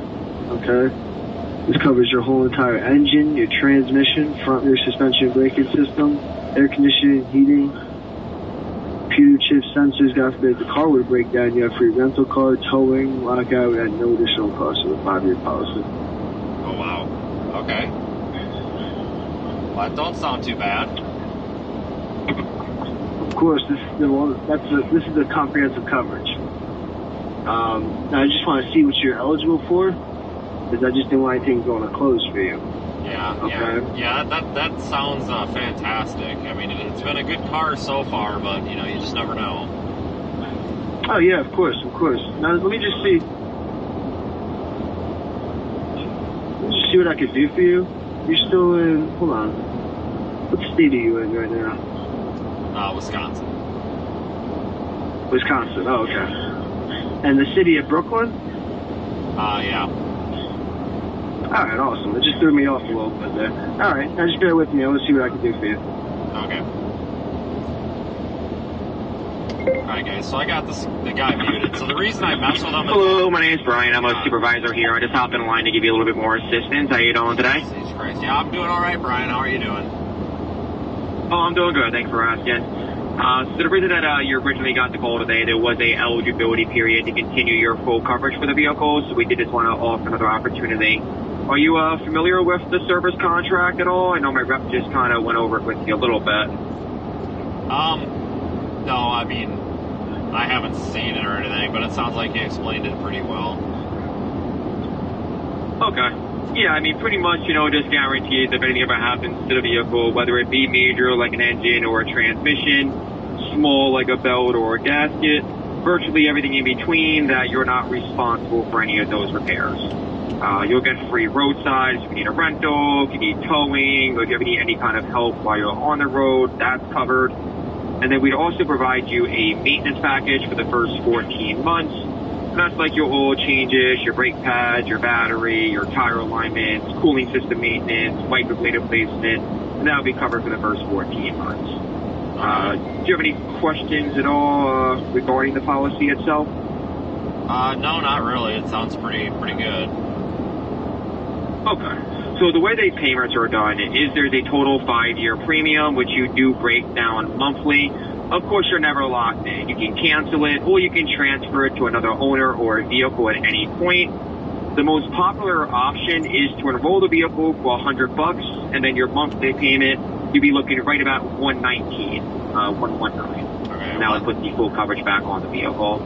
Okay? This covers your whole entire engine, your transmission, front rear suspension braking system, air conditioning, heating, computer chip sensors. God forbid the car would break down. You have free rental car, towing, lockout, at no additional cost with a 5-year policy. Oh, wow. Okay. Well, that don't sound too bad. Of course, this is the one. This is the comprehensive coverage. Now I just want to see what you're eligible for, because I just didn't want anything going to close for you. Yeah. Okay. Yeah. That sounds fantastic. I mean, it's been a good car so far, but you know, you just never know. Oh yeah, of course. Now let me just see. See what I could do for you. You're still in. Hold on. What state are you in right now? Wisconsin. Wisconsin. Oh, okay. And the city of Brooklyn? Yeah. All right, awesome. It just threw me off a little bit there. All right, now just bear with me. I want to see what I can do for you. Okay. Alright guys, so I got the guy muted. So the reason I mess with him is... Hello, my name's Brian. I'm a supervisor here. I just hopped in line to give you a little bit more assistance. How you doing today? Jesus Christ. Yeah, I'm doing alright, Brian. How are you doing? Oh, I'm doing good. Thanks for asking. So the reason that you originally got the call today, there was a eligibility period to continue your full coverage for the vehicle, so we did just want to offer another opportunity. Are you familiar with the service contract at all? I know my rep just kind of went over it with you a little bit. No, I mean, I haven't seen it or anything, but it sounds like you explained it pretty well. Okay. Yeah, I mean, pretty much, you know, just guarantees if anything ever happens to the vehicle, whether it be major like an engine or a transmission, small like a belt or a gasket, virtually everything in between, that you're not responsible for any of those repairs. You'll get free roadsides if you need a rental, if you need towing, or if you ever need any kind of help while you're on the road, that's covered. And then we'd also provide you a maintenance package for the first 14 months. And that's like your oil changes, your brake pads, your battery, your tire alignments, cooling system maintenance, wiper blade replacement, and that'll be covered for the first 14 months. Do you have any questions at all regarding the policy itself? No, not really. It sounds pretty good. Okay. So the way the payments are done is there's a total 5-year premium, which you do break down monthly. Of course, you're never locked in. You can cancel it, or you can transfer it to another owner or a vehicle at any point. The most popular option is to enroll the vehicle for $100, and then your monthly payment, you'd be looking at right about $119, $119. Okay, Now it puts the full coverage back on the vehicle.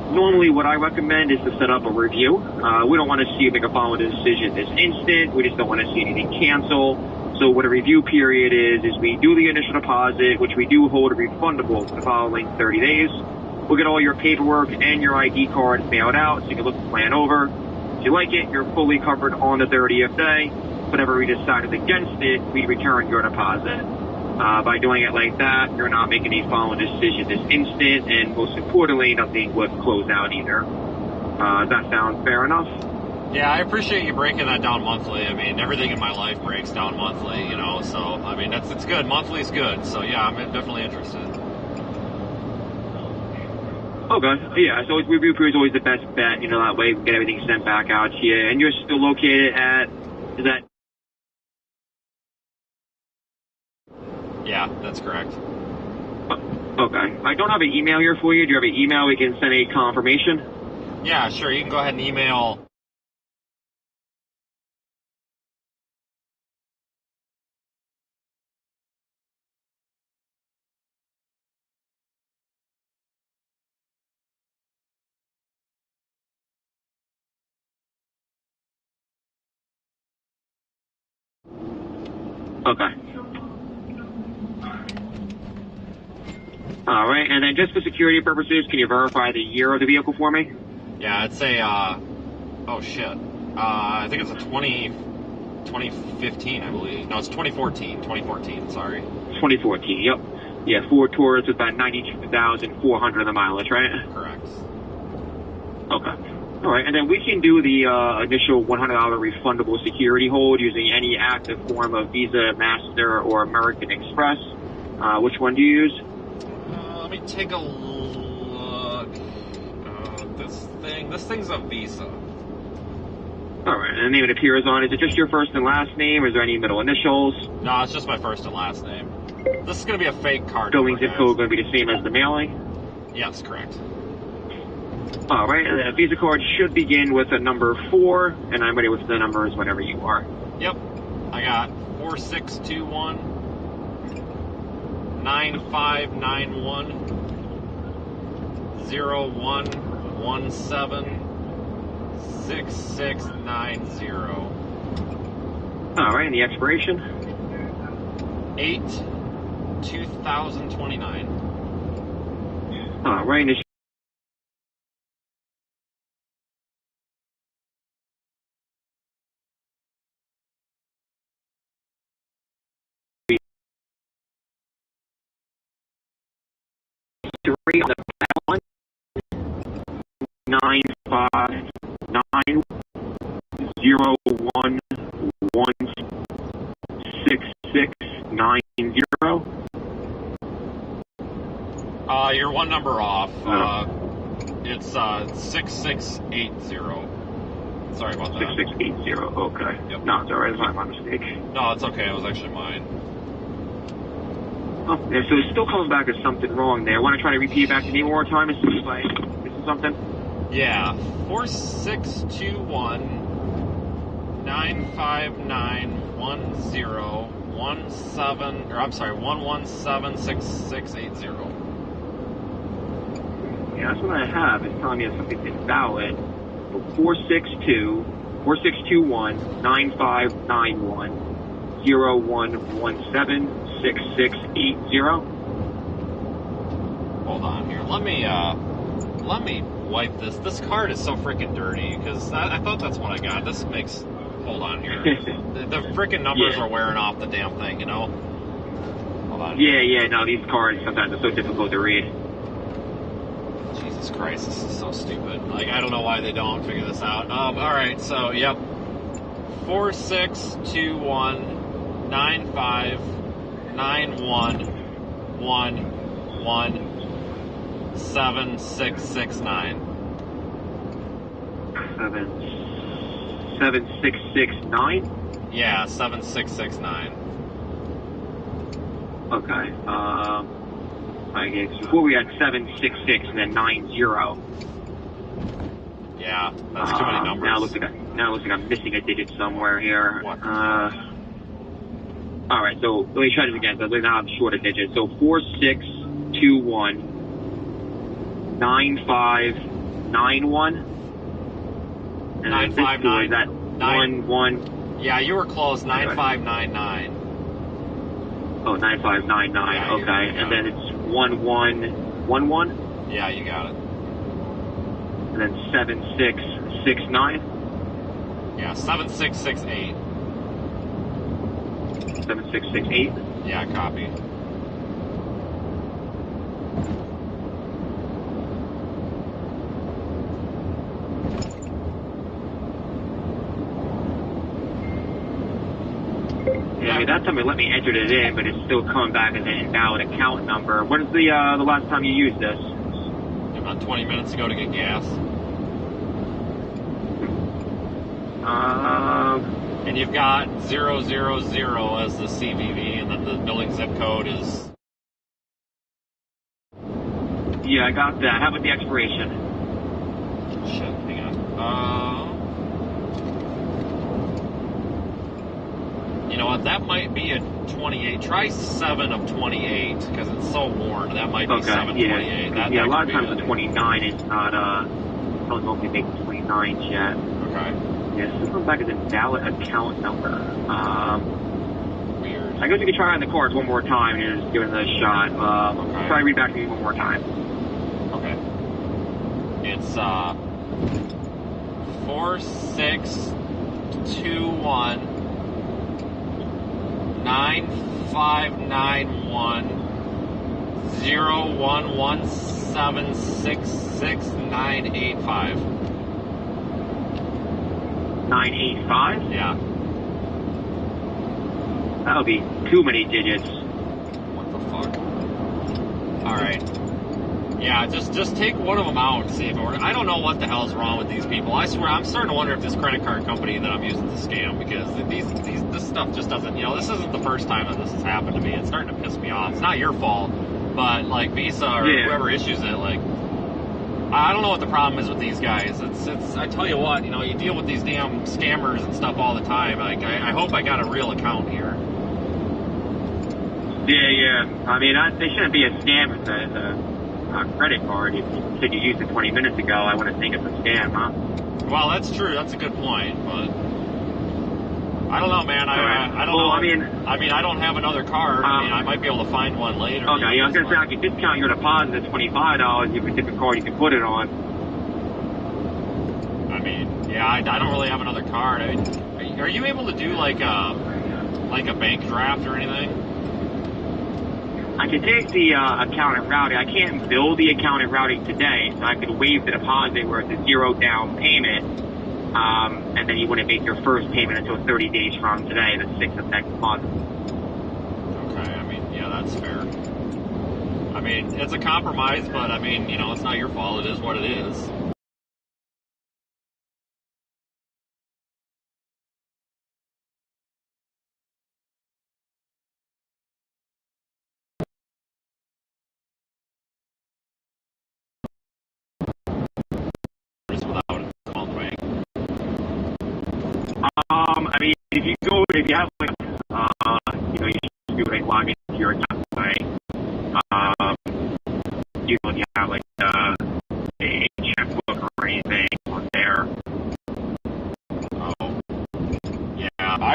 Normally, what I recommend is to set up a review. We don't want to see you make a final decision this instant. We just don't want to see anything cancel. So what a review period is we do the initial deposit, which we do hold refundable for the following 30 days. We'll get all your paperwork and your ID cards mailed out so you can look the plan over. If you like it, you're fully covered on the 30th day. Whenever we decided against it, we return your deposit. By doing it like that, you're not making a final decision this instant, and most importantly, nothing would close out either. Does that sound fair enough? Yeah, I appreciate you breaking that down monthly. I mean, everything in my life breaks down monthly, you know, so, I mean, it's good. Monthly's good, so yeah, I'm definitely interested. Okay, yeah, so review period is always the best bet, you know, that way we can get everything sent back out to you. And you're still located at, is that? Yeah, that's correct. Okay. I don't have an email here for you. Do you have an email we can send a confirmation? Yeah, sure. You can go ahead and email. Okay. All right, and then just for security purposes, can you verify the year of the vehicle for me? Yeah, it's a, oh shit. I think it's a 2015, I believe. No, it's 2014, sorry. 2014, yep. Yeah, Ford Taurus with about 92,400 on the mileage, right? Correct. Okay. All right, and then we can do the initial $100 refundable security hold using any active form of Visa, Master, or American Express. Which one do you use? Let me take a look. This thing's a Visa. All right, and the name it appears on, is it just your first and last name, or is there any middle initials? No, it's just my first and last name. This is going to be a fake card. Billing zip code going to be the same as the mailing? Yes, correct. All right, and the Visa card should begin with a number 4, and I'm ready with the numbers whenever you are. Yep, I got 4621 9591 0117 6690. All right, and the expiration? 8/2029. All right, and the three on the back one, 959 01166690. You're one number off. It's 6680. Sorry about that. 6680. Okay. Yep. No, it's alright. It's not my mistake. No, it's okay. It was actually mine. Oh, yeah, so it's still coming back as something wrong there. Want to try to repeat it back to me one more time and see if I missed something? Yeah. 4621 959 1017, or I'm sorry, 117 6680. Yeah, that's what I have. It's telling me it's something invalid. 4621 9591 0117 6680. Hold on here. Let me wipe this. This card is so freaking dirty because I thought that's what I got. This makes. Hold on here. the freaking numbers are wearing off the damn thing, you know. Hold on. Yeah. No, these cards sometimes are so difficult to read. Jesus Christ, this is so stupid. Like, I don't know why they don't figure this out. Alright, so, yep. 4621 9591 7669. 7669? Yeah, 7669. Okay. I guess before we had 766 and then 90. Yeah, that's too many numbers. Now it looks like I'm missing a digit somewhere here. What? All right, so let me try this again. So now I'm short a digit. So 4621 9591. And then this score is that 11. Yeah, you were close. 9599. Oh, 9599. Yeah, okay, and then it's 1111. Yeah, you got it. And then 7669. Yeah, 7668. 7668. Yeah, copy. Yeah, I mean, that time it let me enter it in, but it's still coming back as an invalid account number. When is the last time you used this? About 20 minutes ago to get gas. And you've got 000 as the CVV, and then the billing zip code is... Yeah, I got that. How about the expiration? Shit, hang on. You know what, that might be a 28. Try 7 of 28, because it's so worn. That might be 728. Yeah, a lot of times the 29 is not, I don't know if they make the 29s yet. Okay. Yeah, so comes back as an invalid account number. Weird. I guess you could try on the cards one more time and just give it a shot. Okay. Try to read back to me one more time. Okay. It's 4621 9591 0117 666985. 985? Yeah. That'll be too many digits. What the fuck? Alright. Yeah, just take one of them out and see if it works. I don't know what the hell's wrong with these people. I swear, I'm starting to wonder if this credit card company that I'm using is a scam, because this stuff just doesn't, you know, this isn't the first time that this has happened to me. It's starting to piss me off. It's not your fault, but, like, Visa or whoever issues it, like, I don't know what the problem is with these guys. It's. I tell you what, you know, you deal with these damn scammers and stuff all the time. Like, I hope I got a real account here. Yeah. I mean, they shouldn't be a scam with a credit card. If you said you used it 20 minutes ago, I wouldn't think it's a scam, huh? Well, that's true. That's a good point, but I don't know, man. I don't know. I mean, I don't have another card. I mean, I might be able to find one later. Okay, I was going to say I could discount your deposit at $25. You have a different card you can put it on. I mean, yeah, I don't really have another card. I mean, are you able to do like a bank draft or anything? I can take the account and routing. I can't build the account and routing today, so I could waive the deposit where it's a 0 down payment, and then you wouldn't make your first payment until 30 days from today, the 6th of next month. Okay, I mean, yeah, that's fair. I mean, it's a compromise, but I mean, you know, it's not your fault. It is what it is. Without it, all the way. I mean, if you have like, you should be able to log into your account today. You have like a checkbook or anything on there. Oh, yeah.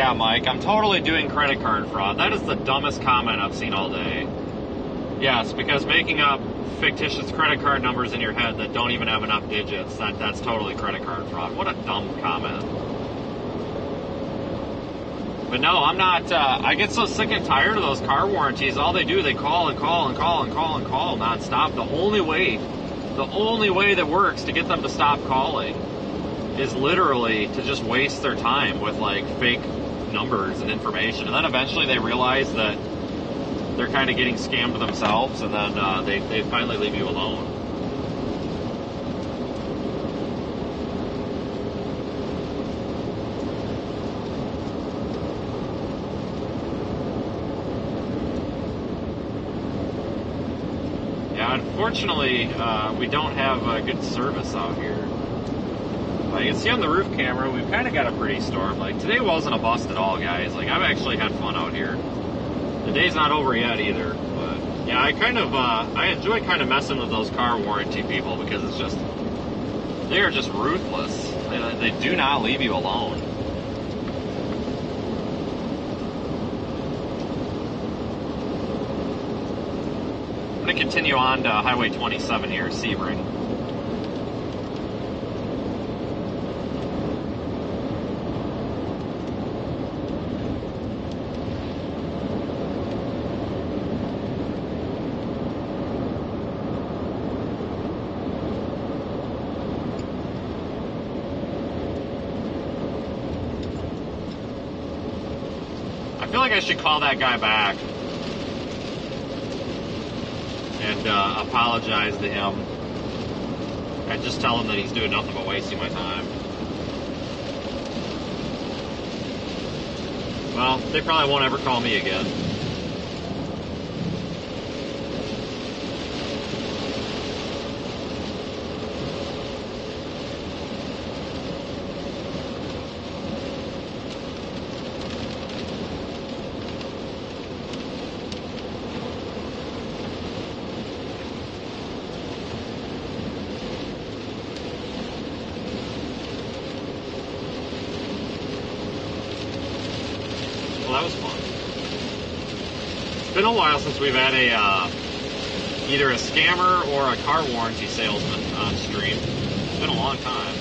Yeah, Mike, I'm totally doing credit card fraud. That is the dumbest comment I've seen all day. Yes, because making up fictitious credit card numbers in your head that don't even have enough digits, that's totally credit card fraud. What a dumb comment. But no, I'm not, I get so sick and tired of those car warranties. All they do, they call and call and call and call and call nonstop. The only way that works to get them to stop calling is literally to just waste their time with like fake numbers and information. And then eventually they realize that they're kind of getting scammed themselves, and then they finally leave you alone. Unfortunately, we don't have good service out here. You can see on the roof camera, we've kind of got a pretty storm. Like, today wasn't a bust at all, guys. Like, I've actually had fun out here. The day's not over yet either. But, yeah, I enjoy kind of messing with those car warranty people because it's just, they are just ruthless. They do not leave you alone. I'm going to continue on to Highway 27 here, Sebring. I feel like I should call that guy back and apologize to him and just tell him that he's doing nothing but wasting my time. Well, they probably won't ever call me again. That was fun. It's been a while since we've had either a scammer or a car warranty salesman on stream. It's been a long time.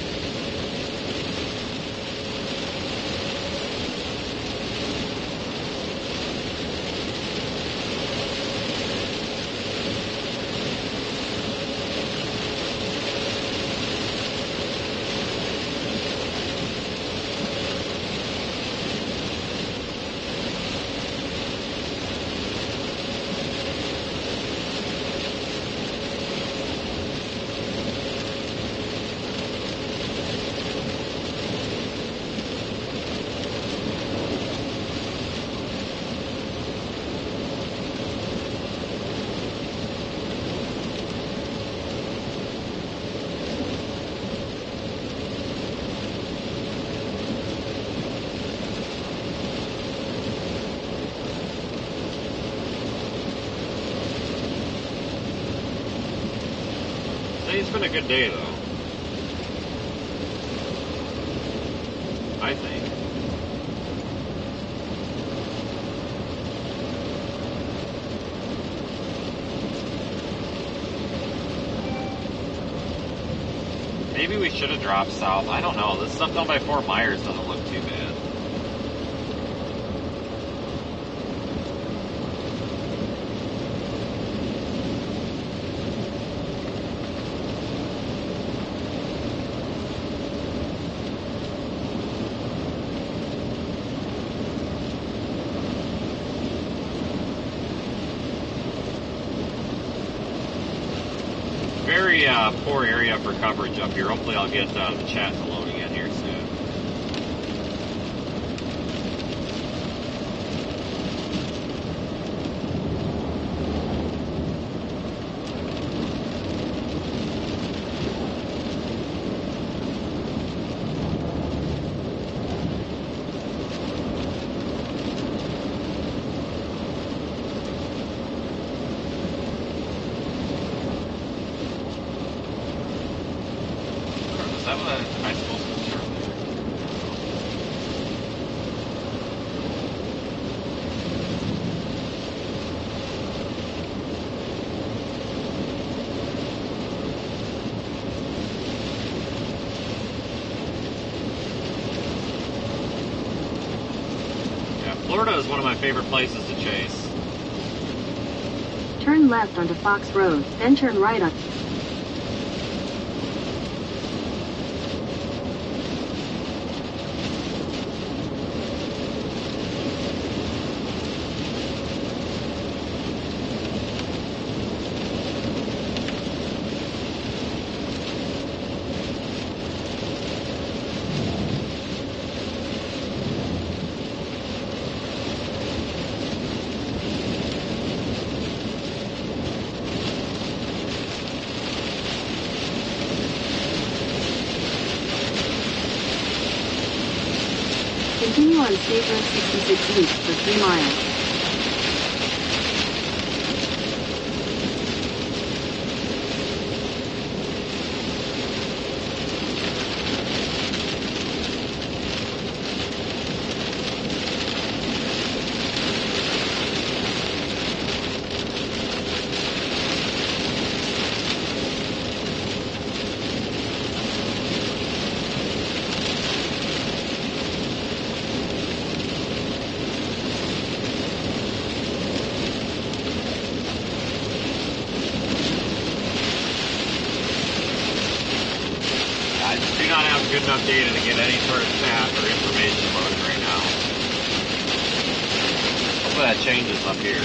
It's been a good day, though. I think. Maybe we should have dropped south. I don't know. This stuff down by Fort Myers doesn't look too bad. Very poor area for coverage up here. Hopefully I'll get the chat to load again here soon. Is that what I'm supposed to start there? is one of my favorite places to chase. Turn left onto Fox Road, then turn right on. Continue on State Road 66 East for 3 miles. Good enough data to get any sort of chat or information loaded right now. Hopefully that changes up here.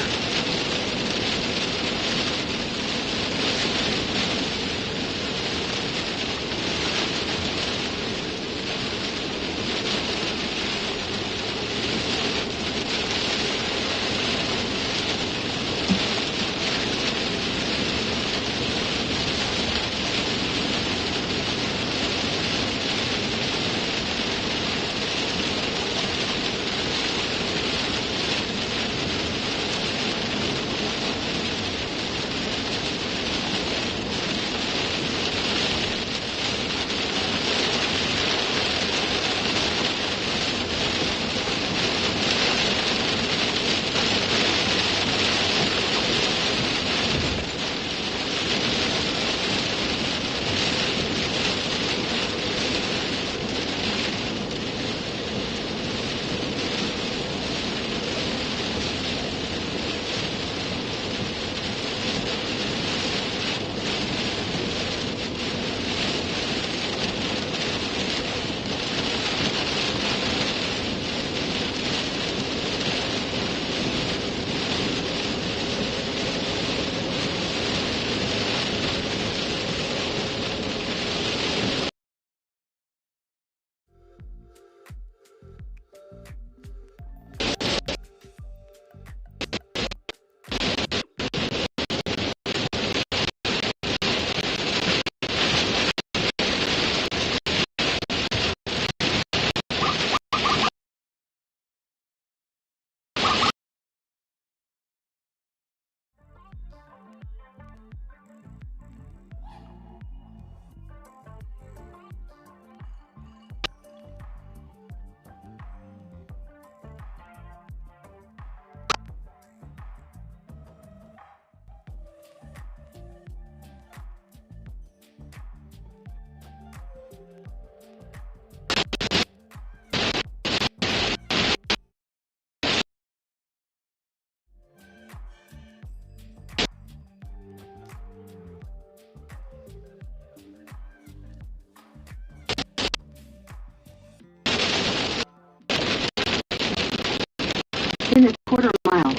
In a quarter mile.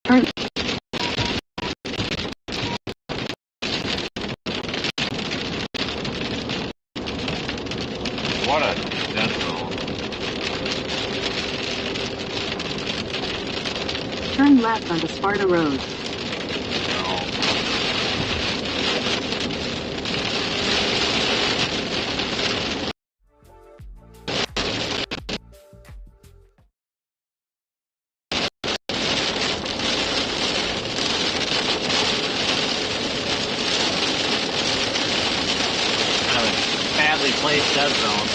Turn. What a dead zone. Turn left onto Sparta Road. Placed dead zone.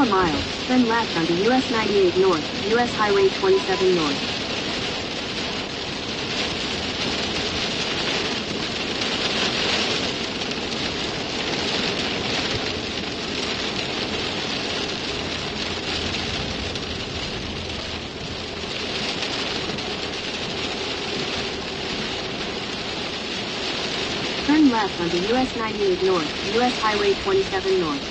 a mile, turn left onto US 98 North, US Highway 27 North. Turn left onto US 98 North, US Highway 27 North.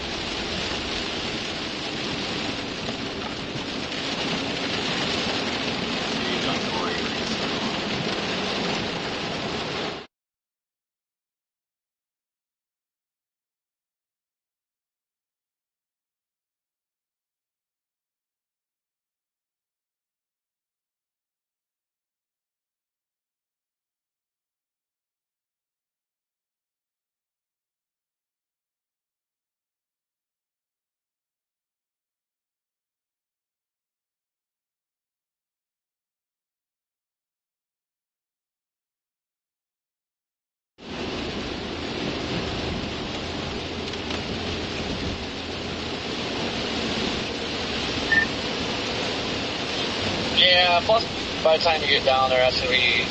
Yeah, plus by the time you get down there, that's going to be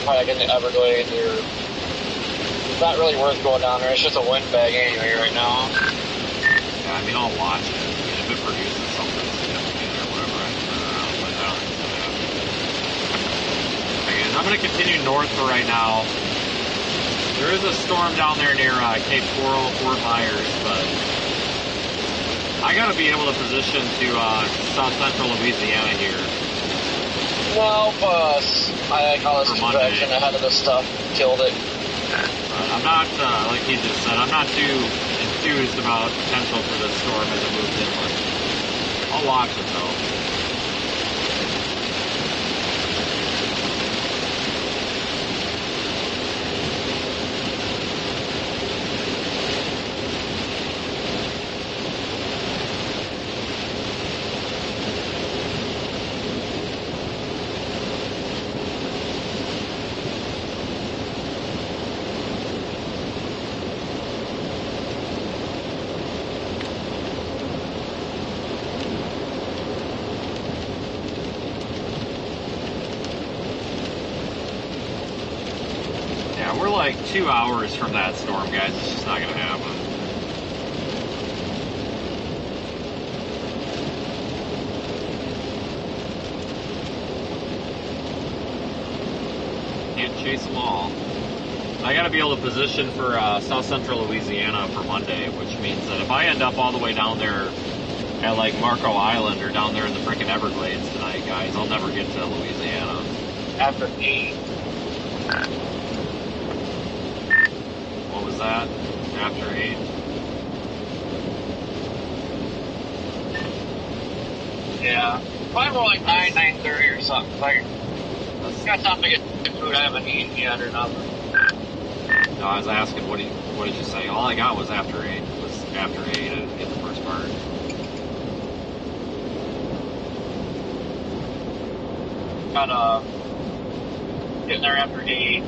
probably like in the Everglades or it's not really worth going down there. It's just a windbag anyway right now. Yeah, I mean, I'll watch it. I mean, if it produces something significant or whatever, I can turn around, but I don't think it's going to happen. Okay, I'm going to continue north for right now. There is a storm down there near Cape Coral, Fort Myers, but I got to be able to position to south central Louisiana here. No, I like all this direction ahead of this stuff killed it. I'm not, like he just said, I'm not too enthused about potential for this storm as it moves inland. I'll watch it though. We're like 2 hours from that storm, guys. It's just not going to happen. Can't chase them all. I got to be able to position for south central Louisiana for Monday, which means that if I end up all the way down there at like Marco Island or down there in the freaking Everglades tonight, guys, I'll never get to Louisiana. After 8. What was that? After 8. Yeah. Probably more like 9, 9:30 or something. Like, got time to get food I haven't eaten yet or nothing. No, I was asking, what did you say? All I got was after 8. It was after 8. I didn't get the first part. Got, getting there after 8.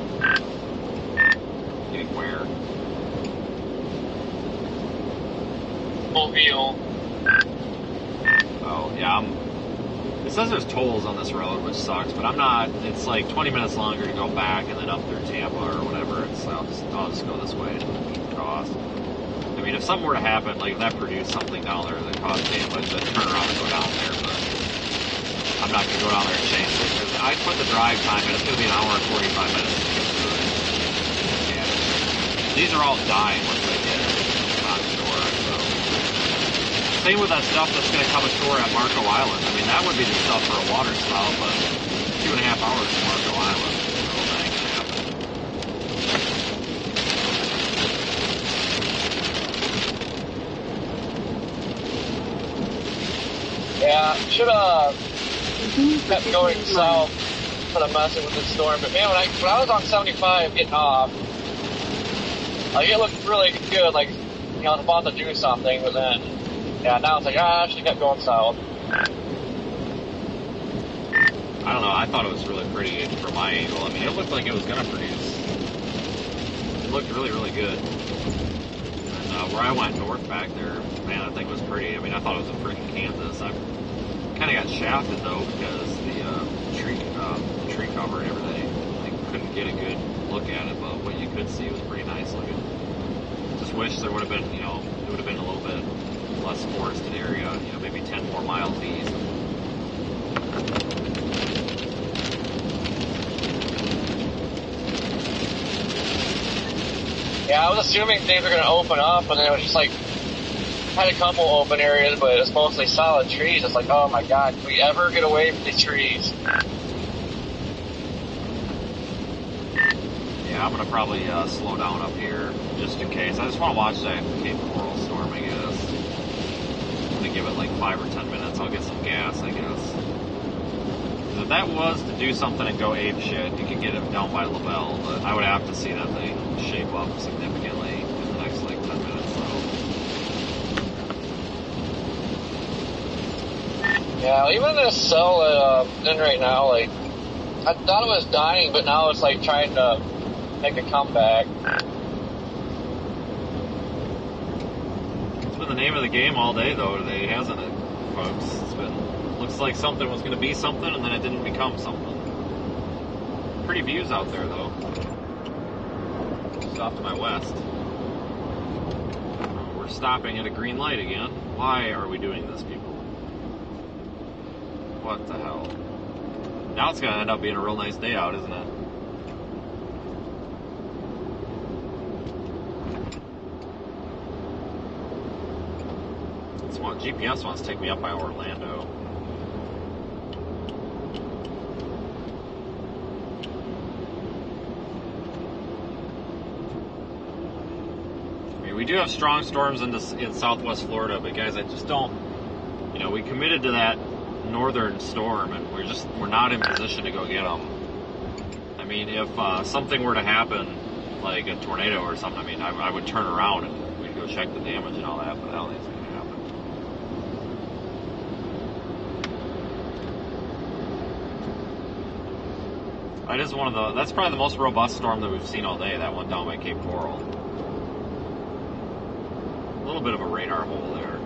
Getting where? Mobile. Oh, yeah, it says there's tolls on this road, which sucks, but I'm not, it's like 20 minutes longer to go back and then up through Tampa or whatever, so I'll just go this way and keep the cost. I mean, if something were to happen, like if that produced something down there that caused Tampa to turn around and go down there, but I'm not going to go down there and change it, because I put the drive time in, it's going to be an hour and 45 minutes to get through it. And these are all dying once they get on shore, so. Same with that stuff that's going to come ashore at Marco Island. I mean, that would be the stuff for a water spout, but 2.5 hours to Marco Island. So that ain't going to happen. Yeah, should have kept going south instead of messing with the storm. But man, when I was on 75 getting off, like it looked really good. Like, you know, I was about to do something, but then, yeah, now it's like, I should have kept going south. I don't know, I thought it was really pretty from my angle. I mean, it looked like it was going to produce. It looked really, really good. And where I went north back there, man, that thing was pretty. I mean, I thought it was a freaking Kansas. I kind of got shafted though because the tree cover and everything. I couldn't get a good look at it, but what you could see was pretty nice looking. Just wish there would have been, it would have been a little bit less forested area. Maybe 10 more miles east. Yeah, I was assuming things were going to open up, and then it was just like, had a couple open areas, but it's mostly solid trees. It's like, oh my god, can we ever get away from these trees? Yeah, I'm going to probably slow down up here just in case. I just want to watch that Cape Coral storm, I guess. I'm going to give it like 5 or 10 minutes. I'll get some gas, I guess. If that was to do something and go ape shit, you could get it down by LaBelle, but I would have to see that thing shape up significantly in the next like 10 minutes. So. Yeah, even this cell that I'm in right now, like, I thought it was dying, but now it's like trying to make a comeback. It's been the name of the game all day, though, today, hasn't it, folks? It's been, looks like something was going to be something, and then it didn't become something. Pretty views out there, though. Just off to my west. We're stopping at a green light again. Why are we doing this, people? What the hell? Now it's going to end up being a real nice day out, isn't it? GPS wants to take me up by Orlando. I mean, we do have strong storms in southwest Florida, but guys, I just don't, we committed to that northern storm, and we're not in position to go get them. I mean, if something were to happen, like a tornado or something, I mean, I would turn around and we'd go check the damage and all that, but I don't think it's going to happen. That is that's probably the most robust storm that we've seen all day, that one down by Cape Coral. A little bit of a radar hole there.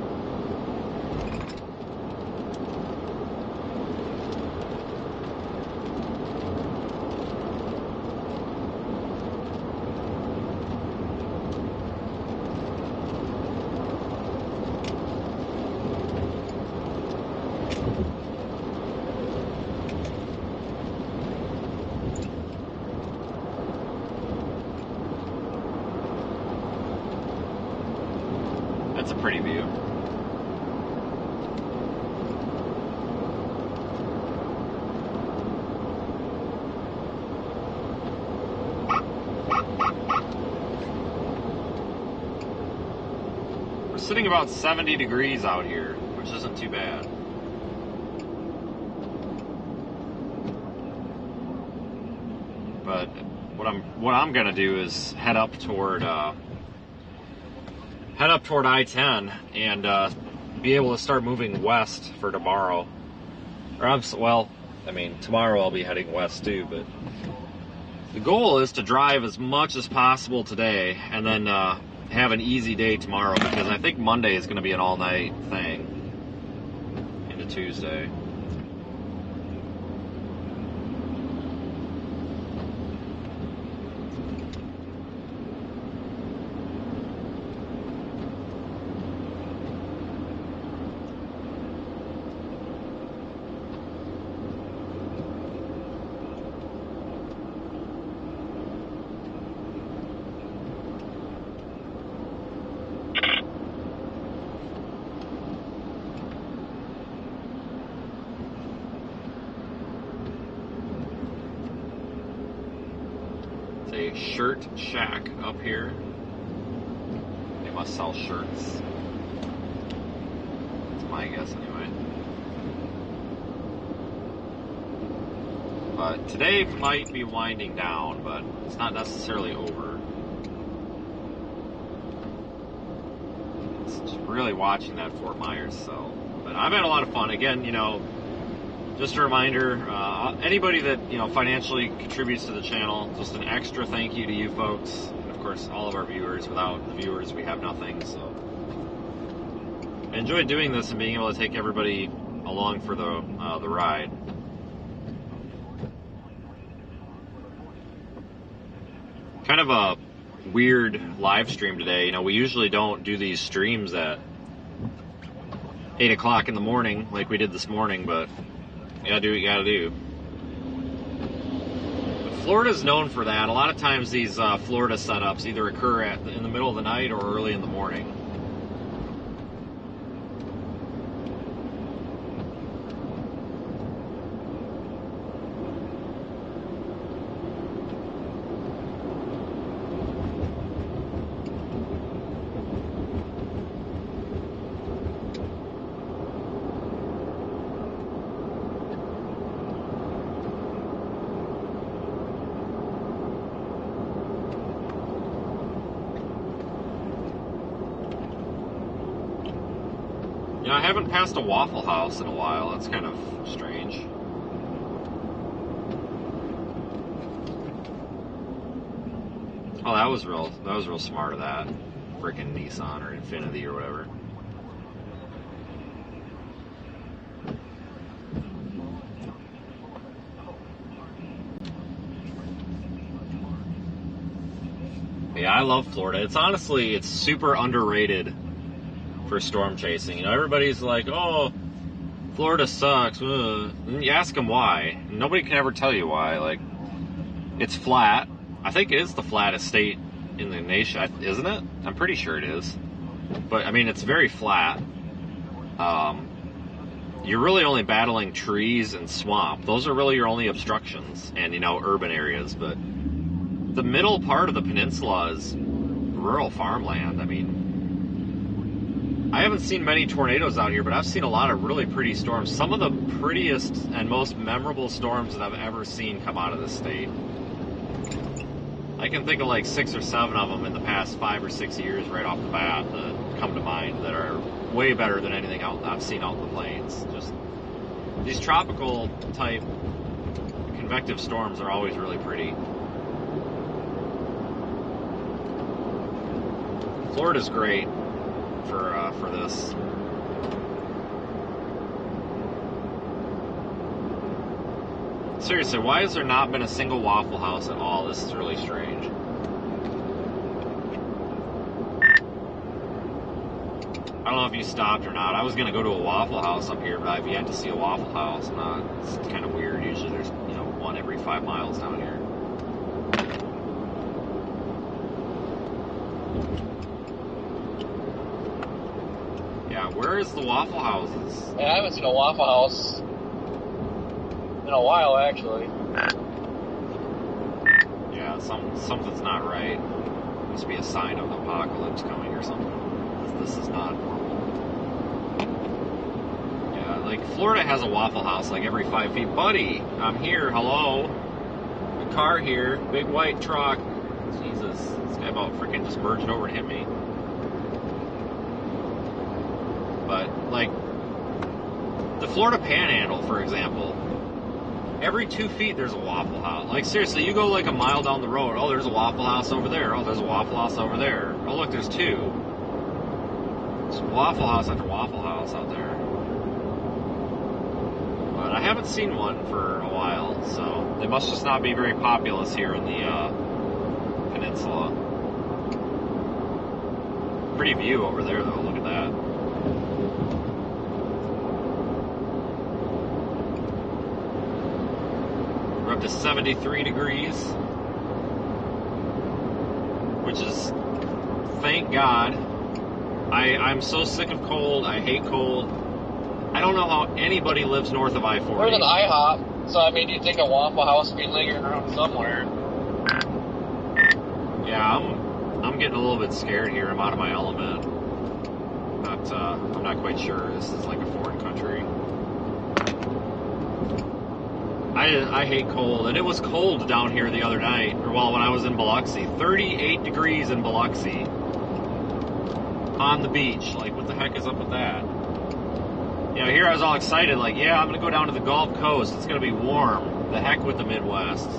That's a pretty view. We're sitting about 70 degrees out here, which isn't too bad. But what I'm gonna do is head up toward I-10 and be able to start moving west for tomorrow. Tomorrow I'll be heading west too, but the goal is to drive as much as possible today and then have an easy day tomorrow, because I think Monday is going to be an all-night thing into Tuesday. A shirt shack up here. They must sell shirts. That's my guess anyway. But today might be winding down, but it's not necessarily over. It's just really watching that Fort Myers cell. But I've had a lot of fun. Again, just a reminder, anybody that, financially contributes to the channel, just an extra thank you to you folks. And of course, all of our viewers. Without the viewers, we have nothing. So I enjoy doing this and being able to take everybody along for the ride. Kind of a weird live stream today. You know, we usually don't do these streams at 8 o'clock in the morning like we did this morning, but you gotta do what you gotta do. But Florida's known for that. A lot of times these Florida setups either occur in the middle of the night or early in the morning. You know, I haven't passed a Waffle House in a while. That's kind of strange. Oh, that was real smart of that. Freaking Nissan or Infiniti or whatever. Yeah, I love Florida. It's super underrated for storm chasing. You know, everybody's like, oh, Florida sucks. And you ask them why. Nobody can ever tell you why. Like, it's flat. I think it is the flattest state in the nation, isn't it? I'm pretty sure it is. But, I mean, it's very flat. You're really only battling trees and swamp. Those are really your only obstructions. And, you know, urban areas. But the middle part of the peninsula is rural farmland. I mean, I haven't seen many tornadoes out here, but I've seen a lot of really pretty storms. Some of the prettiest and most memorable storms that I've ever seen come out of this state. I can think of like 6 or 7 of them in the past 5 or 6 years right off the bat that come to mind that are way better than anything I've seen out in the plains. Just these tropical type convective storms are always really pretty. Florida's great for this. Seriously, why has there not been a single Waffle House at all? This is really strange. I don't know if you stopped or not. I was going to go to a Waffle House up here, but I've yet to see a Waffle House. It's kind of weird. Usually there's, you know, one every 5 miles down here. Yeah, where is the Waffle Houses? Yeah, I haven't seen a Waffle House in a while, actually. Yeah, something's not right. Must be a sign of the apocalypse coming or something. This is not normal. Yeah, like Florida has a Waffle House like every 5 feet. Buddy, I'm here. Hello. A car here. Big white truck. Jesus, this guy about freaking just merged over and hit me. But, like, the Florida Panhandle, for example, every 2 feet there's a Waffle House. Like, seriously, you go like a mile down the road, oh, there's a Waffle House over there. Oh, there's a Waffle House over there. Oh, look, there's 2. There's Waffle House after Waffle House out there. But I haven't seen one for a while, so they must just not be very populous here in the peninsula. Pretty view over there, though. Look at that. We're up to 73 degrees, which is, thank God. I'm so sick of cold. I hate cold. I don't know how anybody lives north of I-40. We're at an IHOP, so I mean, you'd think a Waffle House would be lingering around somewhere. Yeah, I'm getting a little bit scared here. I'm out of my element. I'm not quite sure. This is like a foreign country. I hate cold, and it was cold down here the other night, or well, when I was in Biloxi. 38 degrees in Biloxi. On the beach. Like, what the heck is up with that? You know, here I was all excited, like, yeah, I'm going to go down to the Gulf Coast. It's going to be warm. The heck with the Midwest.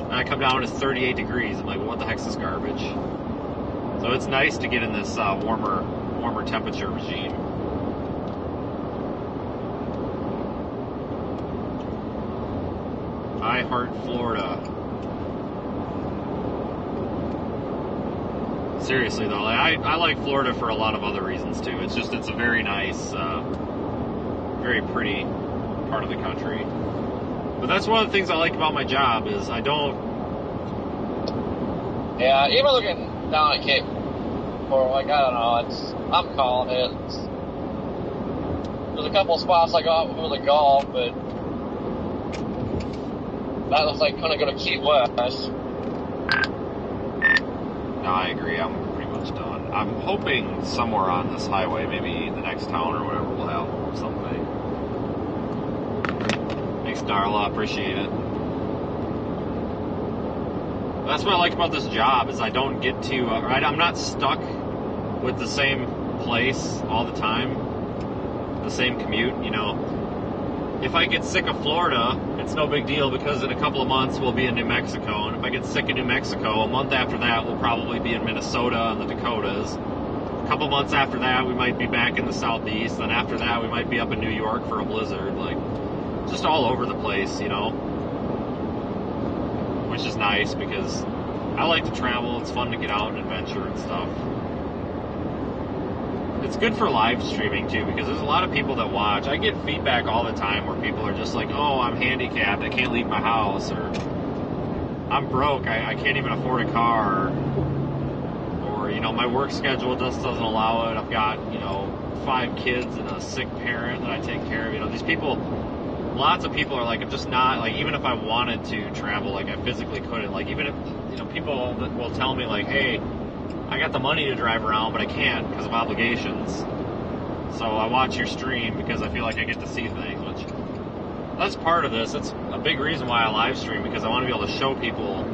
And I come down, it's 38 degrees. I'm like, what the heck's this garbage? So it's nice to get in this warmer temperature regime. I heart Florida. Seriously though, I like Florida for a lot of other reasons too. It's a very nice, very pretty part of the country. But that's one of the things I like about my job is I don't. Yeah, even looking down at Cape, or like I don't know, I'm calling it. There's a couple of spots I go out with the golf, but that looks like kind of going to Key West. No, I agree. I'm pretty much done. I'm hoping somewhere on this highway, maybe the next town or whatever, we'll have something. Thanks, Darla. Appreciate it. That's what I like about this job is I don't get to. I'm not stuck with the same place all the time, the same commute. You know, if I get sick of Florida, it's no big deal because in a couple of months we'll be in New Mexico. And if I get sick of New Mexico, a month after that we'll probably be in Minnesota and the Dakotas. A couple months after that we might be back in the Southeast. Then after that we might be up in New York for a blizzard. Like, just all over the place, you know. Which is nice because I like to travel. It's fun to get out and adventure and stuff. It's good for live streaming too because there's a lot of people that watch. I get feedback all the time where people are just like, oh, I'm handicapped, I can't leave my house, or I'm broke, I can't even afford a car, or you know, my work schedule just doesn't allow it. I've got, you know, 5 kids and a sick parent that I take care of. You know, these people, lots of people are like, I'm just not, like, even if I wanted to travel, like, I physically couldn't. Like, even if, you know, people that will tell me, like, hey, I got the money to drive around, but I can't because of obligations. So I watch your stream because I feel like I get to see things, which, that's part of this. It's a big reason why I live stream, because I want to be able to show people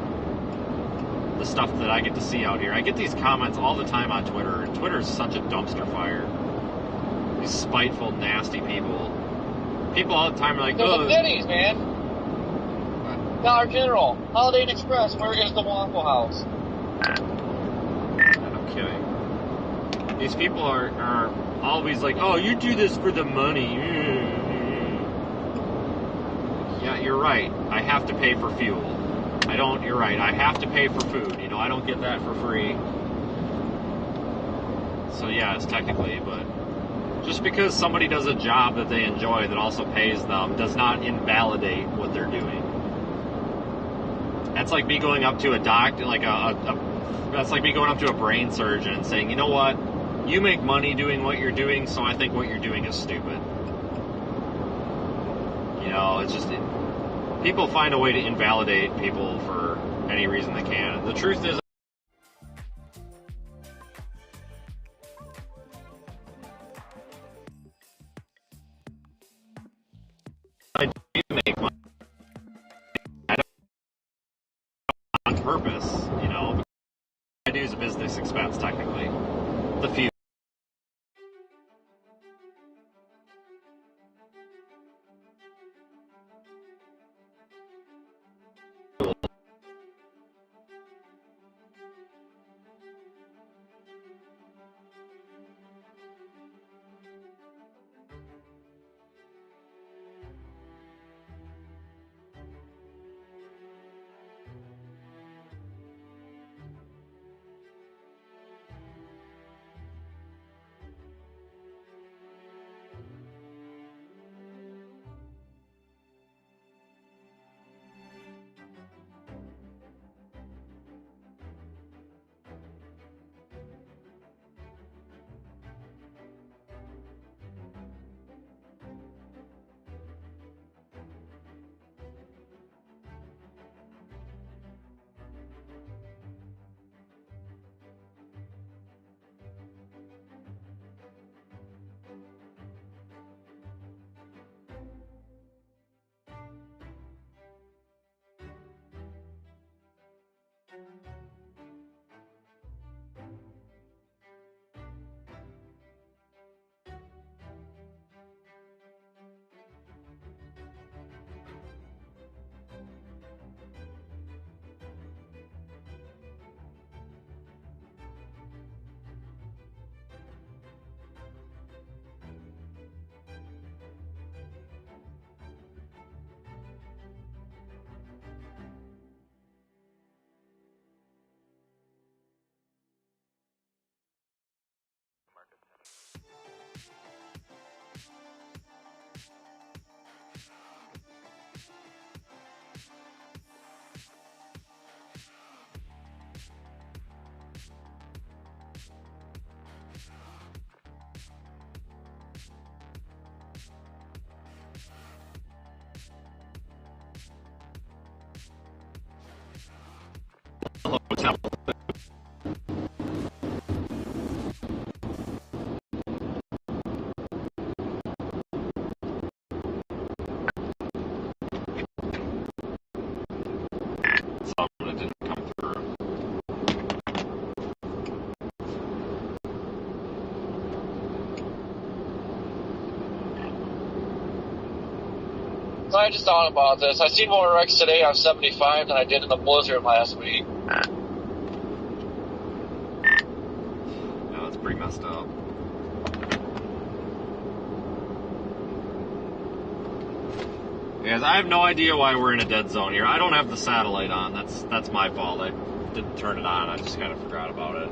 the stuff that I get to see out here. I get these comments all the time on Twitter, and Twitter is such a dumpster fire. These spiteful, nasty people. People all the time are like, there's oh, a Denny's, man. Dollar General, Holiday Inn Express, where is the Waffle House? No kidding. These people are always like, oh, you do this for the money. Yeah, you're right. I have to pay for fuel. You're right. I have to pay for food. You know, I don't get that for free. So yeah, it's technically, but just because somebody does a job that they enjoy that also pays them does not invalidate what they're doing. That's like me going up to a doctor, like that's like me going up to a brain surgeon and saying, you know what, you make money doing what you're doing, so I think what you're doing is stupid. You know, it's just, people find a way to invalidate people for any reason they can. The truth is, I do make money. I don't on purpose, you know. I do is a business expense, technically. The few. I just thought about this. I seen more wrecks today on 75 than I did in the blizzard last week. Yeah, that's pretty messed up. Guys, I have no idea why we're in a dead zone here. I don't have the satellite on. That's my fault. I didn't turn it on. I just kind of forgot about it.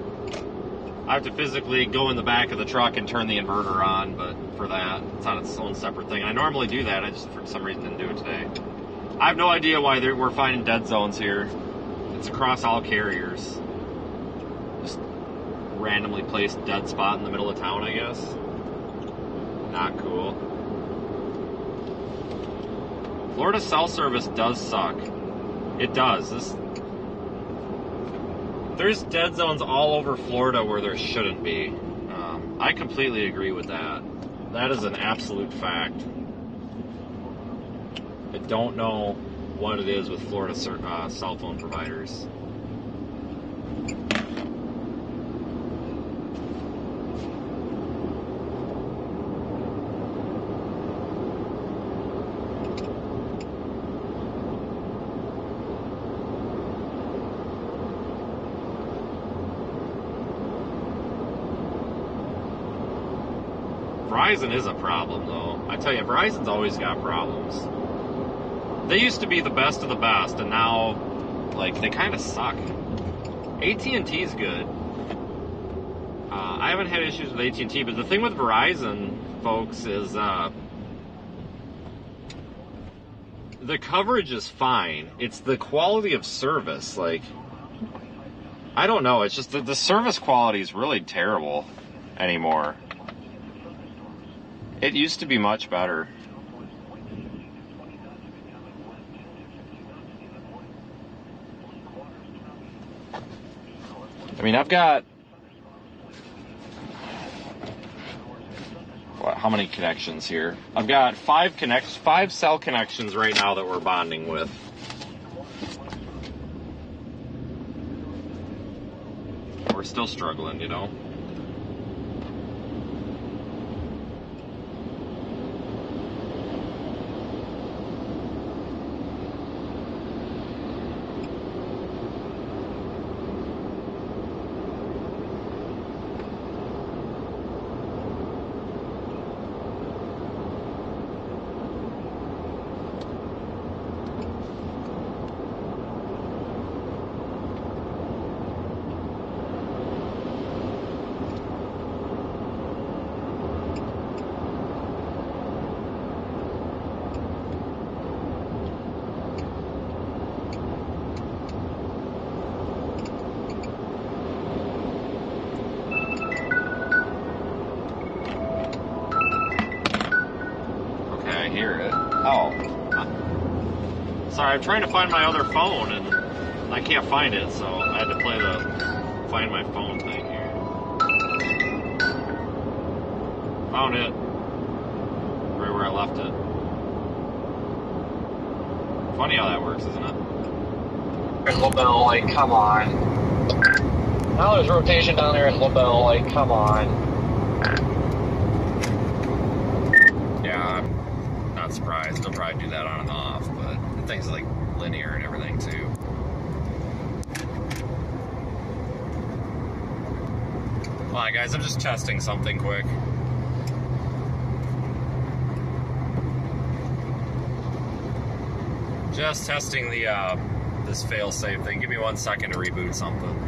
I have to physically go in the back of the truck and turn the inverter on, but for that, it's on its own separate thing. I normally do that. I just, for some reason, didn't do it today. I have no idea why we're finding dead zones here. It's across all carriers. Just randomly placed dead spot in the middle of town, I guess. Not cool. Florida cell service does suck. It does. There's dead zones all over Florida where there shouldn't be. I completely agree with that. That is an absolute fact. I don't know what it is with Florida cell phone providers. Verizon is a problem, though. I tell you, Verizon's always got problems. They used to be the best of the best, and now, like, they kind of suck. AT&T's good. I haven't had issues with AT&T, but the thing with Verizon, folks, is the coverage is fine. It's the quality of service. Like, I don't know. It's just the service quality is really terrible anymore. It used to be much better. I mean, I've got... how many connections here? I've got 5 cell connections right now that we're bonding with. We're still struggling, you know? Sorry, I'm trying to find my other phone, and I can't find it, so I had to play the find my phone thing here. Found it. Right where I left it. Funny how that works, isn't it? LaBelle, like, come on. Now there's rotation down there in LaBelle, like, come on. Yeah, I'm not surprised. They'll probably do that on and off, but things like linear and everything too. Come on, guys, I'm just testing something quick. Just testing the this fail-safe thing. Give me 1 second to reboot something.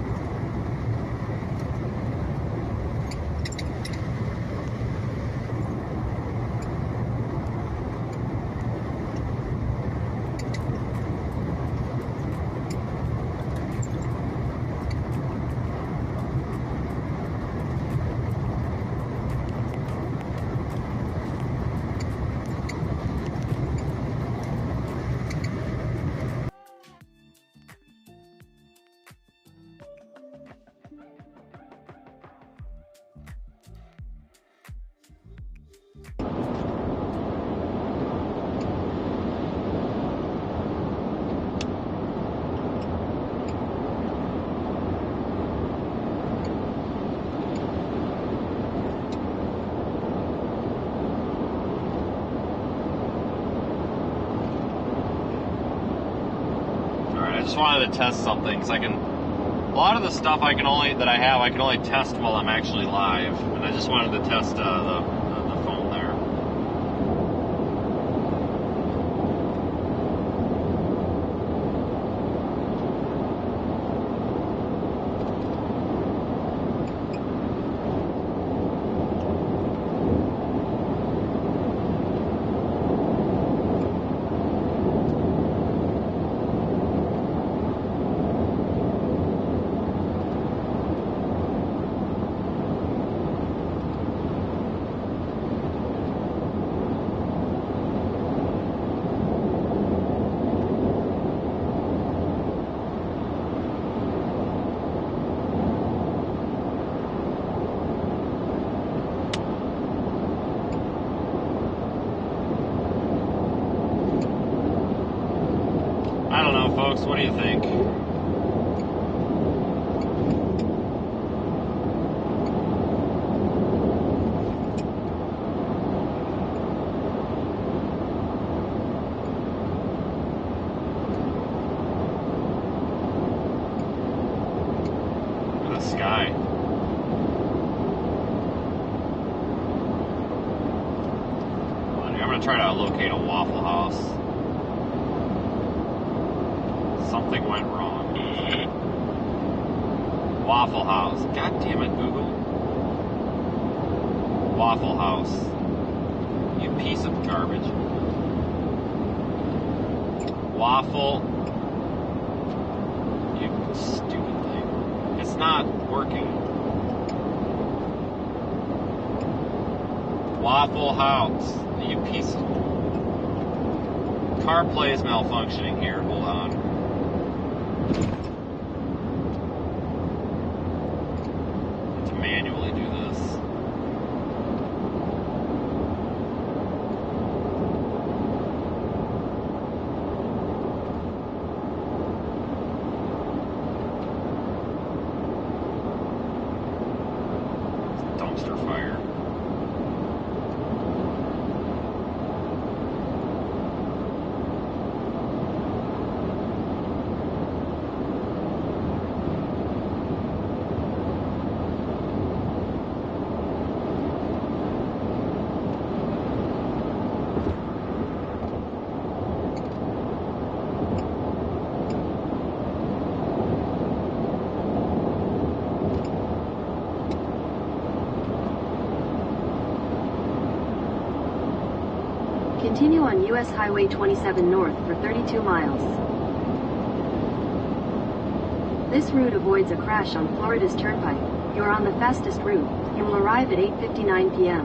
just wanted to test something, because I can, a lot of the stuff I can only test while I'm actually live, and I just wanted to test the phone there. Folks, what do you think? Look at the sky. I'm going to try to locate a Waffle House. Something went wrong. Waffle House. God damn it, Google. Waffle House. You piece of garbage. Waffle. You stupid thing. It's not working. Waffle House. You piece of... CarPlay is malfunctioning here. Hold on. To manually do this. Dumpster fire. Continue on US Highway 27 north for 32 miles. This route avoids a crash on Florida's Turnpike. You are on the fastest route. You will arrive at 8:59 p.m.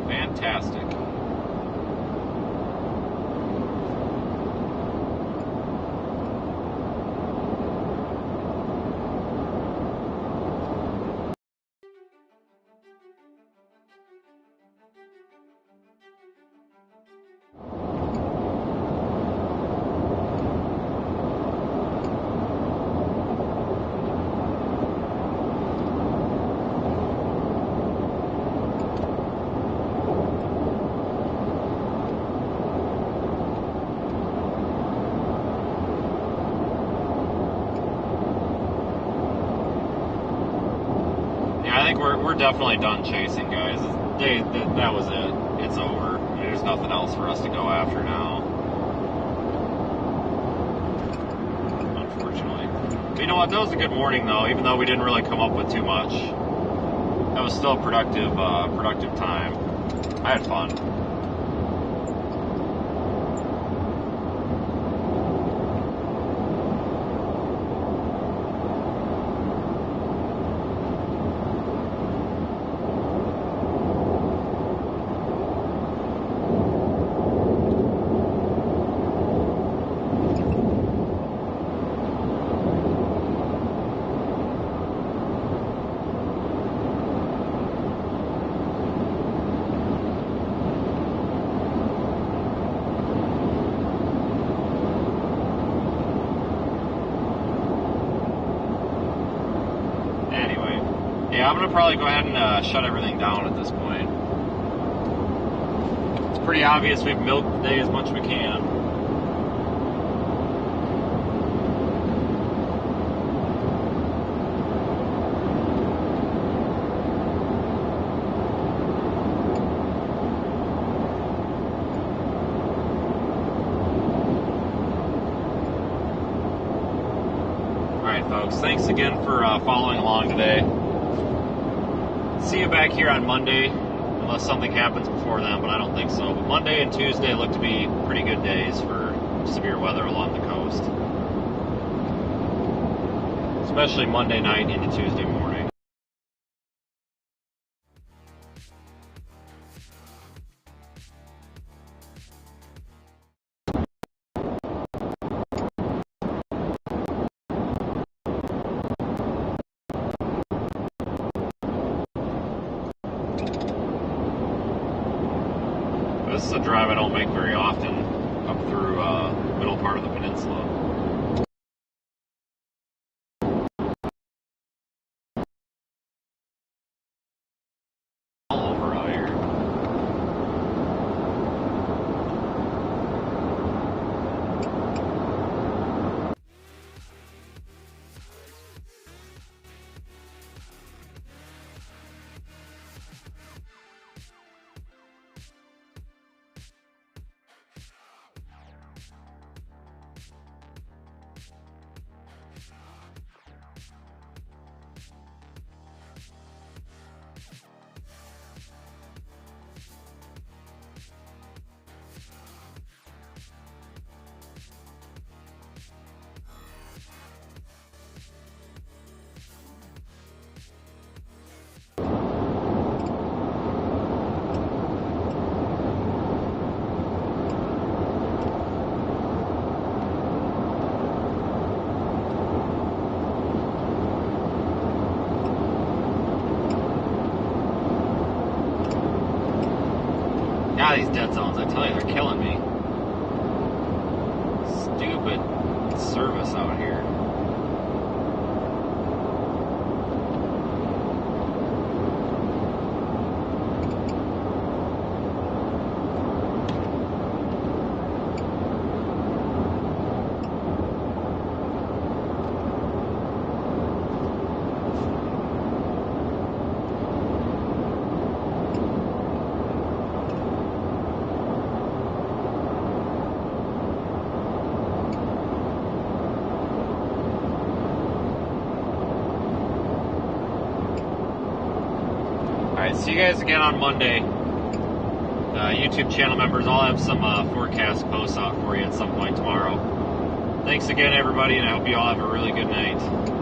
Fantastic. We're definitely done chasing, guys. That was it. It's over. There's nothing else for us to go after now. Unfortunately. But you know what? That was a good morning, though. Even though we didn't really come up with too much, that was still a productive time. I had fun. Yeah, I'm going to probably go ahead and shut everything down at this point. It's pretty obvious we've milked the day as much as we can. Folks, thanks again for following along today. See you back here on Monday, unless something happens before then, but I don't think so. But Monday and Tuesday look to be pretty good days for severe weather along the coast, especially Monday night into Tuesday morning. This is a drive I don't make very often, up through middle part of the peninsula. All over out here. God, these dead zones, I tell you, they're killing me. Stupid service out here. Alright, see you guys again on Monday. YouTube channel members, I'll have some forecast posts out for you at some point tomorrow. Thanks again, everybody, and I hope you all have a really good night.